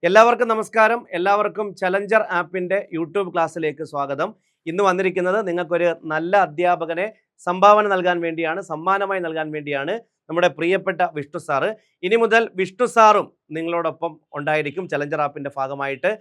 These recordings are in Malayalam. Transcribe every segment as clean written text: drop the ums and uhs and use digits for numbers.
എല്ലാവർക്കും നമസ്കാരം. എല്ലാവർക്കും ചലഞ്ചർ ആപ്പിന്റെ യൂട്യൂബ് ക്ലാസ്സിലേക്ക് സ്വാഗതം. ഇന്ന് വന്നിരിക്കുന്നത് നിങ്ങൾക്കൊരു നല്ല അധ്യാപകനെ സംഭാവന നൽകാൻ വേണ്ടിയാണ്, സമ്മാനമായി നൽകാൻ വേണ്ടിയാണ് നമ്മുടെ പ്രിയപ്പെട്ട വിഷ്ണു സാറ്. ഇനി മുതൽ വിഷ്ണു സാറും നിങ്ങളോടൊപ്പം ഉണ്ടായിരിക്കും ചലഞ്ചർ ആപ്പിന്റെ ഭാഗമായിട്ട്.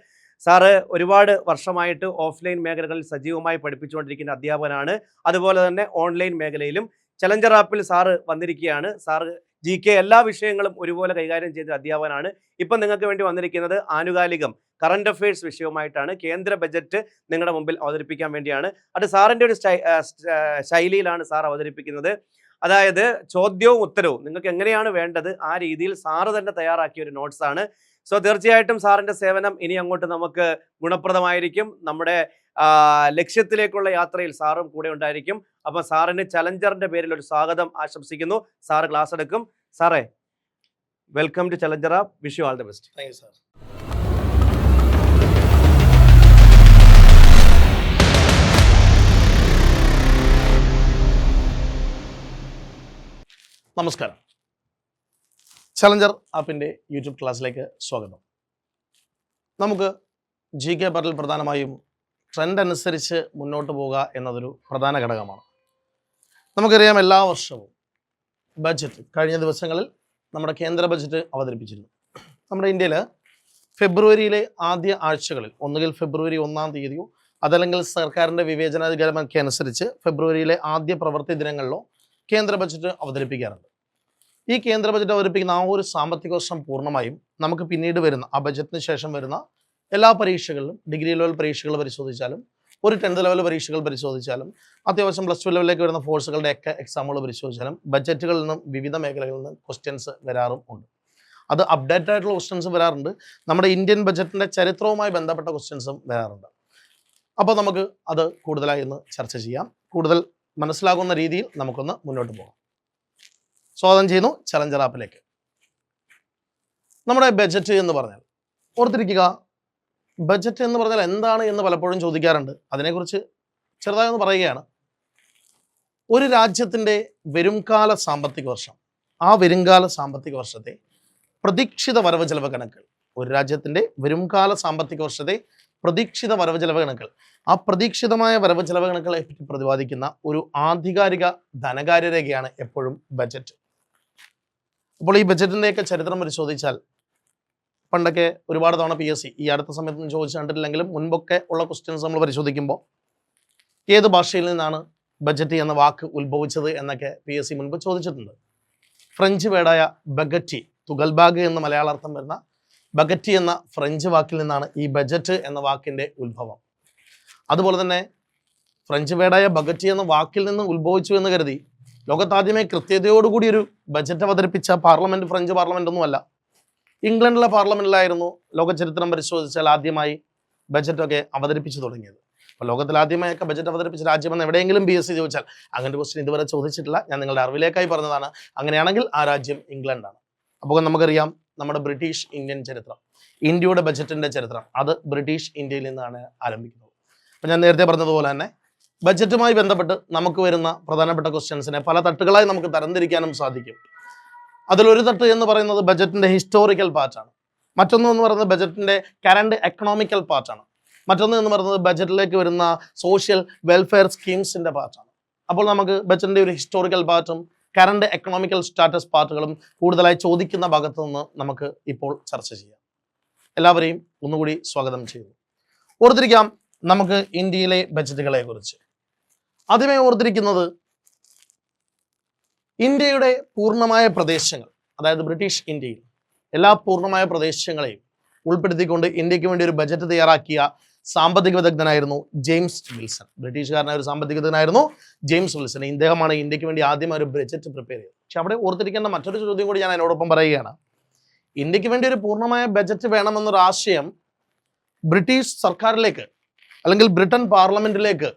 സാറ് ഒരുപാട് വർഷമായിട്ട് ഓഫ്ലൈൻ മേഖലകളിൽ സജീവമായി പഠിപ്പിച്ചുകൊണ്ടിരിക്കുന്ന അധ്യാപകനാണ്. അതുപോലെ തന്നെ ഓൺലൈൻ മേഖലയിലും ചലഞ്ചർ ആപ്പിൽ സാറ് വന്നിരിക്കുകയാണ്. സാറ് GK എല്ലാ വിഷയങ്ങളും ഒരുപോലെ കൈകാര്യം ചെയ്ത അധ്യാപകനാണ്. ഇപ്പം നിങ്ങൾക്ക് വേണ്ടി വന്നിരിക്കുന്നത് ആനുകാലികം കറണ്ട് അഫയേഴ്സ് വിഷയവുമായിട്ടാണ്. കേന്ദ്ര ബജറ്റ് നിങ്ങളുടെ മുമ്പിൽ അവതരിപ്പിക്കാൻ വേണ്ടിയാണ്. അത് സാറിൻ്റെ ഒരു ശൈലിയിലാണ് സാർ അവതരിപ്പിക്കുന്നത്. അതായത് ചോദ്യവും ഉത്തരവും നിങ്ങൾക്ക് എങ്ങനെയാണ് വേണ്ടത് ആ രീതിയിൽ സാറ് തന്നെ തയ്യാറാക്കിയ ഒരു നോട്ട്സ് ആണ്. സോ തീർച്ചയായിട്ടും സാറിൻ്റെ സേവനം ഇനി അങ്ങോട്ട് നമുക്ക് ഗുണപ്രദമായിരിക്കും. നമ്മുടെ ലക്ഷ്യത്തിലേക്കുള്ള യാത്രയിൽ സാറും കൂടെ ഉണ്ടായിരിക്കും. അപ്പം സാറിന് ചലഞ്ചറിന്റെ പേരിൽ ഒരു സ്വാഗതം ആശംസിക്കുന്നു. സാറ് ക്ലാസ് എടുക്കും. സാറേ, welcome to challenger app. Wish you all the best. Thank you sir. നമസ്കാരം. ചലഞ്ചർ ആപ്പിൻ്റെ യൂട്യൂബ് ക്ലാസ്സിലേക്ക് സ്വാഗതം. നമുക്ക് GK പാർട്ടിൽ പ്രധാനമായും ട്രെൻഡ് അനുസരിച്ച് മുന്നോട്ട് പോകുക എന്നതൊരു പ്രധാന ഘടകമാണ്. നമുക്കറിയാം, എല്ലാ വർഷവും ബഡ്ജറ്റ് കഴിഞ്ഞ ദിവസങ്ങളിൽ നമ്മുടെ കേന്ദ്ര ബഡ്ജറ്റ് അവതരിപ്പിച്ചിരുന്നു. നമ്മുടെ ഇന്ത്യയിൽ ഫെബ്രുവരിയിലെ ആദ്യ ആഴ്ചകളിൽ ഒന്നുകിൽ ഫെബ്രുവരി 1-ാം തീയതിയോ അതല്ലെങ്കിൽ സർക്കാരിൻ്റെ വിവേചനാധികാരമൊക്കെ അനുസരിച്ച് ഫെബ്രുവരിയിലെ ആദ്യ പ്രവൃത്തി ദിനങ്ങളിലോ കേന്ദ്ര ബഡ്ജറ്റ് അവതരിപ്പിക്കാറുണ്ട്. ഈ കേന്ദ്ര ബഡ്ജറ്റ് അവതരിപ്പിക്കുന്ന ആ ഒരു സാമ്പത്തിക വർഷം പൂർണ്ണമായും നമുക്ക് പിന്നീട് വരുന്ന ആ ബഡ്ജറ്റിന് ശേഷം വരുന്ന എല്ലാ പരീക്ഷകളിലും, ഡിഗ്രി ലെവൽ പരീക്ഷകൾ പരിശോധിച്ചാലും, ഒരു 10th ലെവൽ പരീക്ഷകൾ പരിശോധിച്ചാലും, അത്യാവശ്യം +2 ലെവലിലേക്ക് വരുന്ന ഫോഴ്സുകളുടെ ഒക്കെ എക്സാമുകൾ പരിശോധിച്ചാലും ബഡ്ജറ്റുകളിൽ നിന്നും വിവിധ മേഖലകളിൽ നിന്ന് ക്വസ്റ്റ്യൻസ് വരാറും ഉണ്ട്. അത് അപ്ഡേറ്റഡ് ആയിട്ടുള്ള ക്വസ്റ്റ്യൻസ് വരാറുണ്ട്. നമ്മുടെ ഇന്ത്യൻ ബഡ്ജറ്റിൻ്റെ ചരിത്രവുമായി ബന്ധപ്പെട്ട ക്വസ്റ്റ്യൻസും വരാറുണ്ട്. അപ്പോൾ നമുക്ക് അത് കൂടുതലായി ഇന്ന് ചർച്ച ചെയ്യാം. കൂടുതൽ മനസ്സിലാകുന്ന രീതിയിൽ നമുക്കൊന്ന് മുന്നോട്ട് പോകാം. സ്വാഗതം ചെയ്യുന്നു ചലഞ്ചർ ആപ്പിലേക്ക്. നമ്മുടെ ബഡ്ജറ്റ് എന്ന് പറഞ്ഞാൽ ഓർത്തിരിക്കുക, ബഡ്ജറ്റ് എന്ന് പറഞ്ഞാൽ എന്താണ് എന്ന് പലപ്പോഴും ചോദിക്കാറുണ്ട്. അതിനെക്കുറിച്ച് ചെറുതായി ഒന്ന് പറയുകയാണ്. ഒരു രാജ്യത്തിൻ്റെ വരുംകാല സാമ്പത്തിക വർഷം, ആ വരുംകാല സാമ്പത്തിക വർഷത്തെ പ്രതീക്ഷിത വരവ് ചെലവ് കണക്കുകൾ, ഒരു രാജ്യത്തിൻ്റെ വരുംകാല സാമ്പത്തിക വർഷത്തെ പ്രതീക്ഷിത വരവ് ചെലവ് കണക്കുകൾ, ആ പ്രതീക്ഷിതമായ വരവ് ചെലവ് കണക്കുകളെ പറ്റി പ്രതിപാദിക്കുന്ന ഒരു ആധികാരിക ധനകാര്യരേഖയാണ് എപ്പോഴും ബഡ്ജറ്റ്. അപ്പോൾ ഈ ബഡ്ജറ്റിൻ്റെയൊക്കെ ചരിത്രം പരിശോധിച്ചാൽ പണ്ടൊക്കെ ഒരുപാട് തവണ PSC ഈ അടുത്ത സമയത്തൊന്നും ചോദിച്ചു കണ്ടിട്ടില്ലെങ്കിലും മുൻപൊക്കെ ഉള്ള ക്വസ്റ്റ്യൻസ് നമ്മൾ പരിശോധിക്കുമ്പോൾ ഏത് ഭാഷയിൽ നിന്നാണ് ബഡ്ജറ്റ് എന്ന വാക്ക് ഉത്ഭവിച്ചത് എന്നൊക്കെ PSC മുൻപ് ചോദിച്ചിട്ടുണ്ട്. ഫ്രഞ്ച് വേർഡായ ബഗറ്റി, തുകൽബാഗ് എന്ന മലയാളാർത്ഥം വരുന്ന ബഗറ്റി എന്ന ഫ്രഞ്ച് വാക്കിൽ നിന്നാണ് ഈ ബഡ്ജറ്റ് എന്ന വാക്കിൻ്റെ ഉത്ഭവം. അതുപോലെ തന്നെ ഫ്രഞ്ച് വേർഡായ ബഗറ്റി എന്ന വാക്കിൽ നിന്ന് ഉത്ഭവിച്ചു എന്ന് കരുതി ലോകത്താദ്യമേ കൃത്യതയോടുകൂടി ഒരു ബഡ്ജറ്റ് അവതരിപ്പിച്ച പാർലമെൻറ്റ് ഫ്രഞ്ച് പാർലമെൻ്റ് ഒന്നുമല്ല, ഇംഗ്ലണ്ടിലെ പാർലമെൻറ്റിലായിരുന്നു ലോക ചരിത്രം പരിശോധിച്ചാൽ ആദ്യമായി ബഡ്ജറ്റൊക്കെ അവതരിപ്പിച്ചു തുടങ്ങിയത്. അപ്പോൾ ലോകത്തിൽ ആദ്യമായൊക്കെ ബഡ്ജറ്റ് അവതരിപ്പിച്ച രാജ്യമെന്ന് എവിടെയെങ്കിലും PSC ചോദിച്ചാൽ അങ്ങനത്തെ ക്വസ്റ്റ്യൻ ഇതുവരെ ചോദിച്ചിട്ടില്ല. ഞാൻ നിങ്ങളുടെ അറിവിലേക്കായി പറഞ്ഞതാണ്. അങ്ങനെയാണെങ്കിൽ ആ രാജ്യം ഇംഗ്ലണ്ടാണ്. അപ്പോൾ നമുക്കറിയാം, നമ്മുടെ ബ്രിട്ടീഷ് ഇന്ത്യൻ ചരിത്രം, ഇന്ത്യയുടെ ബഡ്ജറ്റിൻ്റെ ചരിത്രം, അത് ബ്രിട്ടീഷ് ഇന്ത്യയിൽ നിന്നാണ് ആരംഭിക്കുന്നത്. അപ്പോൾ ഞാൻ നേരത്തെ പറഞ്ഞതുപോലെ തന്നെ ബഡ്ജറ്റുമായി ബന്ധപ്പെട്ട് നമുക്ക് വരുന്ന പ്രധാനപ്പെട്ട ക്വസ്റ്റ്യൻസിനെ പല തട്ടുകളായി നമുക്ക് തരംതിരിക്കാനും സാധിക്കും. അതിലൊരു തട്ട് എന്ന് പറയുന്നത് ബഡ്ജറ്റിൻ്റെ ഹിസ്റ്റോറിക്കൽ പാർട്ടാണ്. മറ്റൊന്ന് എന്ന് പറയുന്നത് ബഡ്ജറ്റിൻ്റെ കറണ്ട് എക്കണോമിക്കൽ പാർട്ടാണ്. മറ്റൊന്ന് എന്ന് പറയുന്നത് ബഡ്ജറ്റിലേക്ക് വരുന്ന സോഷ്യൽ വെൽഫെയർ സ്കീംസിൻ്റെ പാർട്ടാണ്. അപ്പോൾ നമുക്ക് ബഡ്ജറ്റിൻ്റെ ഒരു ഹിസ്റ്റോറിക്കൽ പാർട്ടും കറണ്ട് എക്കണോമിക്കൽ സ്റ്റാറ്റസ് പാർട്ടുകളും കൂടുതലായി ചോദിക്കുന്ന ഭാഗത്തു നിന്ന് നമുക്ക് ഇപ്പോൾ ചർച്ച ചെയ്യാം. എല്ലാവരെയും ഒന്നുകൂടി സ്വാഗതം ചെയ്യുന്നു. ഓർത്തിരിക്കാം നമുക്ക് ഇന്ത്യയിലെ ബഡ്ജറ്റുകളെ കുറിച്ച്. ആദ്യമേ ഓർത്തിരിക്കുന്നത്, ഇന്ത്യയുടെ പൂർണ്ണമായ പ്രദേശങ്ങൾ, അതായത് ബ്രിട്ടീഷ് ഇന്ത്യയിൽ എല്ലാ പൂർണ്ണമായ പ്രദേശങ്ങളെയും ഉൾപ്പെടുത്തിക്കൊണ്ട് ഇന്ത്യക്ക് വേണ്ടി ഒരു ബഡ്ജറ്റ് തയ്യാറാക്കിയ സാമ്പത്തിക വിദഗ്ധനായിരുന്നു ജെയിംസ് വിൽസൺ. ബ്രിട്ടീഷുകാരനായ ഒരു സാമ്പത്തിക വിദഗ്ധനായിരുന്നു ജെയിംസ് വിൽസൺ. ഇദ്ദേഹമാണ് ഇന്ത്യക്ക് വേണ്ടി ആദ്യം ഒരു ബഡ്ജറ്റ് പ്രിപ്പയർ ചെയ്തത്. പക്ഷെ അവിടെ ഓർത്തിരിക്കേണ്ട മറ്റൊരു ചോദ്യം കൂടി ഞാൻ അതിനോടൊപ്പം പറയുകയാണ്. ഇന്ത്യക്ക് വേണ്ടി ഒരു പൂർണ്ണമായ ബഡ്ജറ്റ് വേണമെന്നൊരു ആശയം ബ്രിട്ടീഷ് സർക്കാരിലേക്ക്, അല്ലെങ്കിൽ ബ്രിട്ടൻ പാർലമെന്റിലേക്ക്,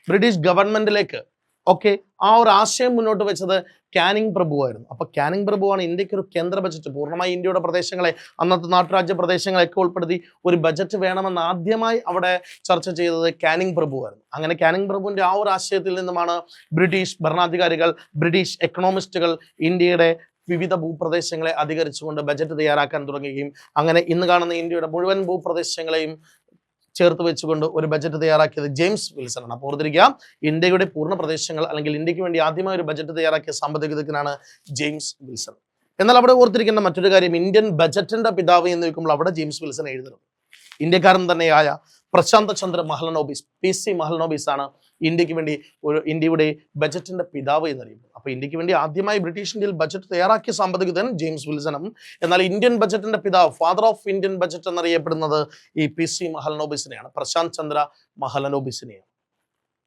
ബ്രിട്ടീഷ് ഗവൺമെന്റിലേക്ക് ഒക്കെ ആ ഒരു ആശയം മുന്നോട്ട് വെച്ചത് കാനിങ് പ്രഭുവായിരുന്നു. അപ്പോൾ കാനിങ് പ്രഭുവാണ് ഇന്ത്യക്ക് ഒരു കേന്ദ്ര ബഡ്ജറ്റ്, പൂർണ്ണമായി ഇന്ത്യയുടെ പ്രദേശങ്ങളെ, അന്നത്തെ നാട്ടുരാജ്യ പ്രദേശങ്ങളെയൊക്കെ ഉൾപ്പെടുത്തി ഒരു ബഡ്ജറ്റ് വേണമെന്ന് ആദ്യമായി അവിടെ ചർച്ച ചെയ്തത് കാനിങ് പ്രഭുവായിരുന്നു. അങ്ങനെ കാനിങ് പ്രഭുവിൻ്റെ ആ ഒരു ആശയത്തിൽ നിന്നുമാണ് ബ്രിട്ടീഷ് ഭരണാധികാരികൾ, ബ്രിട്ടീഷ് എക്കണോമിസ്റ്റുകൾ ഇന്ത്യയുടെ വിവിധ ഭൂപ്രദേശങ്ങളെ അധികരിച്ചുകൊണ്ട് ബജറ്റ് തയ്യാറാക്കാൻ തുടങ്ങുകയും അങ്ങനെ ഇന്ന് കാണുന്ന ഇന്ത്യയുടെ മുഴുവൻ ഭൂപ്രദേശങ്ങളെയും ചേർത്ത് വെച്ചുകൊണ്ട് ഒരു ബജറ്റ് തയ്യാറാക്കിയത് ജെയിംസ് വിൽസൺ ആണ്. അപ്പോൾ ഓർത്തിരിക്കുക, ഇന്ത്യയുടെ പൂർണ്ണ പ്രദേശങ്ങൾ അല്ലെങ്കിൽ ഇന്ത്യക്ക് വേണ്ടി ആദ്യമായി ഒരു ബജറ്റ് തയ്യാറാക്കിയ സാമ്പത്തിക വിദഗ്ധനാണ് ജെയിംസ് വിൽസൺ. എന്നാൽ അവിടെ ഓർത്തിരിക്കേണ്ട മറ്റൊരു കാര്യം, ഇന്ത്യൻ ബജറ്റിന്റെ പിതാവ് എന്ന് വെക്കുമ്പോൾ അവിടെ ജെയിംസ് വിൽസൺ എഴുതുന്നത് ഇന്ത്യക്കാരൻ തന്നെയായ പ്രശാന്ത് ചന്ദ്ര മഹലനോബിസ്, PC മഹലനോബിസ് ആണ് ഇന്ത്യക്ക് വേണ്ടി ഇന്ത്യയുടെ ബജറ്റിന്റെ പിതാവ് എന്നറിയുന്നത്. അപ്പൊ ഇന്ത്യക്ക് വേണ്ടി ആദ്യമായി ബ്രിട്ടീഷ് ഇന്ത്യയിൽ ബജറ്റ് തയ്യാറാക്കിയ സാമ്പത്തിക വിദഗ്ധൻ ജെയിംസ് വിൽസണും, എന്നാൽ ഇന്ത്യൻ ബജറ്റിന്റെ പിതാവ്, ഫാദർ ഓഫ് ഇന്ത്യൻ ബജറ്റ് എന്നറിയപ്പെടുന്നത് ഈ PC മഹലനോബിസിനെയാണ്, പ്രശാന്ത് ചന്ദ്ര മഹലനോബിസിനെയാണ്.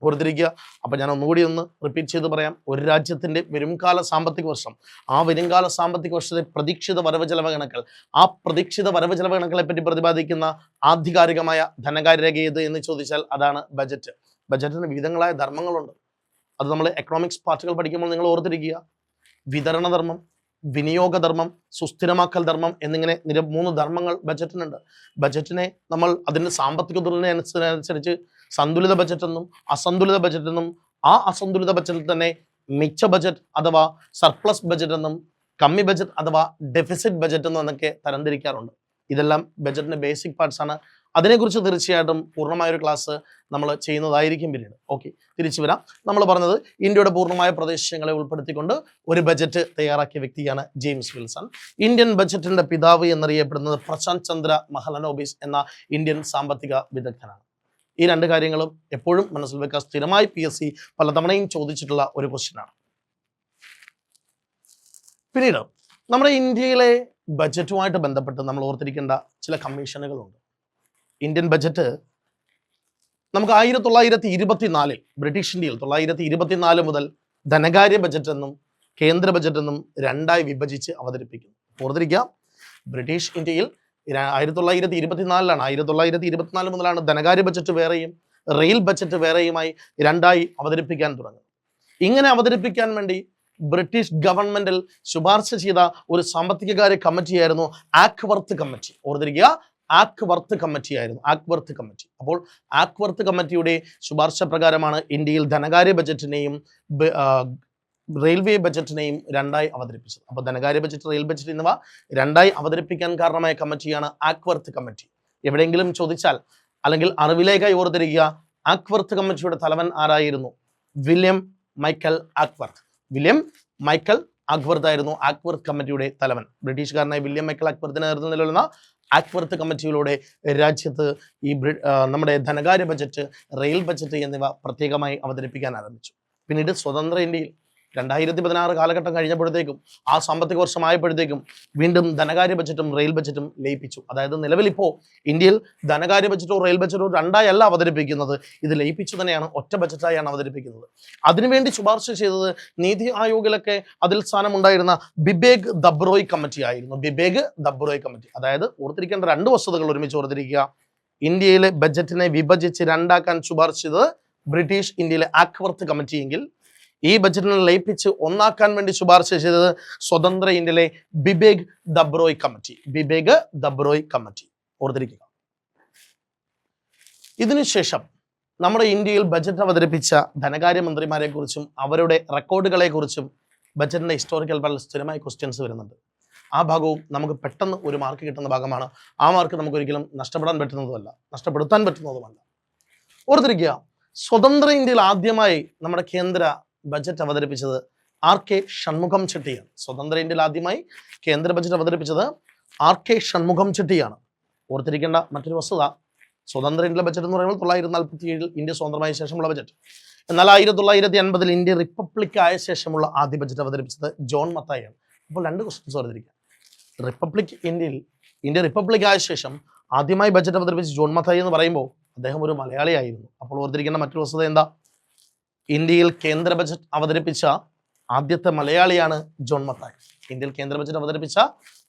ഓർത്തിരിക്കുക. അപ്പൊ ഞാൻ ഒന്നുകൂടി ഒന്ന് റിപ്പീറ്റ് ചെയ്ത് പറയാം. ഒരു രാജ്യത്തിന്റെ വരുംകാല സാമ്പത്തിക വർഷം, ആ വരുംകാല സാമ്പത്തിക വർഷത്തെ പ്രതീക്ഷിത വരവ് ചെലവ് കണക്കുകൾ, ആ പ്രതീക്ഷിത വരവ് ചെലവ് കണക്കുകളെ പറ്റി പ്രതിപാദിക്കുന്ന ആധികാരികമായ ധനകാര്യരേഖ ഏത് എന്ന് ചോദിച്ചാൽ അതാണ് ബജറ്റ്. ബജറ്റിന് വിവിധങ്ങളായ ധർമ്മങ്ങളുണ്ട്. അത് നമ്മൾ എക്കണോമിക്സ് പാർട്ടുകൾ പഠിക്കുമ്പോൾ നിങ്ങൾ ഓർത്തിരിക്കുക. വിതരണ ധർമ്മം, വിനിയോഗ ധർമ്മം, സുസ്ഥിരമാക്കൽ ധർമ്മം എന്നിങ്ങനെ 3 ധർമ്മങ്ങൾ ബജറ്റിനുണ്ട്. ബജറ്റിനെ നമ്മൾ അതിൻ്റെ സാമ്പത്തിക തുലനനുസരിച്ച് സന്തുലിത ബജറ്റ് എന്നും അസന്തുലിത ബജറ്റ് എന്നും, ആ അസന്തുലിത ബജറ്റിൽ തന്നെ മിച്ച ബജറ്റ് അഥവാ സർപ്ലസ് ബജറ്റ് എന്നും, കമ്മി ബജറ്റ് അഥവാ ഡെഫിസിറ്റ് ബജറ്റ് എന്നും എന്നൊക്കെ തരംതിരിക്കാറുണ്ട്. ഇതെല്ലാം ബജറ്റിന്റെ ബേസിക് പാർട്സ് ആണ്. അതിനെക്കുറിച്ച് തീർച്ചയായിട്ടും പൂർണ്ണമായൊരു ക്ലാസ് നമ്മൾ ചെയ്യുന്നതായിരിക്കും പിന്നീട്. ഓക്കെ, തിരിച്ചു വരാം. നമ്മൾ പറഞ്ഞത് ഇന്ത്യയുടെ പൂർണ്ണമായ പ്രദേശങ്ങളെ ഉൾപ്പെടുത്തിക്കൊണ്ട് ഒരു ബജറ്റ് തയ്യാറാക്കിയ വ്യക്തിയാണ് ജെയിംസ് വിൽസൺ. ഇന്ത്യൻ ബജറ്റിന്റെ പിതാവ് എന്നറിയപ്പെടുന്നത് പ്രശാന്ത് ചന്ദ്ര മഹലനോബിസ് എന്ന ഇന്ത്യൻ സാമ്പത്തിക വിദഗ്ധനാണ്. ഈ 2 കാര്യങ്ങളും എപ്പോഴും മനസ്സിൽ വെക്കുക. സ്ഥിരമായി PSC പലതവണയും ചോദിച്ചിട്ടുള്ള ഒരു ക്വസ്റ്റ്യനാണ്. പിന്നീട് നമ്മുടെ ഇന്ത്യയിലെ ബജറ്റുമായിട്ട് ബന്ധപ്പെട്ട് നമ്മൾ ഓർത്തിരിക്കേണ്ട ചില കമ്മീഷനുകളുണ്ട്. ഇന്ത്യൻ ബജറ്റ് നമുക്ക് 1924 ബ്രിട്ടീഷ് ഇന്ത്യയിൽ 1924 മുതൽ ധനകാര്യ ബജറ്റ് എന്നും കേന്ദ്ര ബജറ്റ് എന്നും 2ആയി വിഭജിച്ച് അവതരിപ്പിക്കുന്നു. ഓർത്തിരിക്കുക, ബ്രിട്ടീഷ് ഇന്ത്യയിൽ 1924 1924 മുതലാണ് ധനകാര്യ ബജറ്റ് വേറെയും റെയിൽ ബജറ്റ് വേറെയുമായി 2ആയി അവതരിപ്പിക്കാൻ തുടങ്ങുന്നത്. ഇങ്ങനെ അവതരിപ്പിക്കാൻ വേണ്ടി ബ്രിട്ടീഷ് ഗവൺമെന്റിൽ ശുപാർശ ചെയ്ത ഒരു സാമ്പത്തികകാര്യ കമ്മിറ്റിയായിരുന്നു ആക്വർത്ത് കമ്മിറ്റി. ഓർത്തിരിക്കുക, ആക്വർത്ത് കമ്മിറ്റി ആയിരുന്നു, ആക്വർത്ത് കമ്മിറ്റി. അപ്പോൾ ആക്വർത്ത് കമ്മിറ്റിയുടെ ശുപാർശ പ്രകാരമാണ് ഇന്ത്യയിൽ ധനകാര്യ ബജറ്റിനെയും റെയിൽവേ ബജറ്റിനെയും 2ആയി അവതരിപ്പിച്ചത്. അപ്പോൾ ധനകാര്യ ബജറ്റ്, റെയിൽ ബജറ്റ് എന്നിവ 2ആയി അവതരിപ്പിക്കാൻ കാരണമായ കമ്മിറ്റിയാണ് ആക്വർത്ത് കമ്മിറ്റി. എവിടെയെങ്കിലും ചോദിച്ചാൽ അല്ലെങ്കിൽ അറിവിലേക്കായി ഓർത്തിരിക്കുക, ആക്വർത്ത് കമ്മിറ്റിയുടെ തലവൻ ആരായിരുന്നു? William Michael Acworth. William Michael Acworth ആയിരുന്നു ആക്വർത്ത് കമ്മിറ്റിയുടെ തലവൻ. ബ്രിട്ടീഷുകാരനായ വില്യം മൈക്കൽ ആക്വർത്തിന്റെ നേതൃത്വത്തിൽ നിലവിലുന്ന ആക്വർത്ത് കമ്മിറ്റിയിലൂടെ രാജ്യത്ത് ഈ നമ്മുടെ ധനകാര്യ ബജറ്റ്, റെയിൽ ബജറ്റ് എന്നിവ പ്രത്യേകമായി അവതരിപ്പിക്കാൻ ആരംഭിച്ചു. പിന്നീട് സ്വതന്ത്ര ഇന്ത്യയിൽ 2016 കാലഘട്ടം കഴിഞ്ഞപ്പോഴത്തേക്കും, ആ സാമ്പത്തിക വർഷമായപ്പോഴത്തേക്കും വീണ്ടും ധനകാര്യ ബജറ്റും റെയിൽ ബജറ്റും ലയിപ്പിച്ചു. അതായത് നിലവിലിപ്പോൾ ഇന്ത്യയിൽ ധനകാര്യ ബജറ്റോ റെയിൽ ബജറ്റോ 2ആയി അല്ല അവതരിപ്പിക്കുന്നത്, ഇത് ലയിപ്പിച്ചു തന്നെയാണ്, ഒറ്റ ബജറ്റായാണ് അവതരിപ്പിക്കുന്നത്. അതിനുവേണ്ടി ശുപാർശ ചെയ്തത് നീതി ആയോഗിലൊക്കെ അതിൽ സ്ഥാനമുണ്ടായിരുന്ന ബിബേഗ് ദബ്രോയ് കമ്മിറ്റി ആയിരുന്നു. ബിബേഗ് ദബ്രോയ് കമ്മിറ്റി. അതായത് ഓർത്തിരിക്കേണ്ട 2 വസ്തുതകൾ ഒരുമിച്ച് ഓർത്തിരിക്കുക. ഇന്ത്യയിലെ ബജറ്റിനെ വിഭജിച്ച് 2ആക്കാൻ ശുപാർശ ചെയ്തത് ബ്രിട്ടീഷ് ഇന്ത്യയിലെ ആക്വർത്ത് കമ്മിറ്റി എങ്കിൽ, ഈ ബജറ്റിനെ ലയിപ്പിച്ച് 1ആക്കാൻ വേണ്ടി ശുപാർശ ചെയ്തത് സ്വതന്ത്ര ഇന്ത്യയിലെ ബിബേഗ് ദബ്രോയ് കമ്മിറ്റി. ബിബേഗ് ദബ്രോയ് കമ്മിറ്റി. ഓർത്തിരിക്കുക. ഇതിനുശേഷം നമ്മുടെ ഇന്ത്യയിൽ ബജറ്റ് അവതരിപ്പിച്ച ധനകാര്യ മന്ത്രിമാരെ കുറിച്ചും അവരുടെ റെക്കോർഡുകളെ കുറിച്ചും ബജറ്റിന്റെ ഹിസ്റ്റോറിക്കൽ വളരെ സ്ഥിരമായി ക്വസ്റ്റ്യൻസ് വരുന്നുണ്ട്. ആ ഭാഗവും നമുക്ക് പെട്ടെന്ന് ഒരു മാർക്ക് കിട്ടുന്ന ഭാഗമാണ്. ആ മാർക്ക് നമുക്ക് ഒരിക്കലും നഷ്ടപ്പെടാൻ പറ്റുന്നതുമല്ല, നഷ്ടപ്പെടുത്താൻ പറ്റുന്നതുമല്ല. ഓർത്തിരിക്കുക, സ്വതന്ത്ര ഇന്ത്യയിൽ ആദ്യമായി നമ്മുടെ കേന്ദ്ര ബജറ്റ് അവതരിപ്പിച്ചത് RK ഷൺമുഖം ചെട്ടിയാണ്. സ്വതന്ത്ര ഇന്ത്യയിൽ ആദ്യമായി കേന്ദ്ര ബജറ്റ് അവതരിപ്പിച്ചത് RK ഷൺമുഖം ചെട്ടിയാണ്. ഓർത്തിരിക്കേണ്ട മറ്റൊരു വസ്തുത, സ്വതന്ത്ര ഇന്ത്യയിലെ ബജറ്റ് എന്ന് പറയുമ്പോൾ 1947 ഇന്ത്യ സ്വതന്ത്രമായ ശേഷമുള്ള ബജറ്റ്. എന്നാൽ 1950 ഇന്ത്യ റിപ്പബ്ലിക് ആയ ശേഷമുള്ള ആദ്യ ബജറ്റ് അവതരിപ്പിച്ചത് ജോൺ മത്തായിയാണ്. അപ്പോൾ 2 ക്വസ്റ്റ്യൻസ് ഓർത്തിരിക്കുക. ഇന്ത്യ റിപ്പബ്ലിക് ആയ ശേഷം ആദ്യമായി ബജറ്റ് അവതരിപ്പിച്ച ജോൺ മത്തായി എന്ന് പറയുമ്പോൾ അദ്ദേഹം ഒരു മലയാളിയായിരുന്നു. അപ്പോൾ ഓർത്തിരിക്കേണ്ട മറ്റൊരു വസ്തുത എന്താ? ഇന്ത്യയിൽ കേന്ദ്ര ബജറ്റ് അവതരിപ്പിച്ച ആദ്യത്തെ മലയാളിയാണ് ജോൺ മത്തായി. ഇന്ത്യയിൽ കേന്ദ്ര ബജറ്റ് അവതരിപ്പിച്ച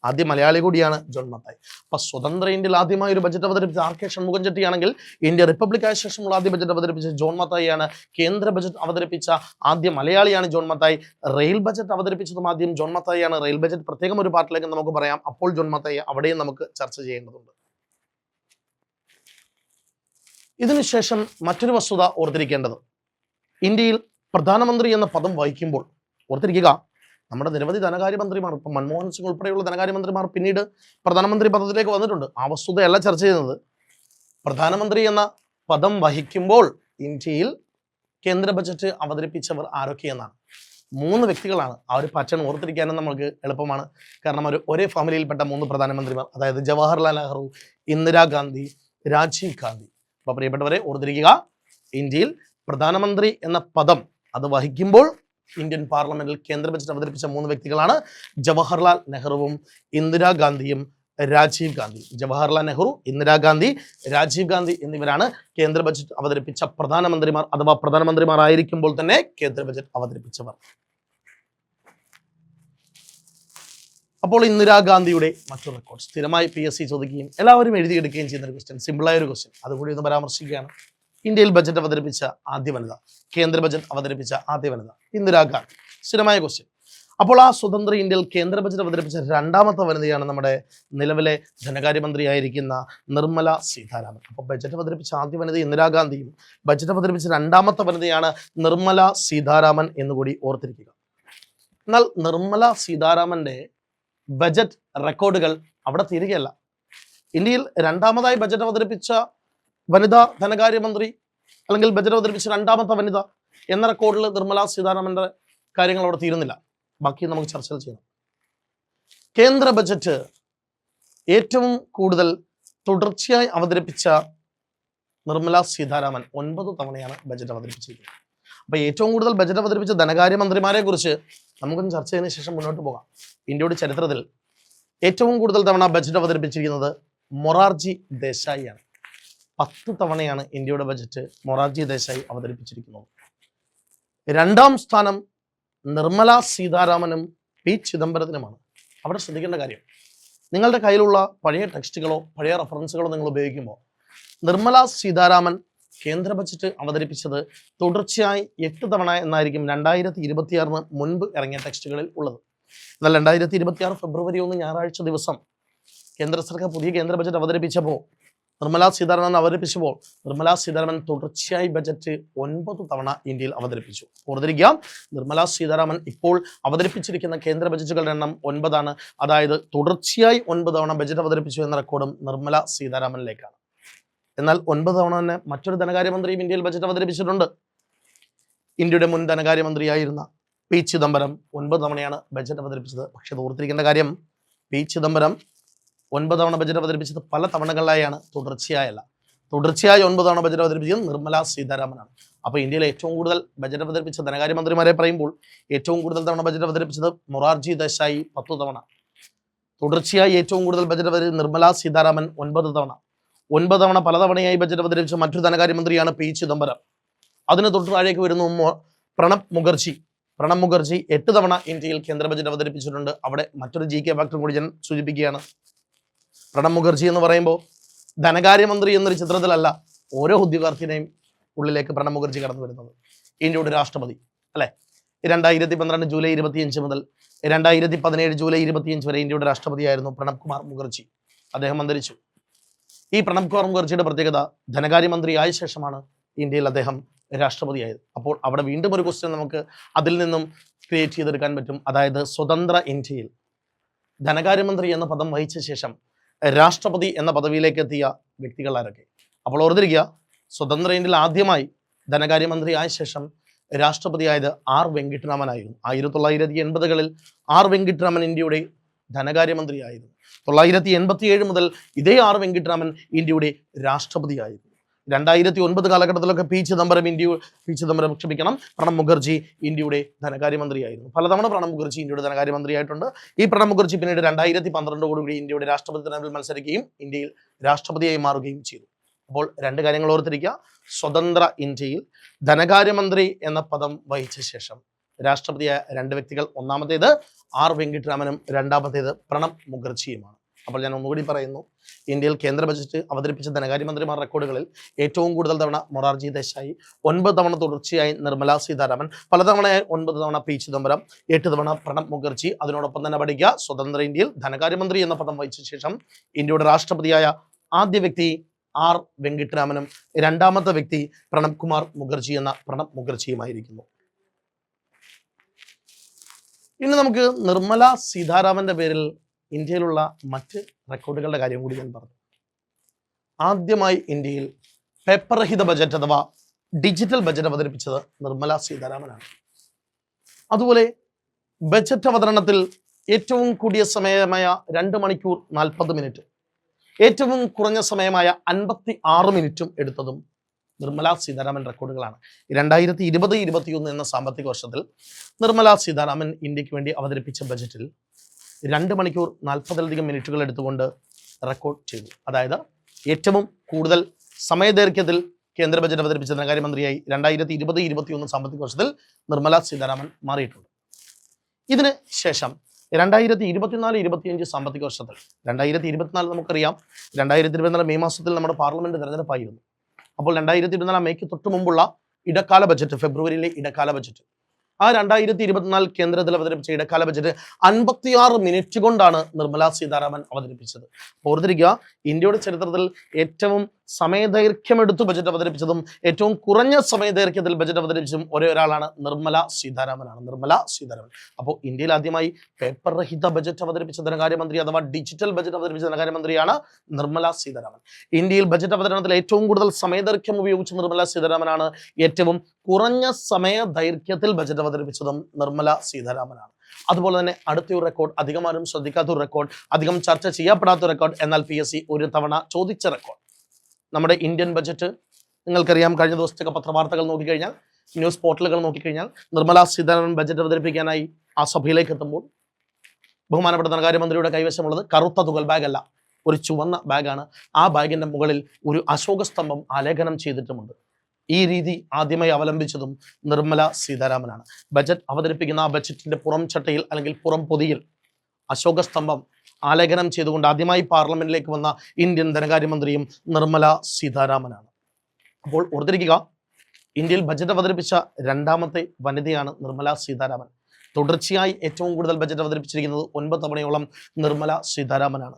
ആദ്യ മലയാളി കൂടിയാണ് ജോൺ മത്തായി. അപ്പൊ സ്വതന്ത്ര ഇന്ത്യയിൽ ആദ്യമായി ഒരു ബജറ്റ് അവതരിപ്പിച്ച RK ഷൺമുഖം ചെട്ടിയാണെങ്കിൽ, ഇന്ത്യ റിപ്പബ്ലിക് ആയ ശേഷമുള്ള ആദ്യ ബജറ്റ് അവതരിപ്പിച്ച ജോൺ മത്തായിയാണ്. കേന്ദ്ര ബജറ്റ് അവതരിപ്പിച്ച ആദ്യ മലയാളിയാണ് ജോൺ മത്തായി. റെയിൽ ബജറ്റ് അവതരിപ്പിച്ചതും ആദ്യം ജോൺ മത്തായിയാണ്. റെയിൽ ബജറ്റ് പ്രത്യേകം ഒരു പാർട്ടിലേക്ക് നമുക്ക് പറയാം. അപ്പോൾ ജോൺ മത്തായി അവിടെയും നമുക്ക് ചർച്ച ചെയ്യേണ്ടതുണ്ട്. ഇതിനുശേഷം മറ്റൊരു വസ്തുത ഓർത്തിരിക്കേണ്ടത്, ഇന്ത്യയിൽ പ്രധാനമന്ത്രി എന്ന പദം വഹിക്കുമ്പോൾ ഓർത്തിരിക്കുക, നമ്മുടെ നിരവധി ധനകാര്യമന്ത്രിമാർ, ഇപ്പം മൻമോഹൻ സിംഗ് ഉൾപ്പെടെയുള്ള ധനകാര്യമന്ത്രിമാർ പിന്നീട് പ്രധാനമന്ത്രി പദത്തിലേക്ക് വന്നിട്ടുണ്ട്. ആ വസ്തുതയല്ല ചർച്ച ചെയ്യുന്നത്. പ്രധാനമന്ത്രി എന്ന പദം വഹിക്കുമ്പോൾ ഇന്ത്യയിൽ കേന്ദ്ര ബജറ്റ് അവതരിപ്പിച്ചവർ ആരൊക്കെയെന്നാണ്. 3 വ്യക്തികളാണ്. ആ ഒരു പാറ്റേൺ ഓർത്തിരിക്കാനും നമുക്ക് എളുപ്പമാണ്. കാരണം അവർ ഒരേ ഫാമിലിയിൽപ്പെട്ട 3 പ്രധാനമന്ത്രിമാർ, അതായത് ജവഹർലാൽ നെഹ്റു, ഇന്ദിരാഗാന്ധി, രാജീവ് ഗാന്ധി. അപ്പോൾ പ്രിയപ്പെട്ടവരെ ഓർത്തിരിക്കുക, ഇന്ത്യയിൽ പ്രധാനമന്ത്രി എന്ന പദം അത് വഹിക്കുമ്പോൾ ഇന്ത്യൻ പാർലമെന്റിൽ കേന്ദ്ര ബജറ്റ് അവതരിപ്പിച്ച 3 വ്യക്തികളാണ് ജവഹർലാൽ നെഹ്റുവും ഇന്ദിരാഗാന്ധിയും രാജീവ് ഗാന്ധി. ജവഹർലാൽ നെഹ്റു, ഇന്ദിരാഗാന്ധി, രാജീവ് ഗാന്ധി എന്നിവരാണ് കേന്ദ്ര ബജറ്റ് അവതരിപ്പിച്ച പ്രധാനമന്ത്രിമാർ, അഥവാ പ്രധാനമന്ത്രിമാർ ആയിരിക്കുമ്പോൾ തന്നെ കേന്ദ്ര ബജറ്റ് അവതരിപ്പിച്ചവർ. അപ്പോൾ ഇന്ദിരാഗാന്ധിയുടെ മറ്റൊരു റെക്കോർഡ് സ്ഥിരമായി PSC ചോദിക്കുകയും എല്ലാവരും എഴുതിയെടുക്കുകയും ചെയ്യുന്ന ഒരു ക്വസ്റ്റ്യൻ, സിമ്പിളായ ഒരു ക്വസ്റ്റ്യൻ, അതുകൂടി ഒന്ന് പരാമർശിക്കുകയാണ്. ഇന്ത്യയിൽ ബജറ്റ് അവതരിപ്പിച്ച ആദ്യ വനിത, കേന്ദ്ര ബജറ്റ് അവതരിപ്പിച്ച ആദ്യ വനിത ഇന്ദിരാഗാന്ധി. സ്ഥിരമായ ക്വസ്റ്റ്യൻ. അപ്പോൾ ആ സ്വതന്ത്ര ഇന്ത്യയിൽ കേന്ദ്ര ബജറ്റ് അവതരിപ്പിച്ച 2ാമത്തെ വനിതയാണ് നമ്മുടെ നിലവിലെ ധനകാര്യമന്ത്രിയായിരിക്കുന്ന നിർമ്മല സീതാരാമൻ. അപ്പോൾ ബജറ്റ് അവതരിപ്പിച്ച ആദ്യ വനിത ഇന്ദിരാഗാന്ധിയും ബജറ്റ് അവതരിപ്പിച്ച 2ാമത്തെ വനിതയാണ് നിർമ്മല സീതാരാമൻ എന്നുകൂടി ഓർത്തിരിക്കുക. എന്നാൽ നിർമ്മല സീതാരാമന്റെ ബജറ്റ് റെക്കോർഡുകൾ അവിടെ തീരുകയല്ല. ഇന്ത്യയിൽ 2ാമതായി ബജറ്റ് അവതരിപ്പിച്ച വനിതാ ധനകാര്യമന്ത്രി, അല്ലെങ്കിൽ ബജറ്റ് അവതരിപ്പിച്ച 2ാമത്തെ വനിത എന്ന റെക്കോർഡിൽ നിർമ്മല സീതാരാമന്റെ കാര്യങ്ങൾ അവിടെ തീരുന്നില്ല. ബാക്കി നമുക്ക് ചർച്ചകൾ ചെയ്യണം. കേന്ദ്ര ബജറ്റ് ഏറ്റവും കൂടുതൽ തുടർച്ചയായി അവതരിപ്പിച്ച നിർമ്മല സീതാരാമൻ 9 തവണയാണ് ബജറ്റ് അവതരിപ്പിച്ചിരിക്കുന്നത്. അപ്പോൾ ഏറ്റവും കൂടുതൽ ബജറ്റ് അവതരിപ്പിച്ച ധനകാര്യമന്ത്രിമാരെ കുറിച്ച് നമുക്കൊന്ന് ചർച്ച ചെയ്തതിനു ശേഷം മുന്നോട്ട് പോകാം. ഇന്ത്യയുടെ ചരിത്രത്തിൽ ഏറ്റവും കൂടുതൽ തവണ ബജറ്റ് അവതരിപ്പിച്ചിരിക്കുന്നത് മൊറാർജി ദേശായിയാണ്. 10 തവണയാണ് ഇന്ത്യയുടെ ബജറ്റ് മൊറാർജി ദേശായി അവതരിപ്പിച്ചിരിക്കുന്നത്. 2ാം സ്ഥാനം നിർമ്മല സീതാരാമനും പി ചിദംബരത്തിനുമാണ്. അവിടെ ശ്രദ്ധിക്കേണ്ട കാര്യം, നിങ്ങളുടെ കയ്യിലുള്ള പഴയ ടെക്സ്റ്റുകളോ പഴയ റെഫറൻസുകളോ നിങ്ങൾ ഉപയോഗിക്കുമ്പോൾ നിർമ്മല സീതാരാമൻ കേന്ദ്ര ബജറ്റ് അവതരിപ്പിച്ചത് തുടർച്ചയായി 8 തവണ എന്നായിരിക്കും 2026 മുൻപ് ഇറങ്ങിയ ടെക്സ്റ്റുകളിൽ ഉള്ളത്. എന്നാൽ 2026 ഫെബ്രുവരി 1 ഞായറാഴ്ച ദിവസം കേന്ദ്ര സർക്കാർ പുതിയ കേന്ദ്ര ബജറ്റ് അവതരിപ്പിച്ചപ്പോൾ നിർമ്മല സീതാരാമൻ അവതരിപ്പിച്ചപ്പോൾ നിർമ്മല സീതാരാമൻ തുടർച്ചയായി ബജറ്റ് 9 തവണ ഇന്ത്യയിൽ അവതരിപ്പിച്ചു. ഓർത്തിരിക്കാം, നിർമ്മല സീതാരാമൻ ഇപ്പോൾ അവതരിപ്പിച്ചിരിക്കുന്ന കേന്ദ്ര ബജറ്റുകളുടെ എണ്ണം 9ആണ്. അതായത് തുടർച്ചയായി 9 തവണ ബജറ്റ് അവതരിപ്പിച്ചു എന്ന റെക്കോർഡും നിർമ്മല സീതാരാമനിലേക്കാണ്. എന്നാൽ 9 തവണ തന്നെ മറ്റൊരു ധനകാര്യമന്ത്രിയും ഇന്ത്യയിൽ ബജറ്റ് അവതരിപ്പിച്ചിട്ടുണ്ട്. ഇന്ത്യയുടെ മുൻ ധനകാര്യമന്ത്രിയായിരുന്ന പി ചിദംബരം 9 തവണയാണ് ബജറ്റ് അവതരിപ്പിച്ചത്. പക്ഷെ അത് ഓർത്തിരിക്കേണ്ട കാര്യം, പി ചിദംബരം 9 തവണ ബജറ്റ് അവതരിപ്പിച്ചത് പല തവണകളിലായാണ്, തുടർച്ചയായല്ല. തുടർച്ചയായി 9 തവണ ബജറ്റ് അവതരിപ്പിച്ചത് നിർമ്മല സീതാരാമനാണ്. അപ്പോൾ ഇന്ത്യയിലെ ഏറ്റവും കൂടുതൽ ബജറ്റ് അവതരിപ്പിച്ച ധനകാര്യമന്ത്രിമാരെ പറയുമ്പോൾ ഏറ്റവും കൂടുതൽ തവണ ബജറ്റ് അവതരിപ്പിച്ചത് മൊറാർജി ദേശായി 10 തവണ. തുടർച്ചയായി ഏറ്റവും കൂടുതൽ ബജറ്റ് അവതരിപ്പിച്ച നിർമ്മല സീതാരാമൻ 9 തവണ. 9 തവണ പലതവണയായി ബജറ്റ് അവതരിപ്പിച്ച മറ്റൊരു ധനകാര്യമന്ത്രിയാണ് പി ചിദംബരം. അതിന് തൊട്ട് താഴേക്ക് വരുന്നു പ്രണബ് മുഖർജി. 8 തവണ ഇന്ത്യയിൽ കേന്ദ്ര ബജറ്റ് അവതരിപ്പിച്ചിട്ടുണ്ട്. അവിടെ മറ്റൊരു GK ഫാക്ടർ കൂടി ഞാൻ സൂചിപ്പിക്കുകയാണ്. പ്രണബ് മുഖർജി എന്ന് പറയുമ്പോൾ ധനകാര്യമന്ത്രി എന്നൊരു ചിത്രത്തിലല്ല ഓരോ ഉദ്യോഗാർത്ഥിനെയും ഉള്ളിലേക്ക് പ്രണബ് മുഖർജി കടന്നു വരുന്നത്. ഇന്ത്യയുടെ രാഷ്ട്രപതി അല്ലെ. 2012 ജൂലൈ 25 മുതൽ 2017 ജൂലൈ 25 വരെ ഇന്ത്യയുടെ രാഷ്ട്രപതിയായിരുന്നു പ്രണബ് കുമാർ മുഖർജി. അദ്ദേഹം അന്തരിച്ചു. ഈ പ്രണബ് കുമാർ മുഖർജിയുടെ പ്രത്യേകത, ധനകാര്യമന്ത്രിയായ ശേഷമാണ് ഇന്ത്യയിൽ അദ്ദേഹം രാഷ്ട്രപതിയായത്. അപ്പോൾ അവിടെ വീണ്ടും ഒരു ക്വസ്റ്റ്യൻ നമുക്ക് അതിൽ നിന്നും ക്രിയേറ്റ് ചെയ്തെടുക്കാൻ പറ്റും. അതായത് സ്വതന്ത്ര ഇന്ത്യയിൽ ധനകാര്യമന്ത്രി എന്ന പദം വഹിച്ച ശേഷം രാഷ്ട്രപതി എന്ന പദവിയിലേക്ക് എത്തിയ വ്യക്തികൾ ആരൊക്കെ? അപ്പോൾ ഓർത്തിരിക്കുക, സ്വതന്ത്ര ഇന്ത്യയിൽ ആദ്യമായി ധനകാര്യമന്ത്രി ആയ ശേഷം രാഷ്ട്രപതിയായത് ആർ വെങ്കിട്ടരാമനായിരുന്നു. 1980കളിൽ ആർ വെങ്കിട്ടരാമൻ ഇന്ത്യയുടെ ധനകാര്യമന്ത്രിയായിരുന്നു. 1987 മുതൽ ഇതേ ആർ വെങ്കിട്ടരാമൻ ഇന്ത്യയുടെ രാഷ്ട്രപതിയായിരുന്നു. 2009 കാലഘട്ടത്തിലൊക്കെ പ്രണബ് മുഖർജി ഇന്ത്യയുടെ ധനകാര്യമന്ത്രിയായിരുന്നു. പലതവണ പ്രണബ് മുഖർജി ഇന്ത്യയുടെ ധനകാര്യമന്ത്രിയായിട്ടുണ്ട്. ഈ പ്രണബ് മുഖർജി പിന്നീട് 2012 ഇന്ത്യയുടെ രാഷ്ട്രപതി തെരഞ്ഞെടുപ്പിൽ മത്സരിക്കുകയും ഇന്ത്യയിൽ രാഷ്ട്രപതിയായി മാറുകയും ചെയ്തു. അപ്പോൾ 2 കാര്യങ്ങൾ ഓർത്തിരിക്കുക. സ്വതന്ത്ര ഇന്ത്യയിൽ ധനകാര്യമന്ത്രി എന്ന പദം വഹിച്ച ശേഷം രാഷ്ട്രപതിയായ 2 വ്യക്തികൾ, ഒന്നാമത്തേത് ആർ വെങ്കിട്ടരാമനും രണ്ടാമത്തേത് പ്രണബ് മുഖർജിയുമാണ്. അപ്പോൾ ഞാൻ ഒന്നുകൂടി പറയുന്നു, ഇന്ത്യയിൽ കേന്ദ്ര ബജറ്റ് അവതരിപ്പിച്ച ധനകാര്യമന്ത്രിമാർ റെക്കോർഡുകളിൽ ഏറ്റവും കൂടുതൽ തവണ മൊറാർജി ദേശായി, 9 തവണ തുടർച്ചയായി നിർമ്മല സീതാരാമൻ, പലതവണയായി 9 തവണ പി ചിദംബരം, 8 തവണ പ്രണബ് മുഖർജി. അതിനോടൊപ്പം തന്നെ പഠിക്കുക, സ്വതന്ത്ര ഇന്ത്യയിൽ ധനകാര്യമന്ത്രി എന്ന പദം വഹിച്ച ശേഷം ഇന്ത്യയുടെ രാഷ്ട്രപതിയായ ആദ്യ വ്യക്തി ആർ വെങ്കിട്ടരാമനും രണ്ടാമത്തെ വ്യക്തി പ്രണബ് കുമാർ മുഖർജി എന്ന പ്രണബ് മുഖർജിയുമായിരിക്കുന്നു. ഇനി നമുക്ക് നിർമ്മല സീതാരാമന്റെ പേരിൽ ഇന്ത്യയിലുള്ള മറ്റ് റെക്കോർഡുകളുടെ കാര്യം കൂടി ഞാൻ പറഞ്ഞു. ആദ്യമായി ഇന്ത്യയിൽ പേപ്പർ രഹിത ബജറ്റ് അഥവാ ഡിജിറ്റൽ ബജറ്റ് അവതരിപ്പിച്ചത് നിർമ്മല സീതാരാമനാണ്. അതുപോലെ ബജറ്റ് അവതരണത്തിൽ ഏറ്റവും കൂടിയ സമയമായ 2 മണിക്കൂർ 40 മിനിറ്റ്, ഏറ്റവും കുറഞ്ഞ സമയമായ 56 മിനിറ്റും എടുത്തതും നിർമ്മല സീതാരാമൻ റെക്കോർഡുകളാണ്. 2020-21 എന്ന സാമ്പത്തിക വർഷത്തിൽ നിർമ്മല സീതാരാമൻ ഇന്ത്യക്ക് വേണ്ടി അവതരിപ്പിച്ച ബജറ്റിൽ 2 മണിക്കൂർ 40 മിനിറ്റുകൾ എടുത്തുകൊണ്ട് റെക്കോർഡ് ചെയ്തു. അതായത് ഏറ്റവും കൂടുതൽ സമയദൈർഘ്യത്തിൽ കേന്ദ്ര ബജറ്റ് അവതരിപ്പിച്ച ധനകാര്യമന്ത്രിയായി 2020-21 സാമ്പത്തിക വർഷത്തിൽ നിർമ്മല സീതാരാമൻ മാറിയിട്ടുണ്ട്. ഇതിന് ശേഷം 2024-25 സാമ്പത്തിക വർഷത്തിൽ 2024 നമുക്കറിയാം, 2024 മെയ് മാസത്തിൽ നമ്മുടെ പാർലമെന്റ് തെരഞ്ഞെടുപ്പായിരുന്നു. അപ്പോൾ 2024 മെയ്ക്ക് തൊട്ട് മുമ്പുള്ള ഇടക്കാല ബജറ്റ്, ഫെബ്രുവരിയിലെ ഇടക്കാല ബജറ്റ്, ആ 2024 കേന്ദ്രത്തിൽ അവതരിപ്പിച്ച ഇടക്കാല ബജറ്റ് 56 മിനിറ്റ് കൊണ്ടാണ് നിർമ്മല സീതാരാമൻ അവതരിപ്പിച്ചത്. ഓർത്തിരിക്കുക, ഇന്ത്യയുടെ ചരിത്രത്തിൽ ഏറ്റവും സമയദൈർഘ്യമെടുത്ത് ബജറ്റ് അവതരിപ്പിച്ചതും ഏറ്റവും കുറഞ്ഞ സമയദൈർഘ്യത്തിൽ ബജറ്റ് അവതരിപ്പിച്ചതും ഒരേ ഒരാളാണ്, നിർമ്മല സീതാരാമനാണ്. നിർമ്മല സീതാരാമൻ. അപ്പോൾ ഇന്ത്യയിൽ ആദ്യമായി പേപ്പർ രഹിത ബജറ്റ് അവതരിപ്പിച്ച ധനകാര്യമന്ത്രി അഥവാ ഡിജിറ്റൽ ബജറ്റ് അവതരിപ്പിച്ച ധനകാര്യമന്ത്രിയാണ് നിർമ്മല സീതാരാമൻ. ഇന്ത്യയിൽ ബജറ്റ് അവതരണത്തിൽ ഏറ്റവും കൂടുതൽ സമയദൈർഘ്യം ഉപയോഗിച്ച നിർമ്മല സീതാരാമനാണ്. ഏറ്റവും കുറഞ്ഞ സമയദൈർഘ്യത്തിൽ ബജറ്റ് അവതരിപ്പിച്ചതും നിർമ്മല സീതാരാമനാണ്. അതുപോലെ തന്നെ അടുത്തൊരു റെക്കോർഡ്, അധികം ആരും ശ്രദ്ധിക്കാത്ത ഒരു റെക്കോർഡ്, അധികം ചർച്ച ചെയ്യപ്പെടാത്ത റെക്കോർഡ്, എന്നാൽ PSC ഒരു തവണ ചോദിച്ച റെക്കോർഡ്. നമ്മുടെ ഇന്ത്യൻ ബജറ്റ് നിങ്ങൾക്കറിയാം, കഴിഞ്ഞ ദിവസത്തെ പത്രവാർത്തകൾ നോക്കിക്കഴിഞ്ഞാൽ, ന്യൂസ് പോർട്ടലുകൾ നോക്കിക്കഴിഞ്ഞാൽ, നിർമ്മല സീതാരാമൻ ബജറ്റ് അവതരിപ്പിക്കാനായി ആ സഭയിലേക്ക് എത്തുമ്പോൾ ബഹുമാനപ്പെട്ട ധനകാര്യമന്ത്രിയുടെ കൈവശമുള്ളത് കറുത്ത തുകൽ ബാഗ് അല്ല, ഒരു ചുവന്ന ബാഗാണ്. ആ ബാഗിന്റെ മുകളിൽ ഒരു അശോക സ്തംഭം ആലേഖനം ചെയ്തിട്ടുമുണ്ട്. ഈ രീതി ആദ്യമായി അവലംബിച്ചതും നിർമ്മല സീതാരാമനാണ്. ബജറ്റ് അവതരിപ്പിക്കുന്ന ആ ബജറ്റിന്റെ പുറം ചട്ടയിൽ അല്ലെങ്കിൽ പുറം പൊതിയിൽ അശോക സ്തംഭം ആലേഖനം ചെയ്തുകൊണ്ട് ആദ്യമായി പാർലമെന്റിലേക്ക് വന്ന ഇന്ത്യൻ ധനകാര്യമന്ത്രിയും നിർമ്മല സീതാരാമനാണ്. അപ്പോൾ ഓർത്തിരിക്കുക, ഇന്ത്യയിൽ ബജറ്റ് അവതരിപ്പിച്ച 2ാമത്തെ വനിതയാണ് നിർമ്മല സീതാരാമൻ. തുടർച്ചയായി ഏറ്റവും കൂടുതൽ ബജറ്റ് അവതരിപ്പിച്ചിരിക്കുന്നത് 9 തവണയോളം നിർമ്മല സീതാരാമനാണ്.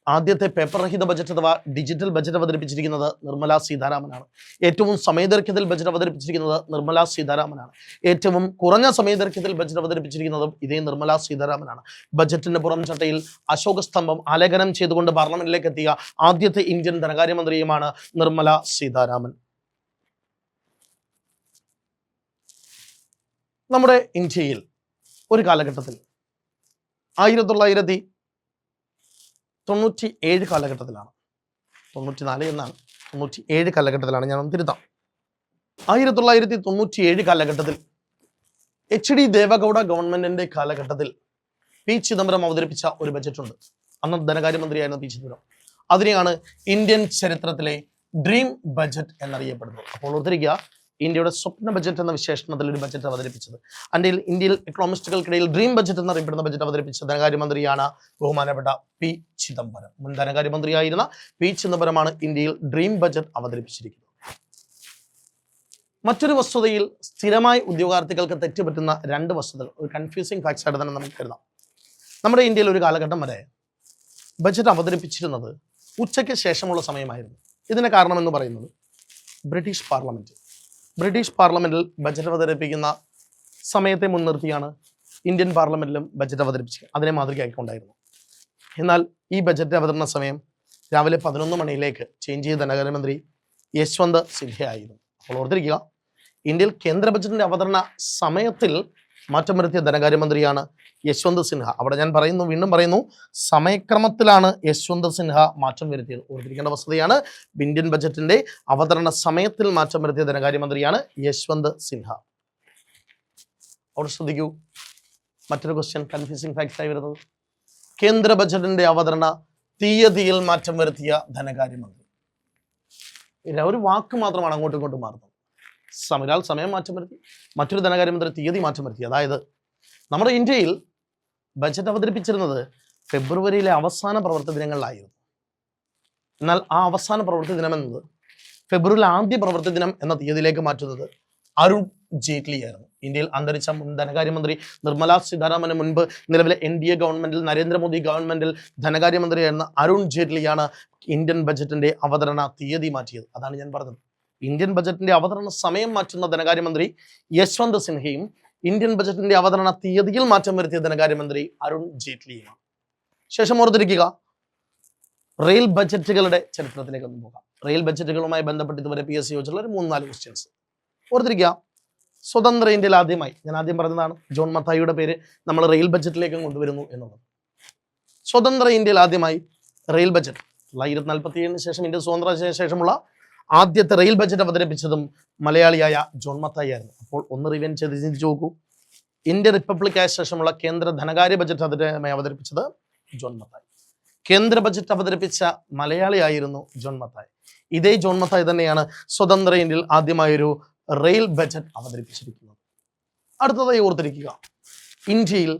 ആദ്യത്തെ പേപ്പർ രഹിത ബജറ്റ് അഥവാ ഡിജിറ്റൽ ബജറ്റ് അവതരിപ്പിച്ചിരിക്കുന്നത് നിർമ്മല സീതാരാമനാണ്. ഏറ്റവും സമയദൈർഘ്യത്തിൽ ബജറ്റ് അവതരിപ്പിച്ചിരിക്കുന്നത് നിർമ്മല സീതാരാമനാണ്. ഏറ്റവും കുറഞ്ഞ സമയദൈർഘ്യത്തിൽ ബജറ്റ് അവതരിപ്പിച്ചിരിക്കുന്നതും ഇതേ നിർമ്മല സീതാരാമനാണ്. ബജറ്റിന്റെ പുറം ചട്ടയിൽ അശോക സ്തംഭം ആലേഖനം ചെയ്തുകൊണ്ട് പാർലമെന്റിലേക്ക് എത്തിയ ആദ്യത്തെ ഇന്ത്യൻ ധനകാര്യമന്ത്രിയുമാണ് നിർമ്മല സീതാരാമൻ. നമ്മുടെ ഇന്ത്യയിൽ ഒരു കാലഘട്ടത്തിൽ 1997 കാലഘട്ടത്തിലാണ്, 94 എന്നാണ്, 97 കാലഘട്ടത്തിലാണ്, ഞാൻ ഒന്ന് തിരുത്താം. 1997 കാലഘട്ടത്തിൽ HD ദേവഗൌഡ ഗവൺമെന്റിന്റെ കാലഘട്ടത്തിൽ പി ചിദംബരം അവതരിപ്പിച്ച ഒരു ബജറ്റ് ഉണ്ട്. അന്ന് ധനകാര്യമന്ത്രിയായിരുന്ന പി ചിദംബരം. അതിനെയാണ് ഇന്ത്യൻ ചരിത്രത്തിലെ ഡ്രീം ബജറ്റ് എന്നറിയപ്പെടുന്നത്. അപ്പോൾ ഓർത്തിരിക്കുക, ഇന്ത്യയുടെ സ്വപ്ന ബജറ്റ് എന്ന വിശേഷണത്തിൽ ഒരു ബജറ്റ് അവതരിപ്പിച്ചത്, ഇന്ത്യയിൽ എക്കണോമിസ്റ്റുകൾക്കിടയിൽ ഡ്രീം ബജറ്റ് എന്നറിയപ്പെടുന്ന ബജറ്റ് അവതരിപ്പിച്ച ധനകാര്യമന്ത്രിയാണ് ബഹുമാനപ്പെട്ട പി ചിദംബരം. മുൻ ധനകാര്യമന്ത്രിയായിരുന്ന പി ചിദംബരമാണ് ഇന്ത്യയിൽ ഡ്രീം ബജറ്റ് അവതരിപ്പിച്ചിരിക്കുന്നത്. മറ്റൊരു വസ്തുതയിൽ സ്ഥിരമായി ഉദ്യോഗാർത്ഥികൾക്ക് തെറ്റുപറ്റുന്ന 2 വസ്തുതകൾ, ഒരു കൺഫ്യൂസിങ് ഫാക്ട്സ് ആയിട്ട് തന്നെ നമുക്ക് കരുതാം. നമ്മുടെ ഇന്ത്യയിൽ ഒരു കാലഘട്ടം വരെ ബജറ്റ് അവതരിപ്പിച്ചിരുന്നത് ഉച്ചയ്ക്ക് ശേഷമുള്ള സമയമായിരുന്നു. ഇതിന് കാരണമെന്ന് പറയുന്നത് ബ്രിട്ടീഷ് പാർലമെന്റിൽ ബജറ്റ് അവതരിപ്പിക്കുന്ന സമയത്തെ മുൻനിർത്തിയാണ് ഇന്ത്യൻ പാർലമെന്റിലും ബജറ്റ് അവതരിപ്പിച്ചത്. അതിനെ മാതൃകയാക്കിക്കൊണ്ടായിരുന്നു. എന്നാൽ ഈ ബജറ്റ് അവതരണ സമയം രാവിലെ 11 മണിയിലേക്ക് ചേഞ്ച് ചെയ്ത ധനകാര്യമന്ത്രി യശ്വന്ത് സിൻഹ ആയിരുന്നു. അപ്പോൾ ഓർത്തിരിക്കുക, ഇന്ത്യയിൽ കേന്ദ്ര ബജറ്റിന്റെ അവതരണ സമയത്തിൽ മാറ്റം വരുത്തിയ ധനകാര്യമന്ത്രിയാണ് യശ്വന്ത് സിൻഹ. അവിടെ ഞാൻ വീണ്ടും പറയുന്നു, സമയക്രമത്തിലാണ് യശ്വന്ത് സിൻഹ മാറ്റം വരുത്തിയത്. ഓർത്തിരിക്കേണ്ട വസ്തുതയാണ്, ഇന്ത്യൻ ബജറ്റിന്റെ അവതരണ സമയത്തിൽ മാറ്റം വരുത്തിയ ധനകാര്യമന്ത്രിയാണ് യശ്വന്ത് സിൻഹ. അവിടെ ശ്രദ്ധിക്കൂ, മറ്റൊരു ക്വസ്റ്റ്യൻ, കൺഫ്യൂസിംഗ് ഫാക്ട്സ് ആയി വരുന്നത്, കേന്ദ്ര ബജറ്റിന്റെ അവതരണ തീയതിയിൽ മാറ്റം വരുത്തിയ ധനകാര്യമന്ത്രി. ഒരു വാക്ക് മാത്രമാണ് അങ്ങോട്ടും ഇങ്ങോട്ടും മാറുന്നത്. ഒരാൾ സമയം മാറ്റം വരുത്തി, മറ്റൊരു ധനകാര്യമന്ത്രി തീയതി മാറ്റം വരുത്തി. അതായത് നമ്മുടെ ഇന്ത്യയിൽ ബജറ്റ് അവതരിപ്പിച്ചിരുന്നത് ഫെബ്രുവരിയിലെ അവസാന പ്രവൃത്തി ദിനങ്ങളിലായിരുന്നു. എന്നാൽ ആ അവസാന പ്രവൃത്തി ദിനം എന്നത് ഫെബ്രുവരിയിലെ ആദ്യ പ്രവൃത്തി ദിനം എന്ന തീയതിയിലേക്ക് മാറ്റുന്നത് അരുൺ ജെയ്റ്റ്ലി ആയിരുന്നു. ഇന്ത്യയിൽ അന്തരിച്ച മുൻ ധനകാര്യമന്ത്രി നിർമ്മല സീതാരാമന് മുൻപ് നിലവിലെ NDA ഗവൺമെന്റിൽ, നരേന്ദ്രമോദി ഗവൺമെന്റിൽ ധനകാര്യമന്ത്രിയായിരുന്ന അരുൺ ജെയ്റ്റ്ലിയാണ് ഇന്ത്യൻ ബജറ്റിന്റെ അവതരണ തീയതി മാറ്റിയത്. അതാണ് ഞാൻ പറഞ്ഞത്. ഇന്ത്യൻ ബജറ്റിന്റെ അവതരണ സമയം മാറ്റുന്ന ധനകാര്യമന്ത്രി യശ്വന്ത് സിൻഹയും ഇന്ത്യൻ ബജറ്റിന്റെ അവതരണ തീയതിയിൽ മാറ്റം വരുത്തിയ ധനകാര്യമന്ത്രി അരുൺ ജെയ്റ്റ്ലിയുമാണ്. ശേഷം ഓർത്തിരിക്കുക, റെയിൽ ബജറ്റുകളുടെ ചരിത്രത്തിലേക്ക് ഒന്ന് പോകാം. റെയിൽ ബജറ്റുകളുമായി ബന്ധപ്പെട്ട് ഇതുവരെ PSC ചോദിച്ചുള്ള ഒരു 3-4 ക്വസ്റ്റ്യൻസ് ഓർത്തിരിക്കുക. സ്വതന്ത്ര ഇന്ത്യയിൽ ആദ്യമായി, ഞാൻ ആദ്യം പറഞ്ഞതാണ്, ജോൺ മത്തായിയുടെ പേര് നമ്മൾ റെയിൽ ബജറ്റിലേക്ക് കൊണ്ടുവരുന്നു എന്നുള്ളത്. സ്വതന്ത്ര ഇന്ത്യയിൽ ആദ്യമായി റെയിൽ ബജറ്റ് 1947 ശേഷം ഇന്ത്യ സ്വതന്ത്ര ശേഷമുള്ള ആദ്യത്തെ റെയിൽ ബജറ്റ് അവതരിപ്പിച്ചതും മലയാളിയായ ജോൺ മത്തായി ആയിരുന്നു. അപ്പോൾ ഒന്ന് റിവൈൻഡ് ചെയ്ത് ചിന്തിച്ചു നോക്കൂ. ഇന്ത്യ റിപ്പബ്ലിക് ആയ ശേഷമുള്ള കേന്ദ്ര ധനകാര്യ ബജറ്റ് അവതരിപ്പിച്ചത് ജോൺ മത്തായി. കേന്ദ്ര ബജറ്റ് അവതരിപ്പിച്ച മലയാളിയായിരുന്നു ജോൺ മത്തായി. ഇതേ ജോൺ മത്തായി തന്നെയാണ് സ്വതന്ത്ര ഇന്ത്യയിൽ ആദ്യമായൊരു റെയിൽ ബജറ്റ് അവതരിപ്പിച്ചിരിക്കുന്നത്. അടുത്തതായി ഓർത്തിരിക്കുക, ഇന്ത്യയിൽ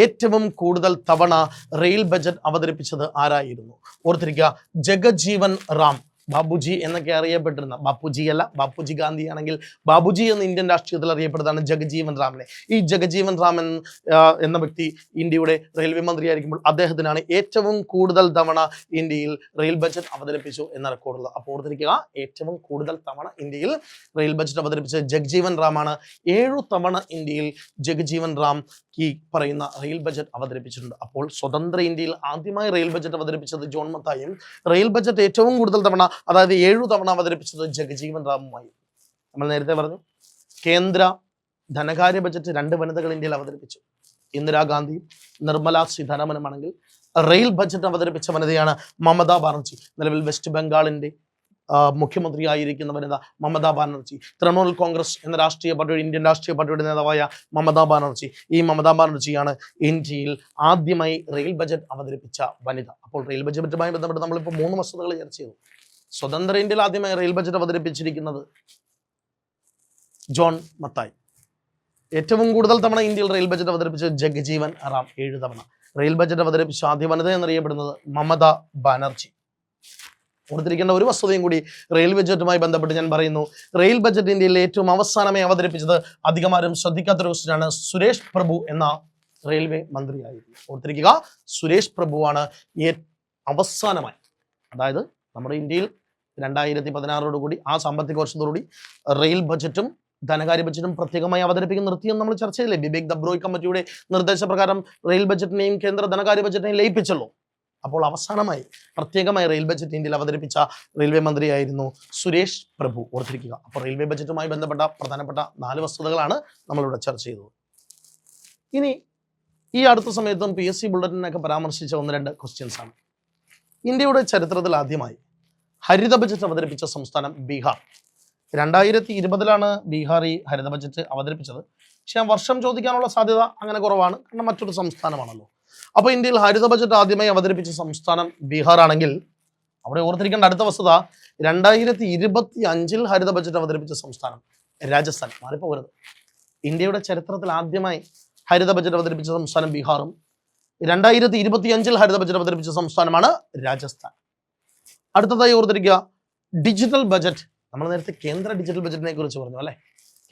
ഏറ്റവും കൂടുതൽ തവണ റെയിൽ ബജറ്റ് അവതരിപ്പിച്ചത് ആരായിരുന്നു? ഓർത്തിരിക്കുക, ജഗജീവൻ റാം, ബാബുജി എന്നൊക്കെ അറിയപ്പെട്ടിരുന്ന, ബാപ്പുജി അല്ല, ബാപ്പുജി ഗാന്ധി ആണെങ്കിൽ ബാബുജി എന്ന് ഇന്ത്യൻ രാഷ്ട്രീയത്തിൽ അറിയപ്പെടുന്നതാണ് ജഗജീവൻ റാമിനെ. ഈ ജഗജീവൻ റാം എന്ന വ്യക്തി ഇന്ത്യയുടെ റെയിൽവേ മന്ത്രിയായിരിക്കുമ്പോൾ അദ്ദേഹത്തിനാണ് ഏറ്റവും കൂടുതൽ തവണ ഇന്ത്യയിൽ റെയിൽ ബജറ്റ് അവതരിപ്പിച്ചു എന്ന റെക്കോർഡുള്ളത്. അപ്പോൾ ഓർത്തിരിക്കുക, ഏറ്റവും കൂടുതൽ തവണ ഇന്ത്യയിൽ റെയിൽ ബജറ്റ് അവതരിപ്പിച്ചത് ജഗജീവൻ റാമാണ്. 7 തവണ ഇന്ത്യയിൽ ജഗജീവൻ റാം ഈ പറയുന്ന റെയിൽ ബജറ്റ് അവതരിപ്പിച്ചിട്ടുണ്ട്. അപ്പോൾ സ്വതന്ത്ര ഇന്ത്യയിൽ ആദ്യമായി റെയിൽ ബജറ്റ് അവതരിപ്പിച്ചത് ജോൺ മത്തായും റെയിൽ ബജറ്റ് ഏറ്റവും കൂടുതൽ തവണ, അതായത് 7 തവണ അവതരിപ്പിച്ചത് ജഗജീവൻ റാമുമായി. നമ്മൾ നേരത്തെ പറഞ്ഞു, കേന്ദ്ര ധനകാര്യ ബജറ്റ് 2 വനിതകൾ ഇന്ത്യയിൽ അവതരിപ്പിച്ചു, ഇന്ദിരാഗാന്ധിയും നിർമ്മല സീതാരാമനുമാണെങ്കിൽ റെയിൽ ബജറ്റ് അവതരിപ്പിച്ച വനിതയാണ് മമതാ ബാനർജി. നിലവിൽ വെസ്റ്റ് ബംഗാളിന്റെ മുഖ്യമന്ത്രിയായിരിക്കുന്ന വനിത മമതാ ബാനർജി. തൃണമൂൽ കോൺഗ്രസ് എന്ന രാഷ്ട്രീയ പാർട്ടിയുടെ, ഇന്ത്യൻ രാഷ്ട്രീയ പാർട്ടിയുടെ നേതാവായ മമതാ ബാനർജി. ഈ മമതാ ബാനർജിയാണ് ഇന്ത്യയിൽ ആദ്യമായി റെയിൽ ബജറ്റ് അവതരിപ്പിച്ച വനിത. അപ്പോൾ റെയിൽ ബജറ്റുമായി ബന്ധപ്പെട്ട് നമ്മളിപ്പോൾ 3 വസ്തുതകൾ ചർച്ച ചെയ്തു. സ്വതന്ത്ര ഇന്ത്യയിൽ ആദ്യമായി റെയിൽ ബജറ്റ് അവതരിപ്പിച്ചിരിക്കുന്നത് ജോൺ മത്തായി. ഏറ്റവും കൂടുതൽ തവണ ഇന്ത്യയിൽ റെയിൽ ബജറ്റ് അവതരിപ്പിച്ചത് ജഗജീവൻ റാം, 7 തവണ. റെയിൽ ബജറ്റ് അവതരിപ്പിച്ച ആദ്യ വനിത എന്നറിയപ്പെടുന്നത് മമതാ ബാനർജി. ഓർത്തിരിക്കേണ്ട ഒരു വസ്തുതയും കൂടി റെയിൽ ബജറ്റുമായി ബന്ധപ്പെട്ട് ഞാൻ പറയുന്നു. റെയിൽ ബജറ്റ് ഇന്ത്യയിൽ ഏറ്റവും അവസാനമായി അവതരിപ്പിച്ചത് അധികമാരും ശ്രദ്ധിക്കാത്തൊരു ക്വസ്റ്റ്യനാണ്. സുരേഷ് പ്രഭു എന്ന റെയിൽവേ മന്ത്രിയായിരുന്നു. ഓർത്തിരിക്കുക, സുരേഷ് പ്രഭുവാണ് അവസാനമായി, അതായത് നമ്മുടെ ഇന്ത്യയിൽ 2016 ആ സാമ്പത്തിക വർഷത്തോടുകൂടി റെയിൽ ബജറ്റും ധനകാര്യ ബജറ്റും പ്രത്യേകമായി അവതരിപ്പിക്കുന്ന നിർത്തിയെന്ന് നമ്മൾ ചർച്ച ചെയ്തില്ലേ. ബിബേക് ദബ്രോയ് കമ്മിറ്റിയുടെ നിർദ്ദേശപ്രകാരം റെയിൽ ബജറ്റിനെയും കേന്ദ്ര ധനകാര്യ ബജറ്റിനെയും ലയിപ്പിച്ചല്ലോ. അപ്പോൾ അവസാനമായി പ്രത്യേകമായി റെയിൽ ബജറ്റ് ഇന്ത്യയിൽ അവതരിപ്പിച്ച റെയിൽവേ മന്ത്രിയായിരുന്നു സുരേഷ് പ്രഭു. ഓർത്തിരിക്കുക. അപ്പോൾ റെയിൽവേ ബജറ്റുമായി ബന്ധപ്പെട്ട പ്രധാനപ്പെട്ട 4 വസ്തുതകളാണ് നമ്മളിവിടെ ചർച്ച ചെയ്തത്. ഇനി ഈ അടുത്ത സമയത്തും PSC ബുള്ളറ്റിനൊക്കെ പരാമർശിച്ച 1-2 ക്വസ്റ്റ്യൻസ് ആണ്. ഇന്ത്യയുടെ ചരിത്രത്തിൽ ആദ്യമായി ഹരിത ബജറ്റ് അവതരിപ്പിച്ച സംസ്ഥാനം ബീഹാർ. 2020 ബീഹാർ ഈ ഹരിത ബജറ്റ് അവതരിപ്പിച്ചത്. പക്ഷെ ആ വർഷം ചോദിക്കാനുള്ള സാധ്യത അങ്ങനെ കുറവാണ്, കാരണം മറ്റൊരു സംസ്ഥാനമാണല്ലോ. അപ്പോൾ ഇന്ത്യയിൽ ഹരിത ബജറ്റ് ആദ്യമായി അവതരിപ്പിച്ച സംസ്ഥാനം ബീഹാർ ആണെങ്കിൽ അവിടെ ഓർത്തിരിക്കേണ്ട അടുത്ത വസ്തുത, 2025 ഹരിത ബജറ്റ് അവതരിപ്പിച്ച സംസ്ഥാനം രാജസ്ഥാൻ. മാറിപ്പോകരുത്. ഇന്ത്യയുടെ ചരിത്രത്തിൽ ആദ്യമായി ഹരിത ബജറ്റ് അവതരിപ്പിച്ച സംസ്ഥാനം ബീഹാറും 2025 ഹരിത ബജറ്റ് അവതരിപ്പിച്ച സംസ്ഥാനമാണ് രാജസ്ഥാൻ. അടുത്തതായി ഓർത്തിരിക്കുക, ഡിജിറ്റൽ ബജറ്റ്. നമ്മൾ നേരത്തെ കേന്ദ്ര ഡിജിറ്റൽ ബജറ്റിനെ കുറിച്ച് പറഞ്ഞു അല്ലെ.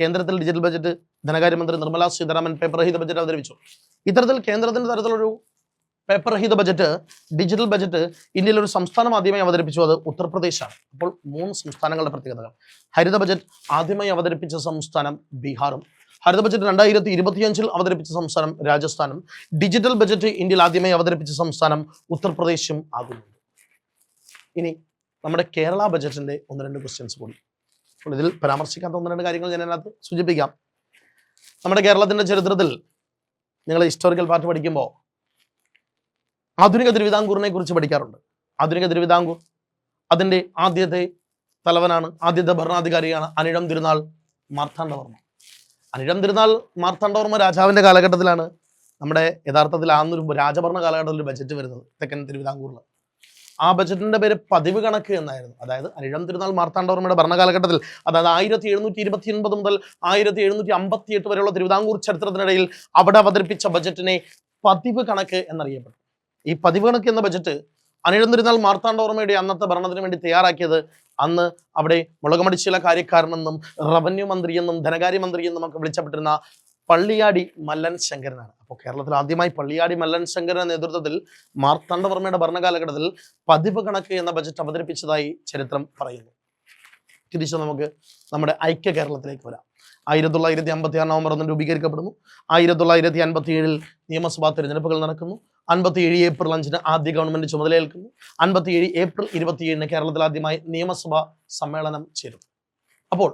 കേന്ദ്രത്തിൽ ഡിജിറ്റൽ ബജറ്റ് ധനകാര്യമന്ത്രി നിർമ്മല സീതാരാമൻ പേപ്പർ രഹിത ബജറ്റ് അവതരിപ്പിച്ചു. ഇത്തരത്തിൽ കേന്ദ്രത്തിന്റെ തരത്തിലൊരു പേപ്പർ രഹിത ബജറ്റ്, ഡിജിറ്റൽ ബജറ്റ് ഇന്ത്യയിൽ ഒരു സംസ്ഥാനം ആദ്യമായി അവതരിപ്പിച്ചു, അത് ഉത്തർപ്രദേശാണ്. അപ്പോൾ 3 സംസ്ഥാനങ്ങളുടെ പ്രത്യേകതകൾ. ഹരിത ബജറ്റ് ആദ്യമായി അവതരിപ്പിച്ച സംസ്ഥാനം ബീഹാറും, ഹരിത ബജറ്റ് 2025 അവതരിപ്പിച്ച സംസ്ഥാനം രാജസ്ഥാനും, ഡിജിറ്റൽ ബജറ്റ് ഇന്ത്യയിൽ ആദ്യമായി അവതരിപ്പിച്ച സംസ്ഥാനം ഉത്തർപ്രദേശും ആകുന്നുണ്ട്. ഇനി നമ്മുടെ കേരള ബജറ്റിന്റെ 1-2 ക്വസ്റ്റ്യൻസ് കൂടി. അപ്പോൾ ഇതിൽ പരാമർശിക്കാത്ത 1-2 കാര്യങ്ങൾ ഞാൻ അതിനകത്ത് സൂചിപ്പിക്കാം. നമ്മുടെ കേരളത്തിന്റെ ചരിത്രത്തിൽ നിങ്ങൾ ഹിസ്റ്റോറിക്കൽ പാർട്ട് പഠിക്കുമ്പോൾ ആധുനിക തിരുവിതാംകൂറിനെ കുറിച്ച് പഠിക്കാറുണ്ട്. ആധുനിക തിരുവിതാംകൂർ അതിൻ്റെ ആദ്യത്തെ തലവനാണ്, ആദ്യത്തെ ഭരണാധികാരിയാണ് അനിഴം തിരുനാൾ മാർത്താണ്ഡവർമ്മ. അനിഴം തിരുനാൾ മാർത്താണ്ഡവർമ്മ രാജാവിൻ്റെ കാലഘട്ടത്തിലാണ് നമ്മുടെ യഥാർത്ഥത്തിൽ അന്നൊരു രാജഭരണ കാലഘട്ടത്തിൽ ഒരു ബജറ്റ് വരുന്നത് തെക്കൻ തിരുവിതാംകൂറിൽ. ആ ബജറ്റിന്റെ പേര് പതിവ് കണക്ക് എന്നായിരുന്നു. അതായത് അനിഴം തിരുനാൾ മാർത്താണ്ഡവർമ്മയുടെ ഭരണകാലഘട്ടത്തിൽ, അതായത് 1729 മുതൽ 1758 വരെയുള്ള തിരുവിതാംകൂർ ചരിത്രത്തിനിടയിൽ അവിടെ അവതരിപ്പിച്ച ബജറ്റിനെ പതിവ് കണക്ക് എന്നറിയപ്പെട്ടു. ഈ പതിവ് കണക്ക് എന്ന ബജറ്റ് അനിഴം തിരുനാൾ മാർത്താണ്ഡവർമ്മയുടെ അന്നത്തെ ഭരണത്തിന് വേണ്ടി തയ്യാറാക്കിയത് അന്ന് അവിടെ മുളകുമടിച്ചില കാര്യക്കാരനെന്നും റവന്യൂ മന്ത്രിയെന്നും ധനകാര്യമന്ത്രി എന്നും ഒക്കെ വിളിച്ചപ്പെട്ടിരുന്ന പള്ളിയാടി മല്ലൻ ശങ്കരനാണ്. അപ്പോൾ കേരളത്തിൽ ആദ്യമായി പള്ളിയാടി മല്ലൻ ശങ്കരന്റെ നേതൃത്വത്തിൽ മാർത്താണ്ഡവർമ്മയുടെ ഭരണകാലഘട്ടത്തിൽ പതിവ് കണക്ക് എന്ന ബജറ്റ് അവതരിപ്പിച്ചതായി ചരിത്രം പറയുന്നു. തിരിച്ച് നമുക്ക് നമ്മുടെ ഐക്യ കേരളത്തിലേക്ക് വരാം. 1956 നവംബർ 1 രൂപീകരിക്കപ്പെടുന്നു. 1957 നിയമസഭാ തെരഞ്ഞെടുപ്പുകൾ നടക്കുന്നു. 57 ഏപ്രിൽ 5 ആദ്യ ഗവൺമെന്റ് ചുമതലയേൽക്കുന്നു. 57 ഏപ്രിൽ 27 കേരളത്തിൽ ആദ്യമായി നിയമസഭാ സമ്മേളനം ചേരും. അപ്പോൾ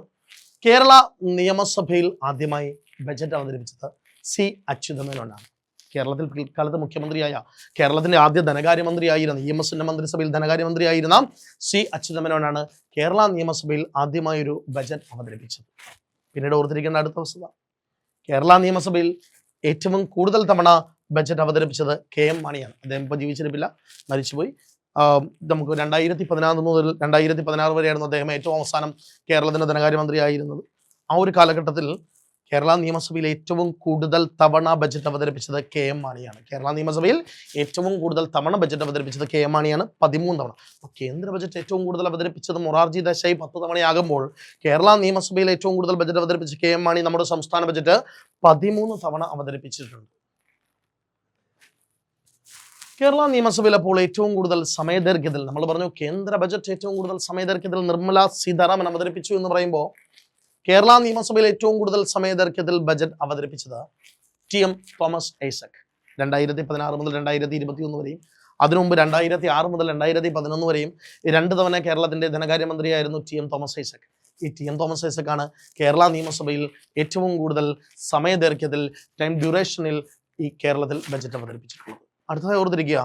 കേരള നിയമസഭയിൽ ആദ്യമായി ബജറ്റ് അവതരിപ്പിച്ചത് സി അച്യുതമേനോനാണ്. കേരളത്തിൽ പിൽക്കാലത്ത് മുഖ്യമന്ത്രിയായ, കേരളത്തിന്റെ ആദ്യ ധനകാര്യമന്ത്രിയായിരുന്ന, EMSന്റെ മന്ത്രിസഭയിൽ ധനകാര്യമന്ത്രിയായിരുന്ന സി അച്യുതമേനോനാണ് കേരള നിയമസഭയിൽ ആദ്യമായി ഒരു ബജറ്റ് അവതരിപ്പിച്ചത്. പിന്നീട് ഓർത്തിരിക്കേണ്ട അടുത്ത വസ്തുത, കേരള നിയമസഭയിൽ ഏറ്റവും കൂടുതൽ തവണ ബജറ്റ് അവതരിപ്പിച്ചത് KM മാണിയാണ്. അദ്ദേഹം ഇപ്പോൾ ജീവിച്ചിരിപ്പില്ല, മരിച്ചുപോയി. നമുക്ക് 2014 മുതൽ 2016 വരെയായിരുന്നു അദ്ദേഹം ഏറ്റവും അവസാനം കേരളത്തിന്റെ ധനകാര്യമന്ത്രിയായിരുന്നത്. ആ ഒരു കാലഘട്ടത്തിൽ കേരള നിയമസഭയിൽ ഏറ്റവും കൂടുതൽ തവണ ബജറ്റ് അവതരിപ്പിച്ചത് KM മാണിയാണ്. കേരള നിയമസഭയിൽ ഏറ്റവും കൂടുതൽ തവണ ബജറ്റ് അവതരിപ്പിച്ചത് KM മാണിയാണ്, 13 തവണ. അപ്പോൾ കേന്ദ്ര ബജറ്റ് ഏറ്റവും കൂടുതൽ അവതരിപ്പിച്ചത് മൊറാർജി ദേശായി 10 തവണയാകുമ്പോൾ കേരള നിയമസഭയിൽ ഏറ്റവും കൂടുതൽ ബജറ്റ് അവതരിപ്പിച്ച KM മാണി നമ്മുടെ സംസ്ഥാന ബജറ്റ് 13 തവണ അവതരിപ്പിച്ചിട്ടുണ്ട്. കേരള നിയമസഭയിൽ അപ്പോൾ ഏറ്റവും കൂടുതൽ സമയദൈർഘ്യത്തിൽ, നമ്മൾ പറഞ്ഞു കേന്ദ്ര ബജറ്റ് ഏറ്റവും കൂടുതൽ സമയദൈർഘ്യത്തിൽ നിർമ്മല സീതാരാമൻ അവതരിപ്പിച്ചു എന്ന് പറയുമ്പോൾ, കേരള നിയമസഭയിൽ ഏറ്റവും കൂടുതൽ സമയദൈർഘ്യത്തിൽ ബജറ്റ് അവതരിപ്പിച്ചത് TM തോമസ് ഐസക്. 2016 മുതൽ 2021 വരെയും, അതിനു മുമ്പ് 2006 മുതൽ 2011 വരെയും 2 തവണ കേരളത്തിന്റെ ധനകാര്യമന്ത്രിയായിരുന്നു TM തോമസ് ഐസക്. ഈ TM തോമസ് ഐസക് ആണ് കേരള നിയമസഭയിൽ ഏറ്റവും കൂടുതൽ സമയദൈർഘ്യത്തിൽ, ടൈം ഡ്യൂറേഷനിൽ ഈ കേരളത്തിൽ ബജറ്റ് അവതരിപ്പിച്ചിട്ടുള്ളത്. അടുത്തതായി ഓർത്തിരിക്കുക,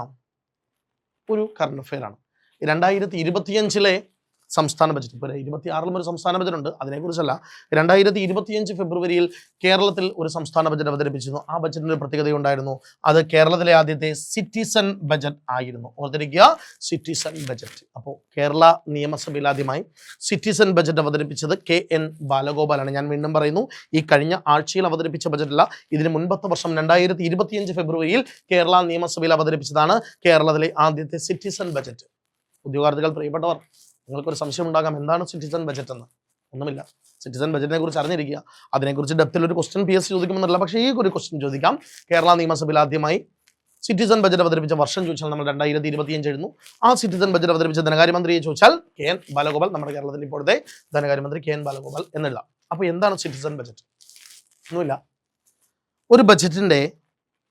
ഒരു കറണ്ട് അഫെയർ ആണ്. 2025 സംസ്ഥാന ബജറ്റ്, ഇപ്പോൾ 26 ഒരു സംസ്ഥാന ബജറ്റ് ഉണ്ട്, അതിനെക്കുറിച്ചല്ല. 2025 ഫെബ്രുവരിയിൽ കേരളത്തിൽ ഒരു സംസ്ഥാന ബജറ്റ് അവതരിപ്പിച്ചിരുന്നു. ആ ബജറ്റിന് ഒരു പ്രത്യേകത ഉണ്ടായിരുന്നു, അത് കേരളത്തിലെ ആദ്യത്തെ സിറ്റിസൺ ബജറ്റ് ആയിരുന്നു. ഓർത്തിരിക്കുക, സിറ്റിസൺ ബജറ്റ്. അപ്പോൾ കേരള നിയമസഭയിൽ ആദ്യമായി സിറ്റിസൺ ബജറ്റ് അവതരിപ്പിച്ചത് KN ബാലഗോപാലാണ്. ഞാൻ വീണ്ടും പറയുന്നു, ഈ കഴിഞ്ഞ ആഴ്ചയിൽ അവതരിപ്പിച്ച ബജറ്റല്ല, ഇതിന് മുൻപത്തെ വർഷം 2025 ഫെബ്രുവരിയിൽ കേരള നിയമസഭയിൽ അവതരിപ്പിച്ചതാണ് കേരളത്തിലെ ആദ്യത്തെ സിറ്റിസൺ ബജറ്റ്. ഉദ്യോഗാർത്ഥികൾ, പ്രിയപ്പെട്ടവർ, നിങ്ങൾക്കൊരു സംശയം ഉണ്ടാകാം, എന്താണ് സിറ്റിസൺ ബജറ്റ് എന്ന്. ഒന്നുമില്ല, സിറ്റിസൺ ബജറ്റിനെ കുറിച്ച് അറിഞ്ഞിരിക്കുക. അതിനെക്കുറിച്ച് ഡെപ്തിൽ ഒരു ക്വസ്റ്റ്യൻ PSC ചോദിക്കുമെന്നല്ല, പക്ഷേ ഈ ഒരു ക്വസ്റ്റ്യൻ ചോദിക്കാം. കേരള നിയമസഭയിൽ ആദ്യമായി സിറ്റിസൺ ബജറ്റ് അവതരിപ്പിച്ച വർഷം ചോദിച്ചാൽ നമ്മൾ 2025 എഴുതുന്നു. ആ സിറ്റിസൺ ബജറ്റ് അവതരിപ്പിച്ച ധനകാര്യമന്ത്രിയെ ചോദിച്ചാൽ KN ബാലഗോപാൽ, നമ്മുടെ കേരളത്തിന്റെ ഇപ്പോഴത്തെ ധനകാര്യമന്ത്രി KN ബാലഗോപാൽ എന്നുള്ള. അപ്പോൾ എന്താണ് സിറ്റിസൺ ബജറ്റ്? ഒന്നുമില്ല, ഒരു ബജറ്റിന്റെ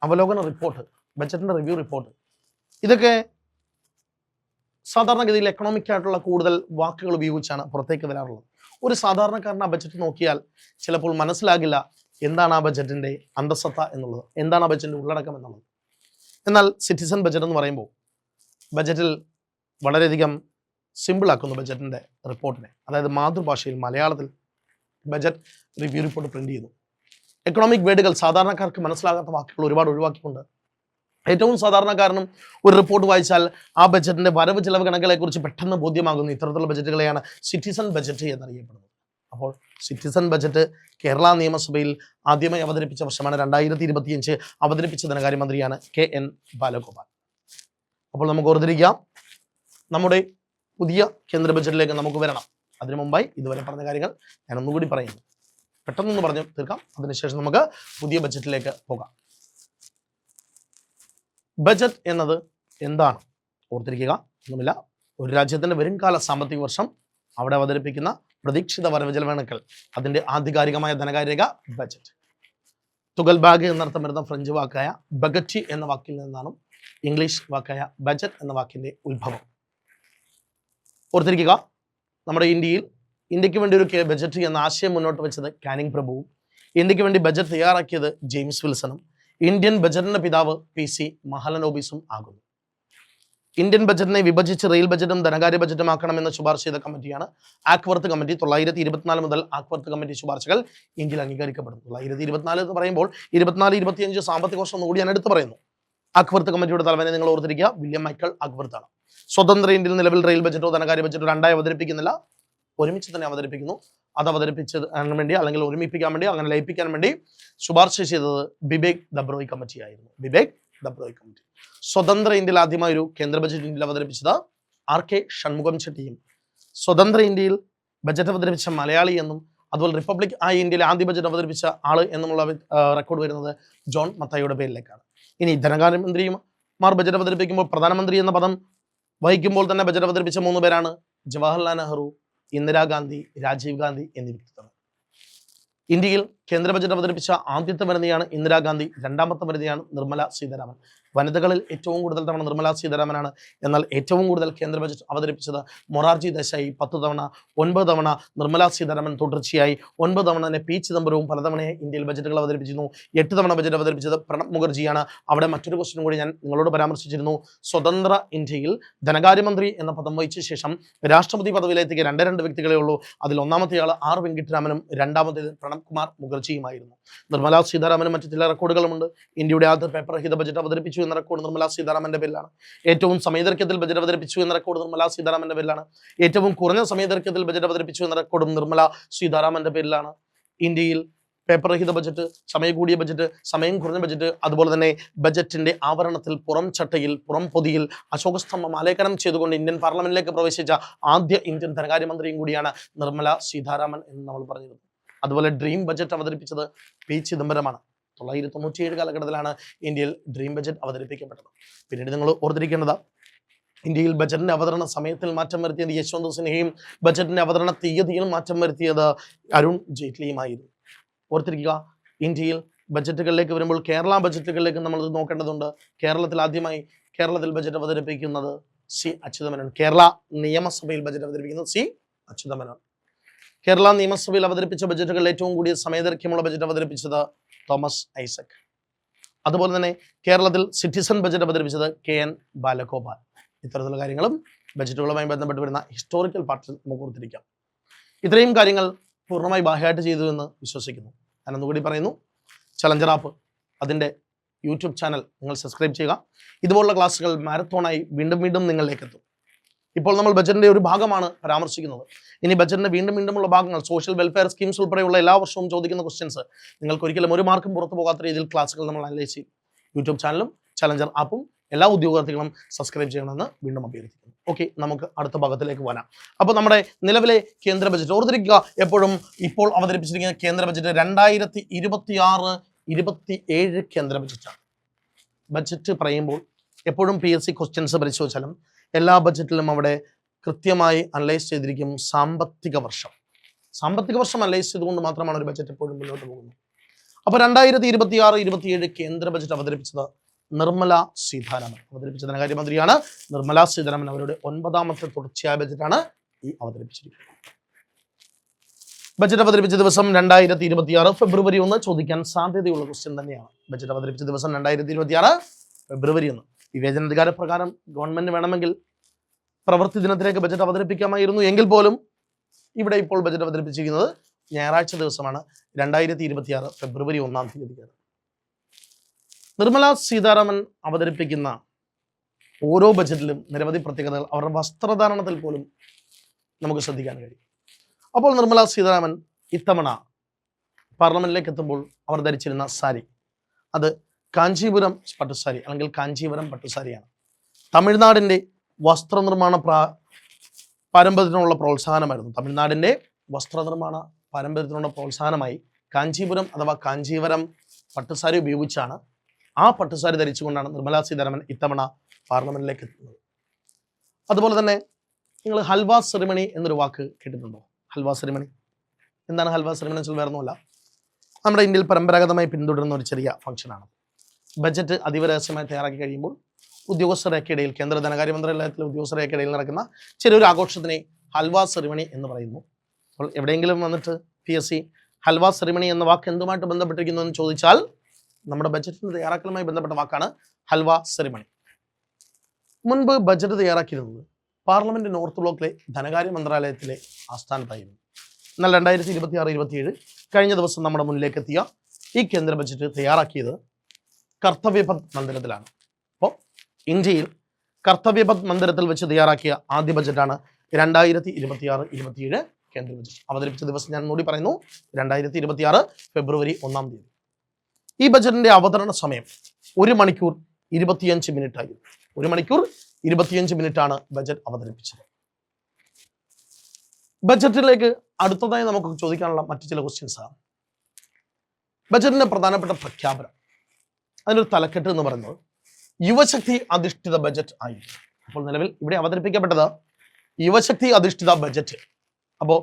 അവലോകന റിപ്പോർട്ട്, ബജറ്റിന്റെ റിവ്യൂ റിപ്പോർട്ട്, ഇതൊക്കെ സാധാരണഗതിയിൽ എക്കണോമിക് ആയിട്ടുള്ള കൂടുതൽ വാക്കുകൾ ഉപയോഗിച്ചാണ് പുറത്തേക്ക് വരാറുള്ളത്. ഒരു സാധാരണക്കാരൻ ആ ബജറ്റ് നോക്കിയാൽ ചിലപ്പോൾ മനസ്സിലാകില്ല എന്താണ് ആ ബജറ്റിന്റെ അന്തസത്ത എന്നുള്ളത്, എന്താണ് ആ ബജറ്റിന്റെ ഉള്ളടക്കം എന്നുള്ളത്. എന്നാൽ സിറ്റിസൺ ബജറ്റ് എന്ന് പറയുമ്പോൾ ബജറ്റിൽ വളരെയധികം സിമ്പിളാക്കുന്നു ബജറ്റിന്റെ റിപ്പോർട്ടിനെ. അതായത് മാതൃഭാഷയിൽ മലയാളത്തിൽ ബജറ്റ് റിവ്യൂ റിപ്പോർട്ട് പ്രിന്റ് ചെയ്യുന്നു. എക്കണോമിക് വേർഡുകൾ, സാധാരണക്കാർക്ക് മനസ്സിലാകാത്ത വാക്കുകൾ ഒരുപാട് ഒഴിവാക്കിക്കൊണ്ട് ഏറ്റവും സാധാരണക്കാരനും ഒരു റിപ്പോർട്ട് വായിച്ചാൽ ആ ബജറ്റിന്റെ വരവ് ചിലവ് കണക്കുകളെ കുറിച്ച് പെട്ടെന്ന് ബോധ്യമാകുന്നു. ഇത്തരത്തിലുള്ള ബജറ്റുകളെയാണ് സിറ്റിസൺ ബജറ്റ് എന്നറിയപ്പെടുന്നത്. അപ്പോൾ സിറ്റിസൺ ബജറ്റ് കേരള നിയമസഭയിൽ ആദ്യമായി അവതരിപ്പിച്ച വർഷമാണ് 2025. അവതരിപ്പിച്ച ധനകാര്യമന്ത്രിയാണ് KN ബാലഗോപാൽ. അപ്പോൾ നമുക്ക് ഓർത്തിരിക്കാം, നമ്മുടെ പുതിയ കേന്ദ്ര ബജറ്റിലേക്ക് നമുക്ക് വരണം. അതിനു മുമ്പായി ഇതുവരെ പറഞ്ഞ കാര്യങ്ങൾ ഞാൻ ഒന്നുകൂടി പറയുന്നു, പെട്ടെന്നൊന്ന് പറഞ്ഞു തീർക്കാം. അതിനുശേഷം നമുക്ക് പുതിയ ബജറ്റിലേക്ക് പോകാം. ബജറ്റ് എന്നത് എന്താണ്? ഓർത്തിരിക്കുക, ഒന്നുമില്ല, ഒരു രാജ്യത്തിന്റെ വരുംകാല സാമ്പത്തിക വർഷം, അവിടെ അവതരിപ്പിക്കുന്ന പ്രതീക്ഷിത വരവ് ചെലവ് കണക്കുകൾ, അതിന്റെ ആധികാരികമായ ധനകാര്യരേഖ ബജറ്റ്. തുകൽ ബാഗ് എന്നർത്ഥം വരുന്ന ഫ്രഞ്ച് വാക്കായ ബഗറ്റി എന്ന വാക്കിൽ നിന്നാണ് ഇംഗ്ലീഷ് വാക്കായ ബജറ്റ് എന്ന വാക്കിന്റെ ഉത്ഭവം. ഓർത്തിരിക്കുക, നമ്മുടെ ഇന്ത്യക്ക് വേണ്ടി ഒരു ബജറ്റ് എന്ന ആശയം മുന്നോട്ട് വെച്ചത് കാനിങ് പ്രഭുവും, ഇന്ത്യക്ക് വേണ്ടി ബജറ്റ് തയ്യാറാക്കിയത് ജെയിംസ് വിൽസണും, ഇന്ത്യൻ ബജറ്റിന്റെ പിതാവ് PC മഹലനോബിസും ആകുന്നു. ഇന്ത്യൻ ബജറ്റിനെ വിഭജിച്ച് റെയിൽ ബജറ്റും ധനകാര്യ ബജറ്റും ആക്കണമെന്ന് ശുപാർശ ചെയ്ത കമ്മിറ്റിയാണ് ആക്വർത്ത് കമ്മിറ്റി. 924 മുതൽ ആക്വർത്ത് കമ്മിറ്റി ശുപാർശകൾ ഇന്ത്യയിൽ അംഗീകരിക്കപ്പെടുന്നു. 924 എന്ന് പറയുമ്പോൾ 24-25 സാമ്പത്തിക വർഷം കൂടി ഞാൻ എടുത്തു പറയുന്നു. ആക്വർത്ത് കമ്മിറ്റിയുടെ തലവനെ നിങ്ങൾ ഓർത്തിരിക്കുക, വില്യം മൈക്കൽ ആക്വർത്ത് ആണ്. സ്വതന്ത്ര ഇന്ത്യയിൽ നിലവിൽ റെയിൽ ബജറ്റോ ധനകാര്യ ബജറ്റോ രണ്ടായി അവതരിപ്പിക്കുന്നില്ല, ഒരുമിച്ച് തന്നെ അവതരിപ്പിക്കുന്നു. അത് അവതരിപ്പിച്ചതിന് വേണ്ടി, അല്ലെങ്കിൽ ഒരുമിപ്പിക്കാൻ വേണ്ടി, അങ്ങനെ ലയിപ്പിക്കാൻ വേണ്ടി ശുപാർശ ചെയ്തത് ബിബേക് ദബ്രോയ് കമ്മിറ്റി ആയിരുന്നു. ബിബേക് ദബ്രോയ് കമ്മിറ്റി. സ്വതന്ത്ര ഇന്ത്യയിൽ ആദ്യമായി ഒരു കേന്ദ്ര ബജറ്റ് ഇന്ത്യയിൽ അവതരിപ്പിച്ചത് RK ഷൺമുഖം ചെട്ടിയും, സ്വതന്ത്ര ഇന്ത്യയിൽ ബജറ്റ് അവതരിപ്പിച്ച മലയാളി എന്നും, അതുപോലെ റിപ്പബ്ലിക് ആയ ഇന്ത്യയിലെ ആദ്യ ബജറ്റ് അവതരിപ്പിച്ച ആള് എന്നുമുള്ള റെക്കോർഡ് വരുന്നത് ജോൺ മത്തായിയുടെ പേരിലേക്കാണ്. ഇനി ധനകാര്യമന്ത്രിമാർ ബജറ്റ് അവതരിപ്പിക്കുമ്പോൾ പ്രധാനമന്ത്രി എന്ന പദം വഹിക്കുമ്പോൾ തന്നെ ബജറ്റ് അവതരിപ്പിച്ച 3 പേരാണ് ജവഹർലാൽ നെഹ്റു, ഇന്ദിരാഗാന്ധി, രാജീവ് ഗാന്ധി എന്നീ വ്യക്തിത്വങ്ങൾ. ഇന്ത്യയിൽ കേന്ദ്ര ബജറ്റ് അവതരിപ്പിച്ച ആദ്യത്തെ വനിതയാണ് ഇന്ദിരാഗാന്ധി, രണ്ടാമത്തെ വനിതയാണ് നിർമ്മല സീതാരാമൻ. വനിതകളിൽ ഏറ്റവും കൂടുതൽ തവണ നിർമ്മല സീതാരാമനാണ്. എന്നാൽ ഏറ്റവും കൂടുതൽ കേന്ദ്ര ബജറ്റ് അവതരിപ്പിച്ചത് മൊറാർജി ദേശായി 10 തവണ, 9 തവണ നിർമ്മല സീതാരാമൻ തുടർച്ചയായി, 9 തവണ തന്നെ പി ചിദംബരവും പലതവണയെ ഇന്ത്യയിൽ ബജറ്റുകൾ അവതരിപ്പിച്ചിരുന്നു. 8 തവണ ബജറ്റ് അവതരിപ്പിച്ചത് പ്രണബ് മുഖർജിയാണ്. അവിടെ മറ്റൊരു ക്വസ്റ്റ്യൻ കൂടി ഞാൻ നിങ്ങളോട് പരാമർശിച്ചിരുന്നു. സ്വതന്ത്ര ഇന്ത്യയിൽ ധനകാര്യമന്ത്രി എന്ന പദം വഹിച്ച ശേഷം രാഷ്ട്രപതി പദവിയിലെത്തിയ രണ്ട് വ്യക്തികളെ ഉള്ളൂ. അതിൽ ഒന്നാമത്തെയാൾ ആർ വെങ്കിട്ടരാമനും രണ്ടാമത്തേത് പ്രണബ് കുമാർ മുഖർജിയുമായിരുന്നു. നിർമ്മല സീതാരാമനും മറ്റു ചില റെക്കോർഡുകളുമുണ്ട്. ഇന്ത്യയുടെ ആദ്യ പേപ്പർ രഹിത ബജറ്റ് അവതരിപ്പിച്ചു എന്ന റെക്കോർഡ് നിർമ്മല സീതാരാമന്റെ പേരിലാണ്. ഏറ്റവും സമയദൈർഘ്യത്തിൽ ബജറ്റ് അവതരിപ്പിച്ചു എന്ന റെക്കോർഡ് നിർമ്മല സീതാരാമന്റെ പേരിലാണ്. ഏറ്റവും കുറഞ്ഞ സമയദൈർഘ്യത്തിൽ ബജറ്റ് അവതരിപ്പിച്ചു എന്ന റെക്കോർഡും നിർമ്മല സീതാരാമന്റെ പേരിലാണ്. ഇന്ത്യയിൽ പേപ്പർ രഹിത ബജറ്റ്, സമയം കൂടിയ ബജറ്റ്, സമയം കുറഞ്ഞ ബജറ്റ്, അതുപോലെ തന്നെ ബജറ്റിന്റെ ആവരണത്തിൽ പുറം ചട്ടയിൽ, പുറം പൊതിയിൽ അശോകസ്തംഭം ആലേഖനം ചെയ്തുകൊണ്ട് ഇന്ത്യൻ പാർലമെന്റിലേക്ക് പ്രവേശിച്ച ആദ്യ ഇന്ത്യൻ ധനകാര്യമന്ത്രിയും കൂടിയാണ് നിർമ്മല സീതാരാമൻ എന്ന് നമ്മൾ പറഞ്ഞത്. അതുപോലെ ഡ്രീം ബജറ്റ് അവതരിപ്പിച്ചത് പി ചിദംബരമാണ്. 1997 കാലഘട്ടത്തിലാണ് ഇന്ത്യയിൽ ഡ്രീം ബജറ്റ് അവതരിപ്പിക്കപ്പെട്ടത്. പിന്നീട് നിങ്ങൾ ഓർത്തിരിക്കേണ്ടത്, ഇന്ത്യയിൽ ബജറ്റിന്റെ അവതരണ സമയത്തിൽ മാറ്റം വരുത്തിയത് യശ്വന്ത് സിൻഹയും ബജറ്റിന്റെ അവതരണ തീയതിയിൽ മാറ്റം വരുത്തിയത് അരുൺ ജെയ്റ്റ്ലിയുമായിരുന്നു. ഓർത്തിരിക്കുക, ഇന്ത്യയിൽ ബജറ്റുകളിലേക്ക് വരുമ്പോൾ കേരള ബജറ്റുകളിലേക്ക് നമ്മൾ നോക്കേണ്ടതുണ്ട്. കേരളത്തിൽ ബജറ്റ് അവതരിപ്പിക്കുന്നത് സി അച്യുതമേനോൻ. കേരള നിയമസഭയിൽ ബജറ്റ് അവതരിപ്പിക്കുന്നത് സി അച്യുതമേനോൻ. കേരള നിയമസഭയിൽ അവതരിപ്പിച്ച ബജറ്റുകളിൽ ഏറ്റവും കൂടിയ സമയദൈർഘ്യമുള്ള ബജറ്റ് അവതരിപ്പിച്ചത് തോമസ് ഐസക്. അതുപോലെ തന്നെ കേരളത്തിൽ സിറ്റിസൺ ബജറ്റ് അവതരിപ്പിച്ചത് KN ബാലഗോപാൽ. ഇത്തരത്തിലുള്ള കാര്യങ്ങളും ബജറ്റുകളുമായി ബന്ധപ്പെട്ട് വരുന്ന ഹിസ്റ്റോറിക്കൽ പാർട്ടിൽ നമുക്ക് ഓർത്തിരിക്കാം. ഇത്രയും കാര്യങ്ങൾ പൂർണ്ണമായി ബാഹ്യമായിട്ട് ചെയ്തു എന്ന് വിശ്വസിക്കുന്നു. ഞാൻ ഒന്നുകൂടി പറയുന്നു, ചലഞ്ചർ ആപ്പ് അതിൻ്റെ യൂട്യൂബ് ചാനൽ നിങ്ങൾ സബ്സ്ക്രൈബ് ചെയ്യുക. ഇതുപോലുള്ള ക്ലാസ്സുകൾ മാരത്തോണായി വീണ്ടും നിങ്ങളിലേക്ക് എത്തും. ഇപ്പോൾ നമ്മൾ ബജറ്റിന്റെ ഒരു ഭാഗമാണ് പരാമർശിക്കുന്നത്. ഇനി ബജറ്റിന്റെ വീണ്ടുമുള്ള ഭാഗങ്ങൾ, സോഷ്യൽ വെൽഫെയർ സ്കീംസ് ഉൾപ്പെടെയുള്ള എല്ലാ വർഷവും ചോദിക്കുന്ന ക്വസ്റ്റ്യൻസ്, നിങ്ങൾക്ക് ഒരിക്കലും ഒരു മാർക്കും പുറത്തു പോകാത്ത രീതിയിൽ ക്ലാസ്സുകൾ നമ്മൾ അനലൈസ് ചെയ്യും. യൂട്യൂബ് ചാനലും ചലഞ്ചർ ആപ്പും എല്ലാ ഉദ്യോഗാർത്ഥികളും സബ്സ്ക്രൈബ് ചെയ്യണമെന്ന് വീണ്ടും അഭ്യർത്ഥിക്കുന്നു. ഓക്കെ, നമുക്ക് അടുത്ത ഭാഗത്തിലേക്ക് പോകാം. അപ്പോൾ നമ്മുടെ നിലവിലെ കേന്ദ്ര ബജറ്റ് ഓർത്തിരിക്കുക. ഇപ്പോൾ അവതരിപ്പിച്ചിരിക്കുന്ന കേന്ദ്ര ബജറ്റ് 2026-27 കേന്ദ്ര ബജറ്റാണ്. ബജറ്റ് പറയുമ്പോൾ എപ്പോഴും PSC ക്വസ്റ്റ്യൻസ് പരിശോധിച്ചാലും എല്ലാ ബജറ്റിലും അവിടെ കൃത്യമായി അനലൈസ് ചെയ്തിരിക്കും സാമ്പത്തിക വർഷം അനലൈസ് ചെയ്തുകൊണ്ട് മാത്രമാണ് ഒരു ബജറ്റ് എപ്പോഴും മുന്നോട്ട് പോകുന്നത്. അപ്പോൾ 2026-27 കേന്ദ്ര ബജറ്റ് അവതരിപ്പിച്ചത് നിർമ്മല സീതാരാമൻ. അവതരിപ്പിച്ച ധനകാര്യമന്ത്രിയാണ് നിർമ്മല സീതാരാമൻ. അവരുടെ 9ാമത്തെ തുടർച്ചയായ ബജറ്റാണ് ഈ അവതരിപ്പിച്ചിരിക്കുന്നത്. ബജറ്റ് അവതരിപ്പിച്ച ദിവസം 2026 ഫെബ്രുവരി 1 ചോദിക്കാൻ സാധ്യതയുള്ള ക്വസ്റ്റ്യൻ തന്നെയാണ്. ബജറ്റ് അവതരിപ്പിച്ച ദിവസം 2026 ഫെബ്രുവരി 1. വിവേചനാധികാര പ്രകാരം ഗവൺമെന്റ് വേണമെങ്കിൽ പ്രവൃത്തി ദിനത്തിലേക്ക് ബജറ്റ് അവതരിപ്പിക്കാമായിരുന്നു. എങ്കിൽ പോലും ഇവിടെ ഇപ്പോൾ ബജറ്റ് അവതരിപ്പിച്ചിരിക്കുന്നത് ഞായറാഴ്ച ദിവസമാണ്, 2026 ഫെബ്രുവരി 1 തീയതിയാണ്. നിർമ്മല സീതാരാമൻ അവതരിപ്പിക്കുന്ന ഓരോ ബജറ്റിലും നിരവധി പ്രത്യേകതകൾ അവരുടെ വസ്ത്രധാരണത്തിൽ പോലും നമുക്ക് ശ്രദ്ധിക്കാൻ കഴിയും. അപ്പോൾ നിർമ്മല സീതാരാമൻ ഇത്തവണ പാർലമെന്റിലേക്ക് എത്തുമ്പോൾ അവർ ധരിച്ചിരുന്ന സാരി, അത് കാഞ്ചീപുരം പട്ടുസാരി അല്ലെങ്കിൽ കാഞ്ചീപുരം പട്ടുസാരിയാണ്. തമിഴ്നാടിൻ്റെ വസ്ത്രനിർമ്മാണ പാരമ്പര്യത്തിനുള്ള പ്രോത്സാഹനമായിരുന്നു. തമിഴ്നാടിൻ്റെ വസ്ത്രനിർമ്മാണ പാരമ്പര്യത്തിനുള്ള പ്രോത്സാഹനമായി കാഞ്ചീപുരം അഥവാ കാഞ്ചീവരം പട്ടുസാരി ഉപയോഗിച്ചാണ്, ആ പട്ടുസാരി ധരിച്ചുകൊണ്ടാണ് നിർമ്മല സീതാരാമൻ ഇത്തവണ പാർലമെന്റിലേക്ക് എത്തുന്നത്. അതുപോലെ തന്നെ നിങ്ങൾ ഹൽവ സെറിമണി എന്നൊരു വാക്ക് കേട്ടിട്ടുണ്ടോ? ഹൽവ സെറിമണി എന്താണ്? ഹൽവ സെറിമണി വെച്ചാൽ വേറെ ഒന്നുമല്ല, നമ്മുടെ ഇന്ത്യയിൽ പരമ്പരാഗതമായി പിന്തുടരുന്ന ഒരു ചെറിയ ഫംഗ്ഷനാണ്. ബജറ്റ് അതീവ രഹസ്യമായി തയ്യാറാക്കി കഴിയുമ്പോൾ ഉദ്യോഗസ്ഥരൊക്കെ ഇടയിൽ, കേന്ദ്ര ധനകാര്യ മന്ത്രാലയത്തിലെ ഉദ്യോഗസ്ഥരൊക്കെ ഇടയിൽ നടക്കുന്ന ചെറിയൊരു ആഘോഷത്തിനെ ഹൽവ സെറിമണി എന്ന് പറയുന്നു. അപ്പോൾ എവിടെയെങ്കിലും വന്നിട്ട് PSC ഹൽവ സെറിമണി എന്ന വാക്ക് എന്തുമായിട്ട് ബന്ധപ്പെട്ടിരിക്കുന്നു എന്ന് ചോദിച്ചാൽ നമ്മുടെ ബജറ്റിന്റെ തയ്യാറാക്കലുമായി ബന്ധപ്പെട്ട വാക്കാണ് ഹൽവ സെറിമണി. മുൻപ് ബജറ്റ് തയ്യാറാക്കിയിരുന്നത് പാർലമെന്റ് നോർത്ത് ബ്ലോക്കിലെ ധനകാര്യ മന്ത്രാലയത്തിലെ ആസ്ഥാനത്തായിരുന്നു. എന്നാൽ 2026-27 കഴിഞ്ഞ ദിവസം നമ്മുടെ മുന്നിലേക്ക് എത്തിയ ഈ കേന്ദ്ര ബജറ്റ് തയ്യാറാക്കിയത് കർത്തവ്യപഥ് മന്ദിരത്തിലാണ്. അപ്പോൾ ഇന്ത്യയിൽ കർത്തവ്യപഥ് മന്ദിരത്തിൽ വെച്ച് തയ്യാറാക്കിയ ആദ്യ ബജറ്റാണ് 2026-27 കേന്ദ്ര ബജറ്റ്. അവതരിപ്പിച്ച ദിവസം ഞാൻ കൂടി പറയുന്നു, 2026 ഫെബ്രുവരി 1 തീയതി. ഈ ബജറ്റിന്റെ അവതരണ സമയം 1 മണിക്കൂർ 25 മിനിറ്റ് ആയിരുന്നു. 1 മണിക്കൂർ 25 മിനിറ്റാണ് ബജറ്റ് അവതരിപ്പിച്ചത്. ബജറ്റിലേക്ക് അടുത്തതായി നമുക്ക് ചോദിക്കാനുള്ള മറ്റു ചില ക്വസ്റ്റ്യൻസാണ്. ബജറ്റിന്റെ പ്രധാനപ്പെട്ട പ്രഖ്യാപനം, അതിനൊരു തലക്കെട്ട് എന്ന് പറയുന്നത് യുവശക്തി അധിഷ്ഠിത ബജറ്റ് ആയിരുന്നു. അപ്പോൾ നിലവിൽ ഇവിടെ അവതരിപ്പിക്കപ്പെട്ടത് യുവശക്തി അധിഷ്ഠിത ബജറ്റ്. അപ്പോൾ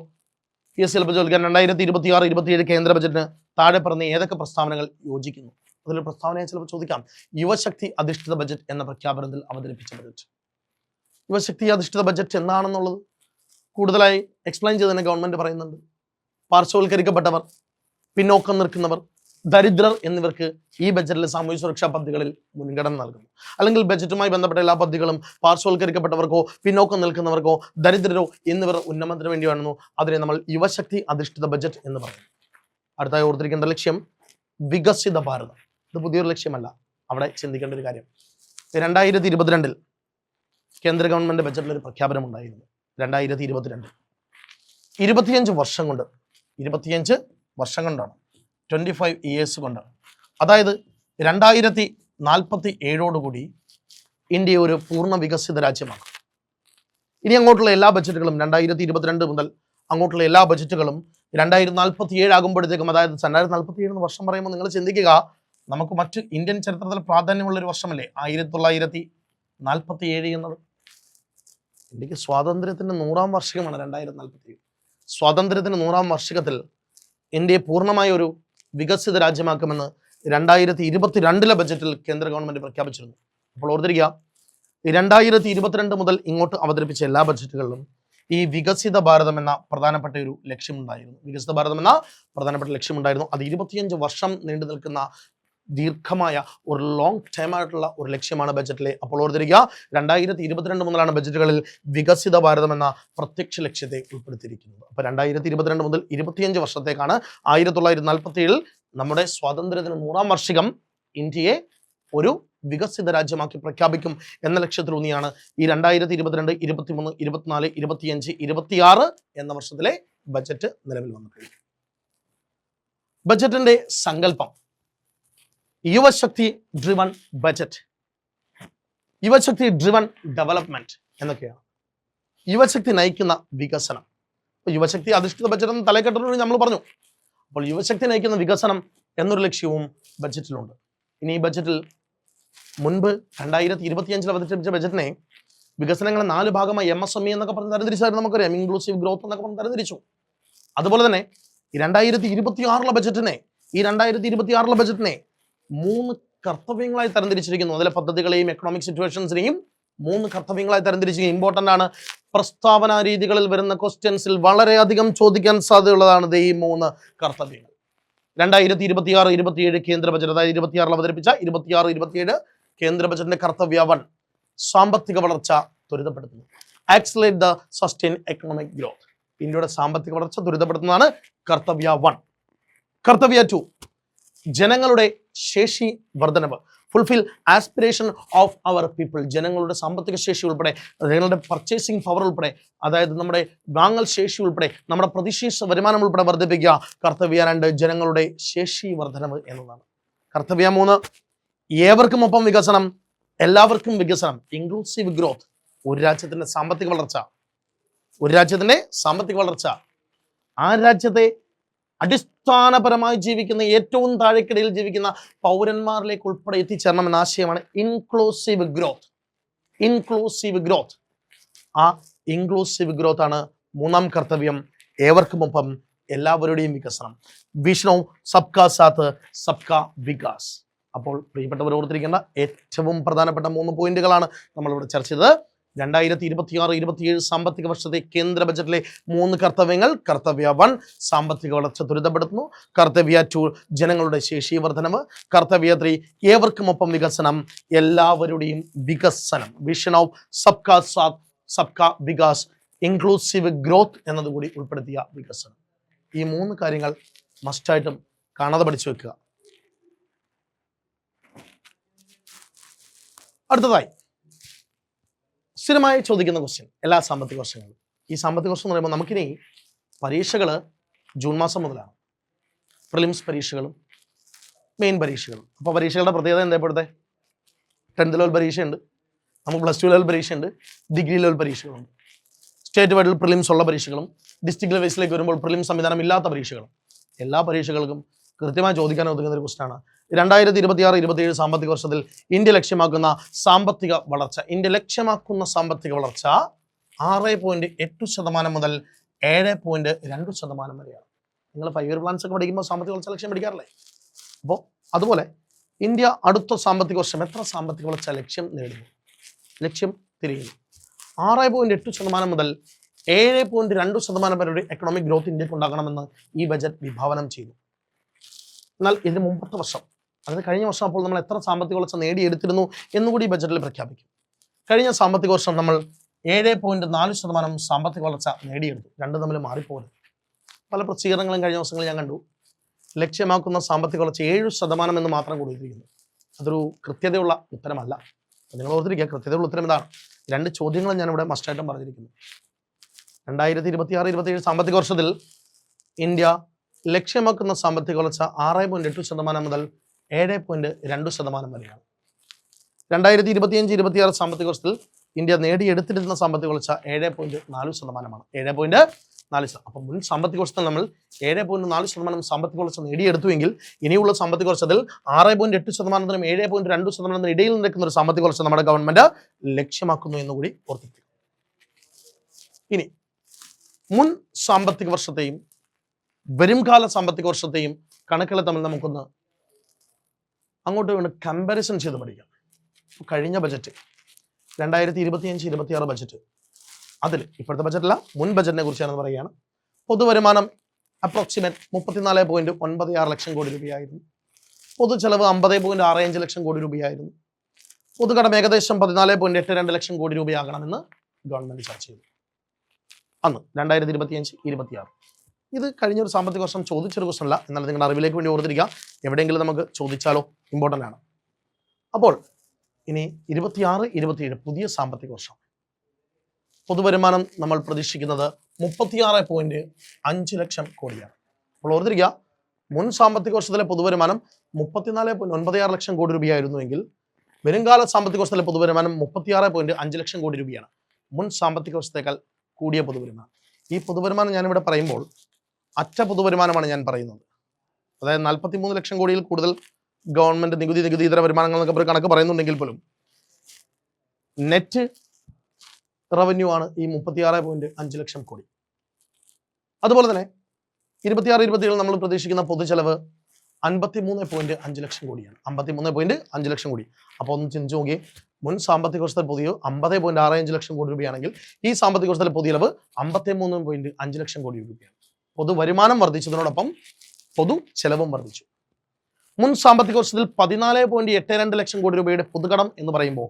PSC ചിലപ്പോൾ ചോദിക്കാൻ 2026-27 കേന്ദ്ര ബജറ്റിന് താഴെ പറഞ്ഞ ഏതൊക്കെ പ്രസ്താവനകൾ യോജിക്കുന്നു? അതിലൊരു പ്രസ്താവനയെ ചിലപ്പോൾ ചോദിക്കാം. യുവശക്തി അധിഷ്ഠിത ബജറ്റ് എന്ന പ്രഖ്യാപനത്തിൽ അവതരിപ്പിച്ച ബജറ്റ്. യുവശക്തി അധിഷ്ഠിത ബജറ്റ് എന്താണെന്നുള്ളത് കൂടുതലായി എക്സ്പ്ലെയിൻ ചെയ്ത് തന്നെ ഗവൺമെന്റ് പറയുന്നുണ്ട്. പാർശ്വവൽക്കരിക്കപ്പെട്ടവർ, പിന്നോക്കം നിൽക്കുന്നവർ, ദരിദ്രർ എന്നിവർക്ക് ഈ ബജറ്റിൽ സാമൂഹ്യ സുരക്ഷാ പദ്ധതികളിൽ മുൻഗണന നൽകുന്നു. അല്ലെങ്കിൽ ബജറ്റുമായി ബന്ധപ്പെട്ട എല്ലാ പദ്ധതികളും പാർശ്വവൽക്കരിക്കപ്പെട്ടവർക്കോ പിന്നോക്കം നിൽക്കുന്നവർക്കോ ദരിദ്രരോ എന്നിവർ ഉന്നമനത്തിന് വേണ്ടിയാണെന്നു അതിനെ നമ്മൾ യുവശക്തി അധിഷ്ഠിത ബജറ്റ് എന്ന് പറയുന്നു. അടുത്തായി ഓർത്തിരിക്കേണ്ട ലക്ഷ്യം വികസിത ഭാരതം. ഇത് പുതിയൊരു ലക്ഷ്യമല്ല, അവിടെ ചിന്തിക്കേണ്ട ഒരു കാര്യം. 2022 കേന്ദ്ര ഗവൺമെന്റ് ബജറ്റിൽ ഒരു പ്രഖ്യാപനം ഉണ്ടായിരുന്നു. 2022 25 വർഷം കൊണ്ടാണ് 25 ഇയേഴ്സ് കൊണ്ട്, അതായത് 2047 ഇന്ത്യ ഒരു പൂർണ്ണ വികസിത രാജ്യമാണ്. ഇനി അങ്ങോട്ടുള്ള എല്ലാ ബജറ്റുകളും 2022 മുതൽ അങ്ങോട്ടുള്ള എല്ലാ ബജറ്റുകളും 2047 ആകുമ്പോഴത്തേക്കും, അതായത് 2047 വർഷം പറയുമ്പോൾ നിങ്ങൾ ചിന്തിക്കുക, നമുക്ക് മറ്റ് ഇന്ത്യൻ ചരിത്രത്തിൽ പ്രാധാന്യമുള്ള ഒരു വർഷമല്ലേ 1947 എന്നത്. ഇന്ത്യക്ക് സ്വാതന്ത്ര്യത്തിന്റെ 100ാം വാർഷികമാണ് 2047. സ്വാതന്ത്ര്യത്തിന്റെ 100ാം വാർഷികത്തിൽ ഇന്ത്യയെ പൂർണ്ണമായ ഒരു വികസിത രാജ്യമാക്കുമെന്ന് 2022 ബജറ്റിൽ കേന്ദ്ര ഗവൺമെന്റ് പ്രഖ്യാപിച്ചിരുന്നു. അപ്പോൾ ഓർത്തിരിക്കുക, 2022 മുതൽ ഇങ്ങോട്ട് അവതരിപ്പിച്ച എല്ലാ ബജറ്റുകളിലും ഈ വികസിത ഭാരതം എന്ന പ്രധാനപ്പെട്ട ഒരു ലക്ഷ്യമുണ്ടായിരുന്നു. വികസിത ഭാരതം എന്ന പ്രധാനപ്പെട്ട ലക്ഷ്യമുണ്ടായിരുന്നു. അത് 25 വർഷം നീണ്ടു നിൽക്കുന്ന ദീർഘമായ ഒരു ലോങ് ടൈം ആയിട്ടുള്ള ഒരു ലക്ഷ്യമാണ് ബജറ്റിലെ. അപ്പോൾ ഓർത്തിരിക്കുക, 2022 മുതലാണ് ബജറ്റുകളിൽ വികസിത ഭാരതം എന്ന പ്രത്യക്ഷ ലക്ഷ്യത്തെ ഉൾപ്പെടുത്തിയിരിക്കുന്നത്. അപ്പോൾ 2022 മുതൽ 25 വർഷത്തേക്കാണ് 1947 നമ്മുടെ സ്വാതന്ത്ര്യത്തിന് 100ാം വാർഷികം ഇന്ത്യയെ ഒരു വികസിത രാജ്യമാക്കി പ്രഖ്യാപിക്കും എന്ന ലക്ഷ്യത്തിലൂന്നിയാണ് ഈ 2022, 23, 24, 25, 26 എന്ന വർഷത്തിലെ ബജറ്റ് നിലവിൽ വന്നിട്ടുള്ളത്. ബജറ്റിന്റെ സങ്കല്പം യുവശക്തി ഡ്രിവൺ ബജറ്റ്, യുവശക്തി ഡ്രിവൺ ഡെവലപ്മെന്റ് എന്നൊക്കെയാണ്. യുവശക്തി നയിക്കുന്ന വികസനം. യുവശക്തി അധിഷ്ഠിത ബജറ്റ് എന്ന തലക്കെട്ടിലൂടെ നമ്മൾ പറഞ്ഞു. അപ്പോൾ യുവശക്തി നയിക്കുന്ന വികസനം എന്നൊരു ലക്ഷ്യവും ബജറ്റിലുണ്ട്. ഇനി ഈ ബജറ്റിൽ മുൻപ് 2025 അവതരിപ്പിച്ച ബജറ്റിനെ വികസനങ്ങളെ 4 ഭാഗമായി MSME എന്നൊക്കെ പറഞ്ഞ് തരംതിരിച്ചായിരുന്നു. നമുക്കറിയാം, ഇൻക്ലൂസീവ് ഗ്രോത്ത് എന്നൊക്കെ പറഞ്ഞ് തരംതിരിച്ചു. അതുപോലെ തന്നെ ഈ 2026 ബജറ്റിനെ 3 കർത്തവ്യങ്ങളായി തരംതിരിച്ചിരിക്കുന്നു. അതിലെ പദ്ധതികളെയും എക്കണോമിക് സിറ്റുവേഷൻസിനെയും 3 കർത്തവ്യങ്ങളായി തരംതിരിച്ചിരിക്കും. ഇമ്പോർട്ടന്റ് ആണ്. പ്രസ്താവന രീതികളിൽ വരുന്ന ക്വസ്റ്റ്യൻസിൽ വളരെയധികം ചോദിക്കാൻ സാധ്യതയുള്ളതാണ് ഈ 3 കർത്തവ്യങ്ങൾ. 2026-27 കേന്ദ്ര ബജറ്റ്, അതായത് 26 അവതരിപ്പിച്ച 26-27 കേന്ദ്ര ബജറ്റിന്റെ കർത്തവ്യ 1 സാമ്പത്തിക വളർച്ച ത്വരിതപ്പെടുത്തുന്നു. Accelerate the sustain economic growth. ഇന്ത്യയുടെ സാമ്പത്തിക വളർച്ച ത്വരിതപ്പെടുത്തുന്നതാണ് കർത്തവ്യ 1. കർത്തവ്യ 2 ജനങ്ങളുടെ ശേഷി വർധനവ്. Fulfil aspiration of our people. ജനങ്ങളുടെ സാമ്പത്തിക ശേഷി ഉൾപ്പെടെ, ജനങ്ങളുടെ പർച്ചേസിംഗ് പവർ ഉൾപ്പെടെ, അതായത് നമ്മുടെ വാങ്ങൽ ശേഷി ഉൾപ്പെടെ, നമ്മുടെ പ്രതിശീർഷ വരുമാനം ഉൾപ്പെടെ വർദ്ധിപ്പിക്കുക. കർത്തവ്യ 2 ജനങ്ങളുടെ ശേഷി വർധനവ് എന്നതാണ്. കർത്തവ്യ 3 ഏവർക്കും ഒപ്പം വികസനം, എല്ലാവർക്കും വികസനം. Inclusive growth. ഒരു രാജ്യത്തിന്റെ സാമ്പത്തിക വളർച്ച ആ രാജ്യത്തെ അടിസ്ഥാനപരമായി ജീവിക്കുന്ന, ഏറ്റവും താഴേക്കിടയിൽ ജീവിക്കുന്ന പൗരന്മാരിലേക്ക് ഉൾപ്പെടെ എത്തിച്ചേരണം എന്ന ആശയമാണ് ഇൻക്ലൂസീവ് ഗ്രോത്ത്. ആ ഇൻക്ലൂസീവ് ഗ്രോത്ത് ആണ് 3ാം കർത്തവ്യം, ഏവർക്കുമൊപ്പം എല്ലാവരുടെയും വികസനം. വിഷൻ ഓഫ് സബ്കാ സാത്ത് സബ്കാ വികാസ്. അപ്പോൾ പ്രിയപ്പെട്ടവർ ഓർത്തിരിക്കേണ്ട ഏറ്റവും പ്രധാനപ്പെട്ട 3 പോയിന്റുകളാണ് നമ്മളിവിടെ ചർച്ച ചെയ്തത്. 2026-27 സാമ്പത്തിക വർഷത്തെ കേന്ദ്ര ബജറ്റിലെ 3 കർത്തവ്യങ്ങൾ. കർത്തവ്യ 1 സാമ്പത്തിക വളർച്ച ത്വരിതപ്പെടുത്തുന്നു. കർത്തവ്യ 2 ജനങ്ങളുടെ ശേഷി വർധനവ്. കർത്തവ്യ 3 ഏവർക്കുമൊപ്പം വികസനം, എല്ലാവരുടെയും വികസനം. വിഷൻ ഓഫ് സബ്കാ സാത്ത് സബ്കാ വികാസ്, ഇൻക്ലൂസീവ് ഗ്രോത്ത് എന്നതുകൂടി ഉൾപ്പെടുത്തിയ വികസനം. ഈ 3 കാര്യങ്ങൾ മസ്റ്റായിട്ടും കാണാതെ പഠിച്ചു വെക്കുക. അടുത്തതായി സ്ഥിരമായി ചോദിക്കുന്ന ക്വസ്റ്റ്യൻ എല്ലാ സാമ്പത്തിക വർഷങ്ങളും. ഈ സാമ്പത്തിക വർഷം എന്ന് പറയുമ്പോൾ നമുക്കിനി പരീക്ഷകൾ ജൂൺ മാസം മുതലാണ്. പ്രിലിംസ് പരീക്ഷകളും മെയിൻ പരീക്ഷകളും. അപ്പോൾ പരീക്ഷകളുടെ പ്രത്യേകത എന്താ? ഇപ്പോഴത്തെ 10th ലെവൽ പരീക്ഷയുണ്ട്, നമുക്ക് +2 ലെവൽ പരീക്ഷയുണ്ട്, ഡിഗ്രി ലെവൽ പരീക്ഷകളുണ്ട്. സ്റ്റേറ്റ് വൈഡിൽ പ്രിലിംസ് ഉള്ള പരീക്ഷകളും ഡിസ്ട്രിക്ട് ലെവൽസിലേക്ക് വരുമ്പോൾ പ്രിലിംസ് സംവിധാനം ഇല്ലാത്ത പരീക്ഷകളും. എല്ലാ പരീക്ഷകൾക്കും കൃത്യമായി ചോദിക്കാൻ ഒതുങ്ങുന്ന ഒരു ക്വസ്റ്റ്യനാണ് 2026-27 സാമ്പത്തിക വർഷത്തിൽ ഇന്ത്യ ലക്ഷ്യമാക്കുന്ന സാമ്പത്തിക വളർച്ച. 6.8% മുതൽ 7.2% വരെയാണ്. നിങ്ങൾ 5 ഇയർ പ്ലാൻസ് ഒക്കെ പഠിക്കുമ്പോൾ സാമ്പത്തിക വളർച്ച ലക്ഷ്യം പഠിക്കാറില്ലേ? അപ്പോൾ അതുപോലെ ഇന്ത്യ അടുത്ത സാമ്പത്തിക വർഷം എത്ര സാമ്പത്തിക വളർച്ച ലക്ഷ്യം നേടുന്നു? ലക്ഷ്യം തിരിയുന്നു 6.8% മുതൽ 7.2% വരെ എക്കണോമിക് ഗ്രോത്ത് ഇന്ത്യക്ക് ഉണ്ടാകണമെന്ന് ഈ ബജറ്റ് വിഭാവനം ചെയ്തു. എന്നാൽ ഇതിന് മുമ്പത്തെ വർഷം, അതായത് കഴിഞ്ഞ വർഷം അപ്പോൾ നമ്മൾ എത്ര സാമ്പത്തിക വളർച്ച നേടിയെടുത്തിരുന്നു എന്നുകൂടി ഈ ബജറ്റിൽ പ്രഖ്യാപിക്കും. കഴിഞ്ഞ സാമ്പത്തിക വർഷം നമ്മൾ 7.4% സാമ്പത്തിക വളർച്ച നേടിയെടുത്തു. രണ്ടും തമ്മിൽ മാറിപ്പോകരുത്. പല പ്രസിദ്ധീകരണങ്ങളും കഴിഞ്ഞ ദിവസങ്ങളിൽ ഞാൻ കണ്ടു, ലക്ഷ്യമാക്കുന്ന സാമ്പത്തിക വളർച്ച 7% എന്ന് മാത്രം കൊടുത്തിരിക്കുന്നു. അതൊരു കൃത്യതയുള്ള ഉത്തരമല്ല. നിങ്ങൾ ഓർത്തിരിക്കുക, കൃത്യതയുള്ള ഉത്തരം ഇതാണ്. 2 ചോദ്യങ്ങൾ ഞാനിവിടെ മസ്റ്റായിട്ടും പറഞ്ഞിരിക്കുന്നു. 2026-27 സാമ്പത്തിക വർഷത്തിൽ ഇന്ത്യ ലക്ഷ്യമാക്കുന്ന സാമ്പത്തിക വളർച്ച 6.8% മുതൽ 7.2% വരെയാണ്. 2025-26 സാമ്പത്തിക വർഷത്തിൽ ഇന്ത്യ നേടിയെടുത്തിരുന്ന സാമ്പത്തിക വളർച്ച 7.4%. 7.4%. അപ്പം മുൻ സാമ്പത്തിക വർഷത്തിൽ നമ്മൾ 7.4% സാമ്പത്തിക വളർച്ച നേടിയെടുത്തുവെങ്കിൽ ഇനിയുള്ള സാമ്പത്തിക വർഷത്തിൽ 6.8%-നും 7.2%-നും ഇടയിൽ നിൽക്കുന്ന ഒരു സാമ്പത്തിക വളർച്ച നമ്മുടെ ഗവൺമെന്റ് ലക്ഷ്യമാക്കുന്നു എന്നുകൂടി ഓർത്തിരിക്കുക. ഇനി മുൻ സാമ്പത്തിക വർഷത്തെയും വരുംകാല സാമ്പത്തിക വർഷത്തെയും കണക്കുകൾ തമ്മിൽ നമുക്കൊന്ന് അങ്ങോട്ട് വേണ്ട കമ്പാരിസൺ ചെയ്ത് പഠിക്കാം. കഴിഞ്ഞ ബജറ്റ് 2025-26 ബജറ്റ്, അതിൽ ഇപ്പോഴത്തെ ബജറ്റല്ല, മുൻ ബജറ്റിനെ കുറിച്ചാണെന്ന് പറയുകയാണ്. പൊതുവരുമാനം അപ്രോക്സിമേറ്റ് 34.96 ലക്ഷം കോടി രൂപയായിരുന്നു. പൊതുചെലവ് 50.65 ലക്ഷം കോടി രൂപയായിരുന്നു. പൊതുകടം ഏകദേശം 14.82 ലക്ഷം കോടി രൂപയാകണമെന്ന് ഗവൺമെന്റ് ചർച്ച ചെയ്തു അന്ന് 2025-26. ഇത് കഴിഞ്ഞൊരു സാമ്പത്തിക വർഷം ചോദിച്ചൊരു ക്വസ്റ്റൻ അല്ല, എന്നാൽ നിങ്ങളുടെ അറിവിലേക്ക് വേണ്ടി ഓർത്തിരിക്കുക. എവിടെയെങ്കിലും നമുക്ക് ചോദിച്ചാലോ, ഇമ്പോർട്ടൻ്റ് ആണ്. അപ്പോൾ ഇനി 26-27 പുതിയ സാമ്പത്തിക വർഷം പൊതുവരുമാനം നമ്മൾ പ്രതീക്ഷിക്കുന്നത് 36.5 ലക്ഷം കോടിയാണ്. അപ്പോൾ ഓർത്തിരിക്കുക, മുൻ സാമ്പത്തിക വർഷത്തിലെ പൊതുവരുമാനം 34.96 ലക്ഷം കോടി രൂപയായിരുന്നുവെങ്കിൽ വരുംകാല സാമ്പത്തിക വർഷത്തിലെ പൊതുവരുമാനം 36.5 ലക്ഷം കോടി രൂപയാണ്. മുൻ സാമ്പത്തിക വർഷത്തേക്കാൾ കൂടിയ പൊതുവരുമാനം. ഈ പൊതുവരുമാനം ഞാനിവിടെ പറയുമ്പോൾ അറ്റ പൊതുവരുമാനമാണ് ഞാൻ പറയുന്നത്. അതായത് 43 ലക്ഷം കോടിയിൽ കൂടുതൽ ഗവൺമെന്റ് നികുതി ഇതര വരുമാനങ്ങൾ എന്നൊക്കെ ഒരു കണക്ക് പറയുന്നുണ്ടെങ്കിൽ പോലും നെറ്റ് റവന്യൂ ആണ് ഈ 36.5 ലക്ഷം കോടി. അതുപോലെ തന്നെ 26-27 നമ്മൾ പ്രതീക്ഷിക്കുന്ന പൊതുചെലവ് 53.5 ലക്ഷം കോടിയാണ്. 53.5 ലക്ഷം കോടി. അപ്പോൾ ഒന്ന് ചിന്തിച്ചു നോക്കി, മുൻ സാമ്പത്തിക വർഷത്തിൽ പുതിയ 50.65 ലക്ഷം കോടി രൂപയാണെങ്കിൽ ഈ സാമ്പത്തിക വർഷത്തിലെ പൊതുചെലവ് 53.5 ലക്ഷം കോടി രൂപയാണ്. പൊതുവരുമാനം വർദ്ധിച്ചതിനോടൊപ്പം പൊതു ചെലവും വർദ്ധിച്ചു. മുൻ സാമ്പത്തിക വർഷത്തിൽ 14.82 ലക്ഷം കോടി രൂപയുടെ പൊതുകടം എന്ന് പറയുമ്പോൾ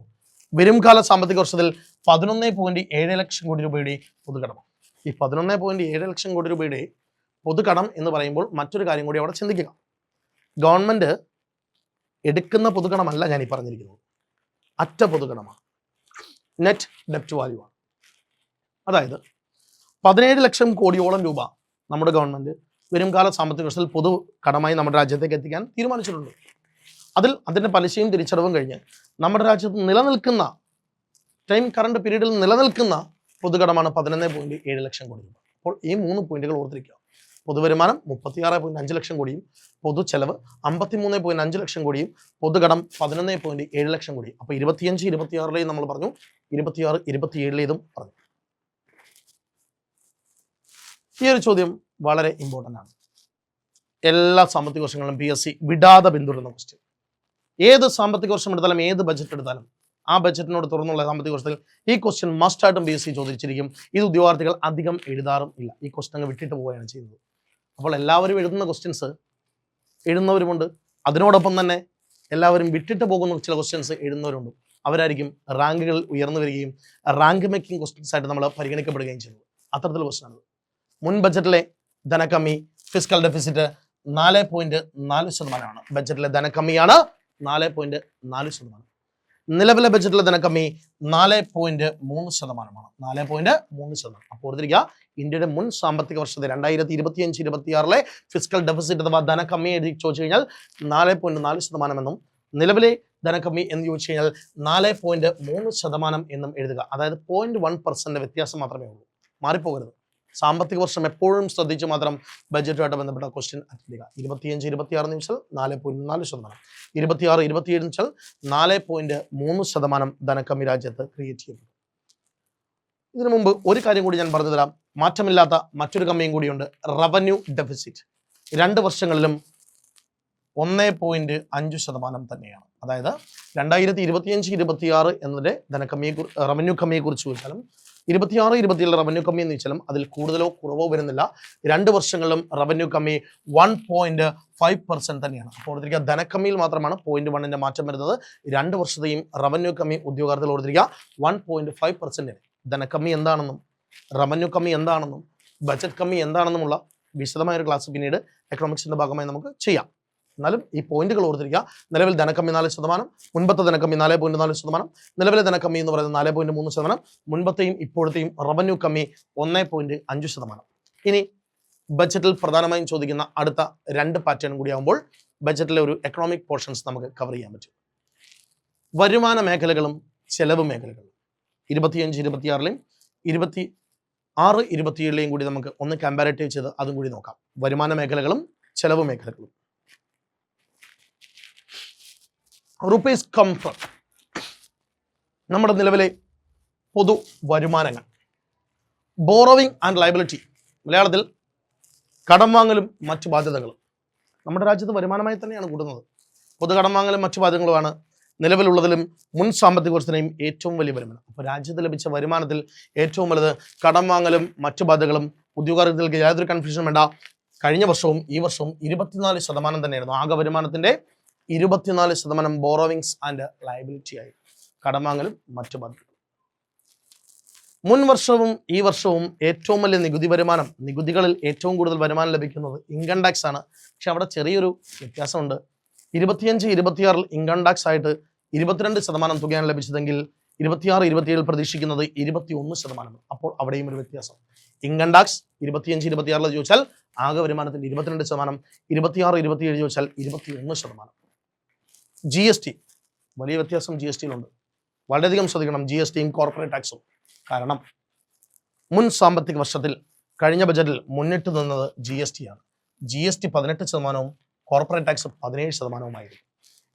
വരുംകാല സാമ്പത്തിക വർഷത്തിൽ 11.7 ലക്ഷം കോടി രൂപയുടെ പൊതുകടം. ഈ 11.7 ലക്ഷം കോടി രൂപയുടെ പൊതുകടം എന്ന് പറയുമ്പോൾ മറ്റൊരു കാര്യം കൂടി അവിടെ ചിന്തിക്കുക. ഗവൺമെന്റ് എടുക്കുന്ന പൊതുകടമല്ല ഞാൻ ഈ പറഞ്ഞിരിക്കുന്നത്, അറ്റ പൊതുകടമാണ്, നെറ്റ് ഡെപ്റ്റ് വാല്യൂ ആണ്. അതായത് 17 ലക്ഷം കോടിയോളം രൂപ നമ്മുടെ ഗവൺമെന്റ് വരുംകാല സാമ്പത്തിക വർഷത്തിൽ പൊതു കടമായി നമ്മുടെ രാജ്യത്തേക്ക് എത്തിക്കാൻ തീരുമാനിച്ചിട്ടുണ്ട്. അതിന്റെ പലിശയും തിരിച്ചടവും കഴിഞ്ഞ് നമ്മുടെ രാജ്യത്ത് നിലനിൽക്കുന്ന കറണ്ട് പീരീഡിൽ നിലനിൽക്കുന്ന പൊതുകടമാണ് 11.7 ലക്ഷം കോടി രൂപ. അപ്പോൾ ഈ 3 പോയിന്റുകൾ ഓർത്തിരിക്കുക. പൊതുവരുമാനം 36.5 ലക്ഷം കോടിയും, പൊതുചെലവ് 53.5 ലക്ഷം കോടിയും, പൊതുകടം 11.7 ലക്ഷം കോടി. അപ്പൊ 25-26 നമ്മൾ പറഞ്ഞു, 26-27 പറഞ്ഞു. ഈ ഒരു ചോദ്യം വളരെ ഇമ്പോർട്ടൻ്റ് ആണ്. എല്ലാ സാമ്പത്തിക വർഷങ്ങളിലും PSC വിടാതെ പിന്തുടരുന്ന ക്വസ്റ്റ്യൻ. ഏത് സാമ്പത്തിക വർഷം എടുത്താലും ഏത് ബജറ്റ് എടുത്താലും ആ ബജറ്റിനോട് തുറന്നുള്ള സാമ്പത്തിക വർഷത്തിൽ ഈ ക്വസ്റ്റ്യൻ മസ്റ്റായിട്ടും PSC ചോദിച്ചിരിക്കും. ഇത് ഉദ്യോഗാർത്ഥികൾ അധികം എഴുതാറും ഇല്ല. ഈ ക്വസ്റ്റ്യൻ അങ്ങ് വിട്ടിട്ട് പോവുകയാണ് ചെയ്യുന്നത്. അപ്പോൾ എല്ലാവരും എഴുതുന്ന ക്വസ്റ്റ്യൻസ് എഴുതുന്നവരുമുണ്ട്, അതിനോടൊപ്പം തന്നെ എല്ലാവരും വിട്ടിട്ട് പോകുന്ന ചില ക്വസ്റ്റ്യൻസ് എഴുതുന്നവരുണ്ട്. അവരായിരിക്കും റാങ്കുകൾ ഉയർന്നു വരികയും റാങ്ക് മേക്കിംഗ് ക്വസ്റ്റ്യൻസ് ആയിട്ട് നമ്മൾ പരിഗണിക്കപ്പെടുകയും ചെയ്യുന്നത്. അത്തരത്തിൽ ക്വസ്റ്റ്യനാണ്. മുൻ ബജറ്റിലെ ധനക്കമ്മി, ഫിസ്ക്കൽ ഡെഫിസിറ്റ് 4.4%. ബജറ്റിലെ ധനക്കമ്മിയാണ് 4.4%. നിലവിലെ ബജറ്റിലെ ധനക്കമ്മി 4.3%. 4.3%. അപ്പോൾ ഓർത്തിരിക്കുക, ഇന്ത്യയുടെ മുൻ സാമ്പത്തിക വർഷത്തെ 2025-26 ഫിസ്ക്കൽ ഡെഫിസിറ്റ് അഥവാ ധനക്കമ്മി ചോദിച്ചു കഴിഞ്ഞാൽ 4.4% എന്നും നിലവിലെ ധനക്കമ്മി എന്ന് ചോദിച്ചു കഴിഞ്ഞാൽ 4.3% എന്നും എഴുതുക. അതായത് 0.1% വ്യത്യാസം മാത്രമേ ഉള്ളൂ. മാറിപ്പോകരുത്. സാമ്പത്തിക വർഷം എപ്പോഴും ശ്രദ്ധിച്ച് മാത്രം ബജറ്റുമായിട്ട് ബന്ധപ്പെട്ട ക്വസ്റ്റ്യൻ അറ്റൻഡ് ചെയ്യുക. 25-26 വെച്ചാൽ 4.4%. 26-27 വെച്ചാൽ 4.3% ധനക്കമ്മി രാജ്യത്ത് ക്രിയേറ്റ് ചെയ്യപ്പെടും. ഇതിനു മുമ്പ് ഒരു കാര്യം കൂടി ഞാൻ പറഞ്ഞു തരാം. മാറ്റമില്ലാത്ത മറ്റൊരു കമ്മിയും കൂടിയുണ്ട്. റവന്യൂ ഡെഫിസിറ്റ് 2 വർഷങ്ങളിലും 1.5% തന്നെയാണ്. അതായത് 2025-26 എന്നതിന്റെ റവന്യൂ കമ്മിയെ കുറിച്ച് ചോദിച്ചാലും 26-27 റവന്യൂ കമ്മി എന്ന് വെച്ചാലും അതിൽ കൂടുതലോ കുറവോ വരുന്നില്ല. 2 വർഷങ്ങളിലും റവന്യൂ കമ്മി 1.5% തന്നെയാണ്. അപ്പോൾ ഓർത്തിരിക്കുക, ധനക്കമ്മിയിൽ മാത്രമാണ് 0.1 മാറ്റം വരുന്നത്. 2 വർഷത്തെയും റവന്യൂ കമ്മി ഉദ്യോഗാർത്ഥികൾ ഓർത്തിരിക്കുക 1.5%. ധനക്കമ്മി എന്താണെന്നും റവന്യൂ കമ്മി എന്താണെന്നും ബജറ്റ് കമ്മി എന്താണെന്നുമുള്ള വിശദമായ ഒരു ക്ലാസ് പിന്നീട് എക്കണോമിക്സിന്റെ ഭാഗമായി നമുക്ക് ചെയ്യാം. എന്നാലും ഈ പോയിന്റുകൾ ഓർത്തിരിക്കുക. നിലവിൽ ധനക്കമ്മി 4%, മുൻപത്തെ ധനക്കമ്മി 4.4%, നിലവിലെ ധനക്കമ്മി എന്ന് പറയുന്നത് 4.3%, മുൻപത്തെയും ഇപ്പോഴത്തെയും റവന്യൂ കമ്മി 1.5%. ഇനി ബജറ്റിൽ പ്രധാനമായും ചോദിക്കുന്ന അടുത്ത 2 പാറ്റേൺ കൂടിയാകുമ്പോൾ ബജറ്റിലെ ഒരു എക്കണോമിക് പോർഷൻസ് നമുക്ക് കവർ ചെയ്യാൻ പറ്റും. വരുമാന മേഖലകളും ചെലവ് മേഖലകളും 25-26ലെയും 26-27ലെയും കൂടി നമുക്ക് ഒന്ന് കമ്പാരേറ്റീവ് ചെയ്ത് അതും കൂടി നോക്കാം. വരുമാന മേഖലകളും ചെലവ് മേഖലകളും. റുപ്പീസ് കം ഫ്രം നമ്മുടെ നിലവിലെ പൊതു വരുമാനങ്ങൾ. ബോറോവിങ് ആൻഡ് ലയബിലിറ്റി, മലയാളത്തിൽ കടം വാങ്ങലും മറ്റു ബാധ്യതകളും. നമ്മുടെ രാജ്യത്ത് വരുമാനമായി തന്നെയാണ് കൂടുന്നത്. പൊതു കടം വാങ്ങലും മറ്റു ബാധ്യതകളുമാണ് നിലവിലുള്ളതിലും മുൻ സാമ്പത്തിക വർഷത്തിനെയും ഏറ്റവും വലിയ വരുമാനം. അപ്പോൾ രാജ്യത്ത് ലഭിച്ച വരുമാനത്തിൽ ഏറ്റവും വലുത് കടം വാങ്ങലും മറ്റു ബാധ്യതകളും. ഉദ്യോഗാർത്ഥികൾക്ക് യാതൊരു കൺഫ്യൂഷനും വേണ്ട. കഴിഞ്ഞ വർഷവും ഈ വർഷവും 24% തന്നെയായിരുന്നു. ആകെ വരുമാനത്തിന്റെ 24% ബോറോവിങ്സ് ആൻഡ് ലയബിലിറ്റി ആയി, കടം വാങ്ങലും മറ്റു ബാധ്യതകളും. മുൻ വർഷവും ഈ വർഷവും ഏറ്റവും വലിയ നികുതി വരുമാനം, നികുതികളിൽ ഏറ്റവും കൂടുതൽ വരുമാനം ലഭിക്കുന്നത് ഇൻകം ടാക്സ് ആണ്. പക്ഷെ അവിടെ ചെറിയൊരു വ്യത്യാസമുണ്ട്. 25-26 ഇൻകം ടാക്സ് ആയിട്ട് 22% തുകയാണ് ലഭിച്ചതെങ്കിൽ 26-27 പ്രതീക്ഷിക്കുന്നത് 21%. അപ്പോൾ അവിടെയും ഒരു വ്യത്യാസം. ഇൻകം ടാക്സ് 25-26 ചോദിച്ചാൽ ആകെ വരുമാനത്തിന്റെ 22%, 26-27 ചോദിച്ചാൽ 21%. GST വലിയ വ്യത്യാസം GSTയിലുണ്ട്. വളരെയധികം ശ്രദ്ധിക്കണം GSTയും കോർപ്പറേറ്റ് ടാക്സും. കാരണം മുൻ സാമ്പത്തിക വർഷത്തിൽ കഴിഞ്ഞ ബജറ്റിൽ മുന്നിട്ട് നിന്നത് GST ആണ്. GST 18%, corporate tax 17%.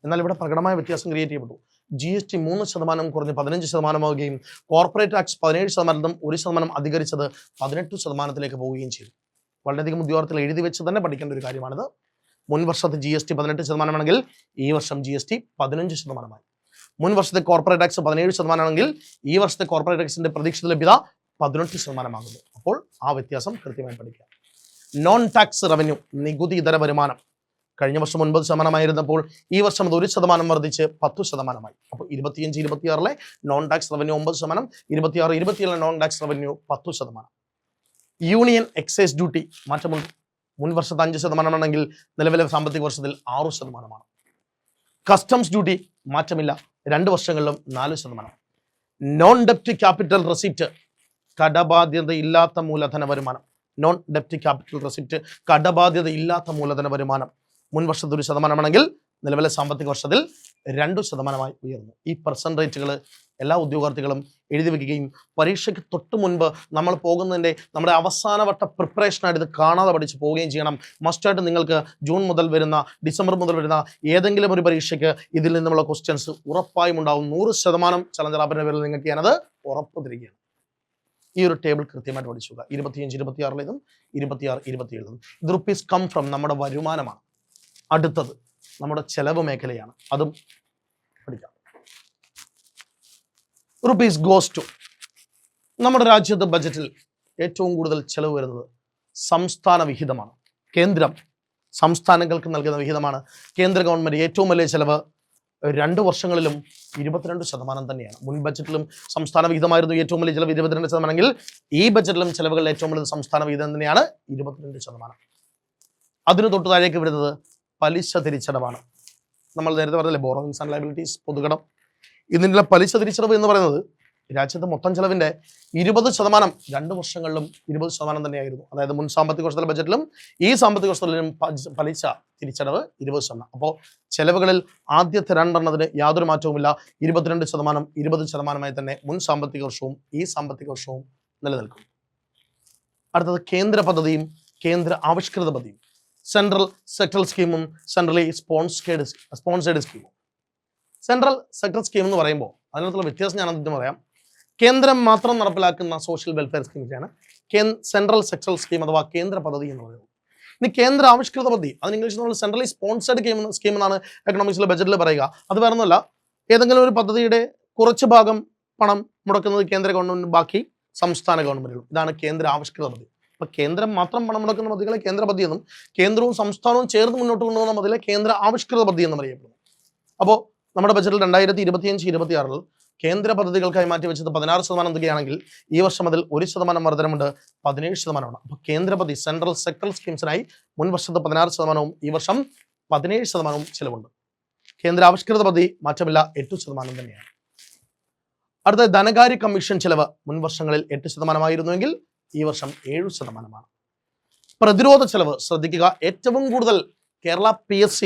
എന്നാൽ ഇവിടെ പ്രകടമായ വ്യത്യാസം ക്രിയേറ്റ് ചെയ്യപ്പെട്ടു. GST 3% കുറഞ്ഞ് 15% കോർപ്പറേറ്റ് ടാക്സ് 17%, 1% അധികരിച്ചത് 18%ലേക്ക് പോവുകയും ചെയ്തു. വളരെയധികം ഉദ്യോഗാർത്ഥികൾ എഴുതി വെച്ച് തന്നെ പഠിക്കേണ്ട ഒരു കാര്യമാണിത്. മുൻ വർഷത്തെ GST 18% ആണെങ്കിൽ ഈ വർഷം GST 15%. മുൻ വർഷത്തെ കോർപ്പറേറ്റ് ടാക്സ് 17% ആണെങ്കിൽ ഈ വർഷത്തെ കോർപ്പറേറ്റ് ടാക്സിന്റെ പ്രതീക്ഷിത ലഭ്യത 18% ആകുന്നു. അപ്പോൾ ആ വ്യത്യാസം കൃത്യമായി പഠിക്കുക. നോൺ ടാക്സ് റവന്യൂ, നികുതി ഇതര വരുമാനം കഴിഞ്ഞ വർഷം 9% ഈ വർഷം അത് 1% വർദ്ധിച്ച് 10%. അപ്പോൾ 25-26 non tax revenue 9%, 26-27 non tax revenue 10%. Union excise duty മാറ്റമുണ്ട്. മുൻ വർഷത്തെ 5% ആണെങ്കിൽ നിലവിലെ സാമ്പത്തിക വർഷത്തിൽ 6%. കസ്റ്റംസ് ഡ്യൂട്ടി മാറ്റമില്ല, 2 വർഷങ്ങളിലും 4%. നോൺ ഡെപ്റ്റ് ക്യാപിറ്റൽ റെസിപ്റ്റ്, കടബാധ്യത ഇല്ലാത്ത മൂലധന വരുമാനം. നോൺ ഡെപ്റ്റ് ക്യാപിറ്റൽ റെസിപ്റ്റ്, കടബാധ്യത ഇല്ലാത്ത മൂലധന വരുമാനം മുൻ വർഷത്തിൽ 1% ആണെങ്കിൽ നിലവിലെ സാമ്പത്തിക വർഷത്തിൽ 2% ഉയർന്നു. ഈ പെർസെൻറ്റേജുകൾ എല്ലാ ഉദ്യോഗാർത്ഥികളും എഴുതി വെക്കുകയും പരീക്ഷയ്ക്ക് തൊട്ട് മുൻപ് നമ്മൾ പോകുന്നതിൻ്റെ നമ്മുടെ അവസാനവട്ട പ്രിപ്പറേഷനായിട്ട് ഇത് കാണാതെ പഠിച്ച് പോവുകയും ചെയ്യണം. മസ്റ്റായിട്ട് നിങ്ങൾക്ക് ജൂൺ മുതൽ വരുന്ന ഡിസംബർ മുതൽ വരുന്ന ഏതെങ്കിലും ഒരു പരീക്ഷയ്ക്ക് ഇതിൽ നിന്നുള്ള ക്വസ്റ്റ്യൻസ് ഉറപ്പായും ഉണ്ടാവും. 100% ചലഞ്ചർ ആപ്പിൻ്റെ പേരിൽ നിങ്ങൾക്ക് ഞാനത് ഉറപ്പ് തരികയാണ്. ഈ ഒരു ടേബിൾ കൃത്യമായിട്ട് പഠിച്ചുക. 25-26 26-27 ഇത് റുപ്പീസ് കം ഫ്രം നമ്മുടെ വരുമാനമാണ്. അടുത്തത് നമ്മുടെ ചെലവ് മേഖലയാണ്, അതും പഠിക്കാം. റുപ്പീസ് ഗോസ് ടു, നമ്മുടെ രാജ്യത്തെ ബജറ്റിൽ ഏറ്റവും കൂടുതൽ ചെലവ് വരുന്നത് സംസ്ഥാന വിഹിതമാണ്. കേന്ദ്രം സംസ്ഥാനങ്ങൾക്ക് നൽകുന്ന വിഹിതമാണ്. കേന്ദ്ര ഗവൺമെന്റ് ഏറ്റവും വലിയ ചെലവ് 2 വർഷങ്ങളിലും 22% തന്നെയാണ്. മുൻ ബജറ്റിലും സംസ്ഥാന വിഹിതമായിരുന്നു ഏറ്റവും വലിയ ചെലവ് 22% ആണെങ്കിൽ ഈ ബജറ്റിലും ചെലവുകൾ ഏറ്റവും വലിയ സംസ്ഥാന വിഹിതം തന്നെയാണ് 22%. അതിന് തൊട്ട് താഴേക്ക് വരുന്നത് പലിശ തിരിച്ചടവാണ്. നമ്മൾ നേരത്തെ പറഞ്ഞില്ലേ ബോറോവിങ്സ് ആൻഡ് ലയബിലിറ്റീസ്, പൊതുകടം. ഇതിനുള്ള പലിശ തിരിച്ചടവ് എന്ന് പറയുന്നത് രാജ്യത്തെ മൊത്തം ചെലവിന്റെ 20%, 2 വർഷങ്ങളിലും 20% തന്നെയായിരുന്നു. അതായത് മുൻ സാമ്പത്തിക വർഷത്തിലെ ബജറ്റിലും ഈ സാമ്പത്തിക വർഷത്തിലും പലിശ തിരിച്ചടവ് 20%. അപ്പോൾ ചെലവുകളിൽ ആദ്യത്തെ 2 യാതൊരു മാറ്റവുമില്ല. 22%, 20%മായി തന്നെ മുൻ സാമ്പത്തിക വർഷവും ഈ സാമ്പത്തിക വർഷവും നിലനിൽക്കും. അടുത്തത് കേന്ദ്ര പദ്ധതിയും കേന്ദ്ര ആവിഷ്കൃത പദ്ധതിയും. സെൻട്രൽ സെക്ടറൽ സ്കീമും സെൻട്രലി സ്പോൺസേഡ് സ്കീമും. സെൻട്രൽ സെക്ടറൽ സ്കീം എന്ന് പറയുമ്പോൾ അതിനകത്തുള്ള വ്യത്യാസം ഞാൻ ആദ്യം പറയാം. കേന്ദ്രം മാത്രം നടപ്പിലാക്കുന്ന സോഷ്യൽ വെൽഫെയർ സ്കീംസാണ് സെൻട്രൽ സെക്ടറൽ സ്കീം അഥവാ കേന്ദ്ര പദ്ധതി എന്ന് പറയുന്നത്. ഇനി കേന്ദ്ര ആവിഷ്കൃത പദ്ധതി, അതിന് ഇംഗ്ലീഷിൽ നമ്മൾ സെൻട്രലി സ്പോൺസേഡ് സ്കീം എന്നാണ് എക്കണോമിക്സിലെ ബജറ്റിൽ പറയുക. അത് വേറൊന്നുമല്ല, ഏതെങ്കിലും ഒരു പദ്ധതിയുടെ കുറച്ച് ഭാഗം പണം മുടക്കുന്നത് കേന്ദ്ര ഗവൺമെന്റ്, ബാക്കി സംസ്ഥാന ഗവൺമെന്റുകളും. ഇതാണ് കേന്ദ്ര ആവിഷ്കൃത പദ്ധതി. അപ്പൊ കേന്ദ്രം മാത്രം പണം മുടക്കുന്ന പദ്ധതികളെ കേന്ദ്ര പദ്ധതി എന്നും കേന്ദ്രവും സംസ്ഥാനവും ചേർന്ന് മുന്നോട്ട് കൊണ്ടുപോകുന്ന പദ്ധതികളെ കേന്ദ്ര ആവിഷ്കൃത പദ്ധതി എന്നും അറിയപ്പെടുന്നു. അപ്പോൾ നമ്മുടെ ബജറ്റിൽ 2025-26 കേന്ദ്ര പദ്ധതികൾക്കായി മാറ്റിവെച്ചത് 16% തുകയാണെങ്കിൽ ഈ വർഷം അതിൽ 1% വർധനമുണ്ട്, 17%. അപ്പോൾ കേന്ദ്ര പദ്ധതി സെൻട്രൽ സെക്ടറൽ സ്കീംസിനായി മുൻ വർഷത്തെ 16%, ഈ വർഷം 17% ചിലവുണ്ട്. കേന്ദ്ര ആവിഷ്കൃത പദ്ധതി മാറ്റമില്ല, 8% തന്നെയാണ്. അടുത്ത ധനകാര്യ കമ്മീഷൻ ചെലവ് മുൻ വർഷങ്ങളിൽ 8% ഈ വർഷം 7%. പ്രതിരോധ ചെലവ് ശ്രദ്ധിക്കുക, ഏറ്റവും കൂടുതൽ കേരള PSC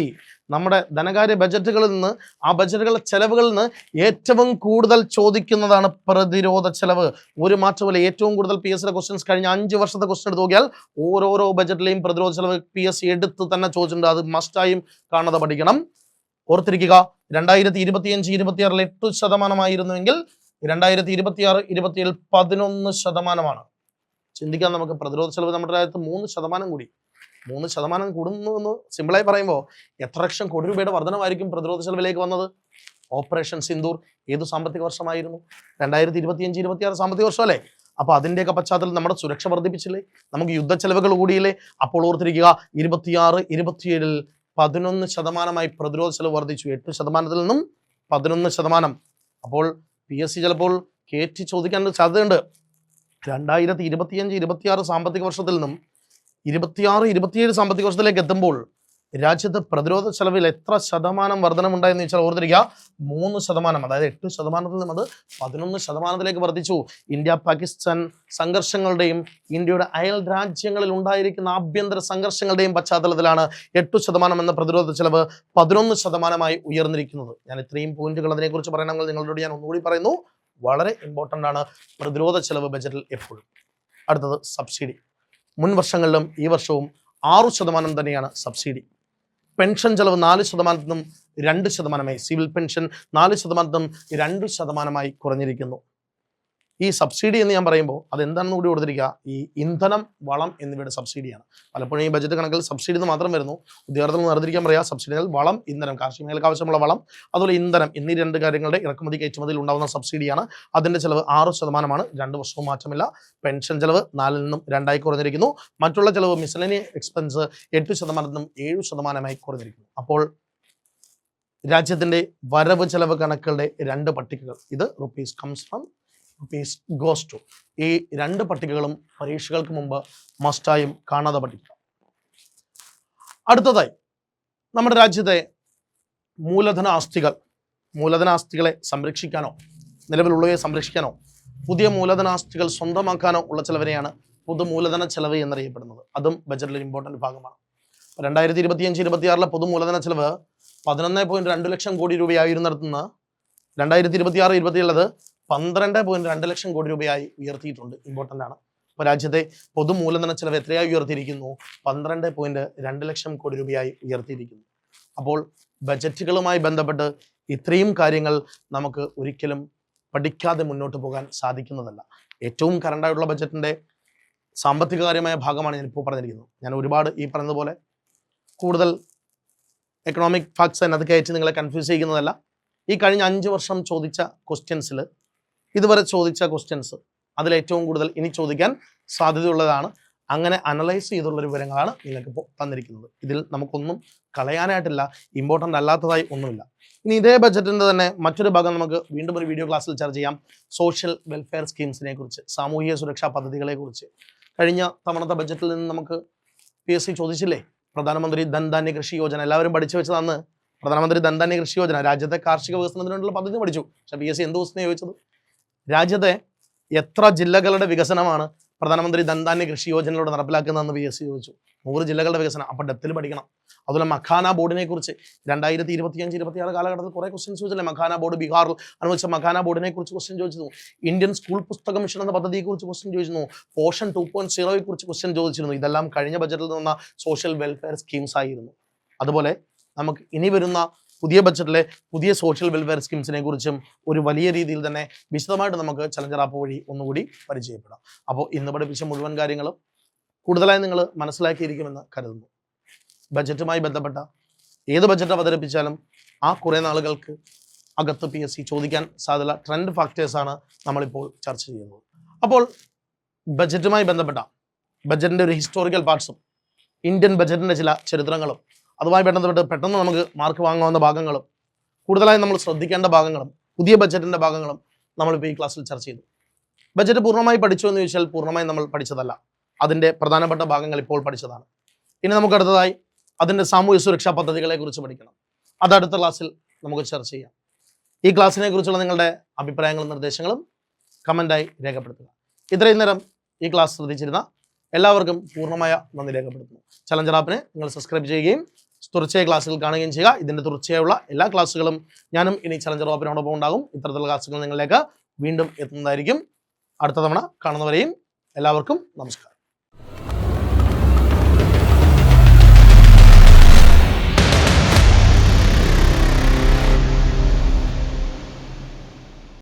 നമ്മുടെ ധനകാര്യ ബജറ്റുകളിൽ നിന്ന്, ആ ബജറ്റുകളുടെ ചെലവുകളിൽ നിന്ന് ഏറ്റവും കൂടുതൽ ചോദിക്കുന്നതാണ് പ്രതിരോധ ചെലവ്. ഒരു മാറ്റമില്ല. ഏറ്റവും കൂടുതൽ PSC ക്വസ്റ്റ്യൻസ് കഴിഞ്ഞ 5 വർഷത്തെ ക്വസ്റ്റ്യൻ എടുത്ത് നോക്കിയാൽ ഓരോരോ ബജറ്റിലെയും പ്രതിരോധ ചെലവ് PSC എടുത്ത് തന്നെ ചോദിച്ചിട്ടുണ്ട്. അത് മസ്റ്റായും കാണാതെ പഠിക്കണം. ഓർത്തിരിക്കുക, 2025-26 8% 2026-27 11%. ചിന്തിക്കാൻ നമുക്ക്, പ്രതിരോധ ചെലവ് നമ്മുടെ രാജ്യത്ത് 3% കൂടി. 3% കൂടുന്നു എന്ന് സിമ്പിളായി പറയുമ്പോൾ എത്ര ലക്ഷം കോടി രൂപയുടെ വർധനമായിരിക്കും പ്രതിരോധ ചെലവിലേക്ക് വന്നത്? ഓപ്പറേഷൻ സിന്ദൂർ ഏത് സാമ്പത്തിക വർഷമായിരുന്നു? 2025-26 സാമ്പത്തിക വർഷം അല്ലേ? അപ്പൊ അതിന്റെയൊക്കെ പശ്ചാത്തലത്തിൽ നമ്മുടെ സുരക്ഷ വർദ്ധിപ്പിച്ചില്ലേ? നമുക്ക് യുദ്ധ ചെലവുകൾ കൂടിയില്ലേ? അപ്പോൾ ഓർത്തിരിക്കുക, 26-27 11% പ്രതിരോധ ചെലവ് വർദ്ധിച്ചു. 8% നിന്നും 11%. അപ്പോൾ PSC ചിലപ്പോൾ കയറ്റി ചോദിക്കാൻ സാധ്യതയുണ്ട്. 2025-26 സാമ്പത്തിക വർഷത്തിൽ നിന്നും 26-27 സാമ്പത്തിക വർഷത്തിലേക്ക് എത്തുമ്പോൾ രാജ്യത്ത് പ്രതിരോധ ചെലവിൽ എത്ര ശതമാനം വർധനമുണ്ടായെന്ന് വെച്ചാൽ ഓർത്തിരിക്കുക, 3%. അതായത് 8% നിന്നും അത് 11% വർദ്ധിച്ചു. ഇന്ത്യ പാകിസ്ഥാൻ സംഘർഷങ്ങളുടെയും ഇന്ത്യയുടെ അയൽ രാജ്യങ്ങളിൽ ഉണ്ടായിരിക്കുന്ന ആഭ്യന്തര സംഘർഷങ്ങളുടെയും പശ്ചാത്തലത്തിലാണ് 8% എന്ന പ്രതിരോധ ചെലവ് 11% ഉയർന്നിരിക്കുന്നത്. ഞാൻ ഇത്രയും പോയിന്റുകൾ അതിനെക്കുറിച്ച് പറയണമെങ്കിൽ നിങ്ങളോട് ഞാൻ ഒന്നുകൂടി പറയുന്നു, വളരെ ഇമ്പോർട്ടൻ്റ് ആണ് പ്രതിരോധ ചെലവ് ബജറ്റിൽ എപ്പോഴും. അടുത്തത് സബ്സിഡി. മുൻ വർഷങ്ങളിലും ഈ വർഷവും 6% തന്നെയാണ് സബ്സിഡി. പെൻഷൻ ചെലവ് 4% നിന്നും 2%, സിവിൽ പെൻഷൻ 4% നിന്നും 2% കുറഞ്ഞിരിക്കുന്നു. ഈ സബ്സിഡി എന്ന് ഞാൻ പറയുമ്പോൾ അതെന്താണെന്ന് കൂടി കൊടുത്തിരിക്കുക, ഈ ഇന്ധനം, വളം എന്നിവയുടെ സബ്സിഡിയാണ്. പലപ്പോഴും ഈ ബജറ്റ് കണക്കിൽ സബ്സിഡി എന്ന് മാത്രം വരുന്നു. ഉദ്യോഗാർത്ഥികൾ നിർദ്ദേശിക്കാൻ പറയാം, സബ്സിഡികൾ വളം, ഇന്ധനം, കാർഷിക മേഖലയ്ക്ക് ആവശ്യമുള്ള വളം, അതുപോലെ ഇന്ധനം എന്നീ 2 കാര്യങ്ങളുടെ ഇറക്കുമതി കയറ്റുമതിയിൽ ഉണ്ടാകുന്ന സബ്സിഡിയാണ്. അതിന്റെ ചെലവ് 6%, 2 വർഷവും മാറ്റമില്ല. പെൻഷൻ ചെലവ് 4 നിന്നും 2 കുറഞ്ഞിരിക്കുന്നു. മറ്റുള്ള ചെലവ് മിസലേനി എക്സ്പെൻസ് 8% നിന്നും 7% കുറഞ്ഞിരിക്കുന്നു. അപ്പോൾ രാജ്യത്തിന്റെ വരവ് ചെലവ് കണക്കുകളുടെ 2 പട്ടികകൾ, ഇത് rupees comes from rupees goes to, ഈ 2 പട്ടികകളും പരീക്ഷകൾക്ക് മുമ്പ് മസ്റ്റായും കാണാതെ പഠിക്കുക. അടുത്തതായി നമ്മുടെ രാജ്യത്തെ മൂലധന ആസ്തികളെ സംരക്ഷിക്കാനോ നിലവിലുള്ളവയെ സംരക്ഷിക്കാനോ പുതിയ മൂലധന ആസ്തികൾ സ്വന്തമാക്കാനോ ഉള്ള ചെലവിനെയാണ് പൊതുമൂലധന ചെലവ് എന്നറിയപ്പെടുന്നത്. അതും ബജറ്റിലെ ഇമ്പോർട്ടന്റ് ഭാഗമാണ്. 2025-26 പൊതുമൂലധന ചെലവ് 11.2 ലക്ഷം കോടി രൂപയായിരുന്നിടത്തുനിന്ന് 2026-27 12.2 ലക്ഷം കോടി രൂപയായി ഉയർത്തിയിട്ടുണ്ട്. ഇമ്പോർട്ടൻ്റ് ആണ്. അപ്പോൾ രാജ്യത്തെ പൊതുമൂലധന ചെലവ് എത്രയായി ഉയർത്തിയിരിക്കുന്നു? 12.2 ലക്ഷം കോടി രൂപയായി ഉയർത്തിയിരിക്കുന്നു. അപ്പോൾ ബജറ്റുകളുമായി ബന്ധപ്പെട്ട് ഇത്രയും കാര്യങ്ങൾ നമുക്ക് ഒരിക്കലും പഠിക്കാതെ മുന്നോട്ട് പോകാൻ സാധിക്കുന്നതല്ല. ഏറ്റവും കറണ്ടായിട്ടുള്ള ബജറ്റിന്റെ സാമ്പത്തികകാര്യമായ ഭാഗമാണ് ഞാനിപ്പോൾ പറഞ്ഞിരിക്കുന്നത്. ഞാൻ ഒരുപാട് ഈ പറഞ്ഞതുപോലെ കൂടുതൽ എക്കണോമിക് ഫാക്ട്സ് അതിനകത്ത് കയറ്റി നിങ്ങളെ കൺഫ്യൂസ് ചെയ്യുന്നതല്ല. ഈ കഴിഞ്ഞ 5 വർഷം ചോദിച്ച ക്വസ്റ്റ്യൻസിൽ ഇതുവരെ ചോദിച്ച ക്വസ്റ്റ്യൻസ് അതിലേറ്റവും കൂടുതൽ ഇനി ചോദിക്കാൻ സാധ്യതയുള്ളതാണ്. അങ്ങനെ അനലൈസ് ചെയ്തുള്ള വിവരങ്ങളാണ് നിങ്ങൾക്കിപ്പോൾ തന്നിരിക്കുന്നത്. ഇതിൽ നമുക്കൊന്നും കളയാനായിട്ടില്ല, ഇമ്പോർട്ടൻ്റ് അല്ലാത്തതായി ഒന്നുമില്ല. ഇനി ഇതേ ബജറ്റിൻ്റെ തന്നെ മറ്റൊരു ഭാഗം നമുക്ക് വീണ്ടും ഒരു വീഡിയോ ക്ലാസ്സിൽ ചർച്ച ചെയ്യാം. സോഷ്യൽ വെൽഫെയർ സ്കീംസിനെ കുറിച്ച്, സാമൂഹിക സുരക്ഷാ പദ്ധതികളെ കുറിച്ച്. കഴിഞ്ഞ തവണത്തെ ബജറ്റിൽ നിന്ന് നമുക്ക് PSC ചോദിച്ചില്ലേ, പ്രധാനമന്ത്രി ധൻധാന്യ കൃഷി യോജന എല്ലാവരും പഠിച്ചു വെച്ചതാണ്. പ്രധാനമന്ത്രി ധൻധാന്യ കൃഷി യോജന രാജ്യത്തെ കാർഷിക വികസനത്തിനുള്ള പദ്ധതി പഠിച്ചു. പക്ഷേ PSC എന്ത് ക്വസ്റ്റ്യൻ ചോദിച്ചത്? രാജ്യത്തെ എത്ര ജില്ലകളുടെ വികസനമാണ് പ്രധാനമന്ത്രി ധൻധാന്യ കൃഷി യോജനയിലൂടെ നടപ്പിലാക്കുന്നതെന്ന് PSC ചോദിച്ചു. 100 ജില്ലകളുടെ വികസനം. അപ്പോൾ ഡെപ്തിൽ പഠിക്കണം. അതുപോലെ മഖാന ബോർഡിനെ കുറിച്ച് 2025-26 കാലഘട്ടത്തിൽ കുറെ ക്വസ്റ്റ്യൻസ് ചോദിച്ചില്ലേ? മഖാന ബോർഡ്, ബീഹാറിൽ അനുവദിച്ച മഖാന ബോർഡിനെ കുറിച്ച് ക്വസ്റ്റ്യൻ ചോദിച്ചിരുന്നു. ഇന്ത്യൻ സ്കൂൾ പുസ്തക മിഷൻ എന്ന പദ്ധതിയെ കുറിച്ച് ക്വസ്റ്റ്യൻ ചോദിച്ചിരുന്നു. പോഷൻ 2.0 കുറിച്ച് ക്വസ്റ്റ്യൻ ചോദിച്ചിരുന്നു. ഇതെല്ലാം കഴിഞ്ഞ ബജറ്റിൽ നിന്ന സോഷ്യൽ വെൽഫെയർ സ്കീംസ് ആയിരുന്നു. അതുപോലെ നമുക്ക് ഇനി വരുന്ന പുതിയ ബഡ്ജറ്റിലെ പുതിയ സോഷ്യൽ വെൽഫെയർ സ്കീംസിനെ കുറിച്ചും ഒരു വലിയ രീതിയിൽ തന്നെ വിശദമായിട്ട് നമുക്ക് ചലഞ്ചർ ആപ്പ് വഴി ഒന്നുകൂടി പരിചയപ്പെടാം. അപ്പോൾ ഇന്ന് പഠിപ്പിച്ച മുഴുവൻ കാര്യങ്ങളും കൂടുതലായി നിങ്ങൾ മനസ്സിലാക്കിയിരിക്കുമെന്ന് കരുതുന്നു. ബഡ്ജറ്റുമായി ബന്ധപ്പെട്ട ഏത് ബഡ്ജറ്റ് അവതരിപ്പിച്ചാലും ആ കുറേ നാളുകൾക്ക് അകത്ത് PSC ചോദിക്കാൻ സാധ്യത ട്രെൻഡ് ഫാക്ടേഴ്സാണ് നമ്മളിപ്പോൾ ചർച്ച ചെയ്യുന്നത്. അപ്പോൾ ബഡ്ജറ്റുമായി ബന്ധപ്പെട്ട ബഡ്ജറ്റിൻ്റെ ഒരു ഹിസ്റ്റോറിക്കൽ പാർട്സും ഇന്ത്യൻ ബഡ്ജറ്റിൻ്റെ ചില ചരിത്രങ്ങളും അതുമായി ബന്ധപ്പെട്ട് പെട്ടെന്ന് നമുക്ക് മാർക്ക് വാങ്ങാവുന്ന ഭാഗങ്ങളും കൂടുതലായി നമ്മൾ ശ്രദ്ധിക്കേണ്ട ഭാഗങ്ങളും പുതിയ ബഡ്ജറ്റിൻ്റെ ഭാഗങ്ങളും നമ്മളിപ്പോൾ ഈ ക്ലാസ്സിൽ ചർച്ച ചെയ്തു. ബഡ്ജറ്റ് പൂർണ്ണമായി പഠിച്ചു എന്ന് ചോദിച്ചാൽ പൂർണ്ണമായി നമ്മൾ പഠിച്ചതല്ല, അതിൻ്റെ പ്രധാനപ്പെട്ട ഭാഗങ്ങൾ ഇപ്പോൾ പഠിച്ചതാണ്. ഇനി നമുക്ക് അടുത്തതായി അതിൻ്റെ സാമൂഹ്യ സുരക്ഷാ പദ്ധതികളെ കുറിച്ച് പഠിക്കണം. അത് അടുത്ത ക്ലാസ്സിൽ നമുക്ക് ചർച്ച ചെയ്യാം. ഈ ക്ലാസ്സിനെ കുറിച്ചുള്ള നിങ്ങളുടെ അഭിപ്രായങ്ങളും നിർദ്ദേശങ്ങളും കമൻ്റായി രേഖപ്പെടുത്തുക. ഇത്രയും നേരം ഈ ക്ലാസ് ശ്രദ്ധിച്ചിരുന്ന എല്ലാവർക്കും പൂർണ്ണമായ നന്ദി രേഖപ്പെടുത്തുന്നു. ചലഞ്ചർ ആപ്പിനെ നിങ്ങൾ സബ്സ്ക്രൈബ് ചെയ്യുകയും തുടർച്ചയായ ക്ലാസ്സുകൾ കാണുകയും ചെയ്യുക. ഇതിൻ്റെ തുടർച്ചയായുള്ള എല്ലാ ക്ലാസ്സുകളും ഞാനും ഇനി ചലഞ്ചർ ആപ്പിനോടൊപ്പം ഉണ്ടാകും. ഇത്തരത്തിലുള്ള ക്ലാസ്സുകൾ നിങ്ങളിലേക്ക് വീണ്ടും എത്തുന്നതായിരിക്കും. അടുത്ത തവണ കാണുന്നവരെയും എല്ലാവർക്കും നമസ്കാരം.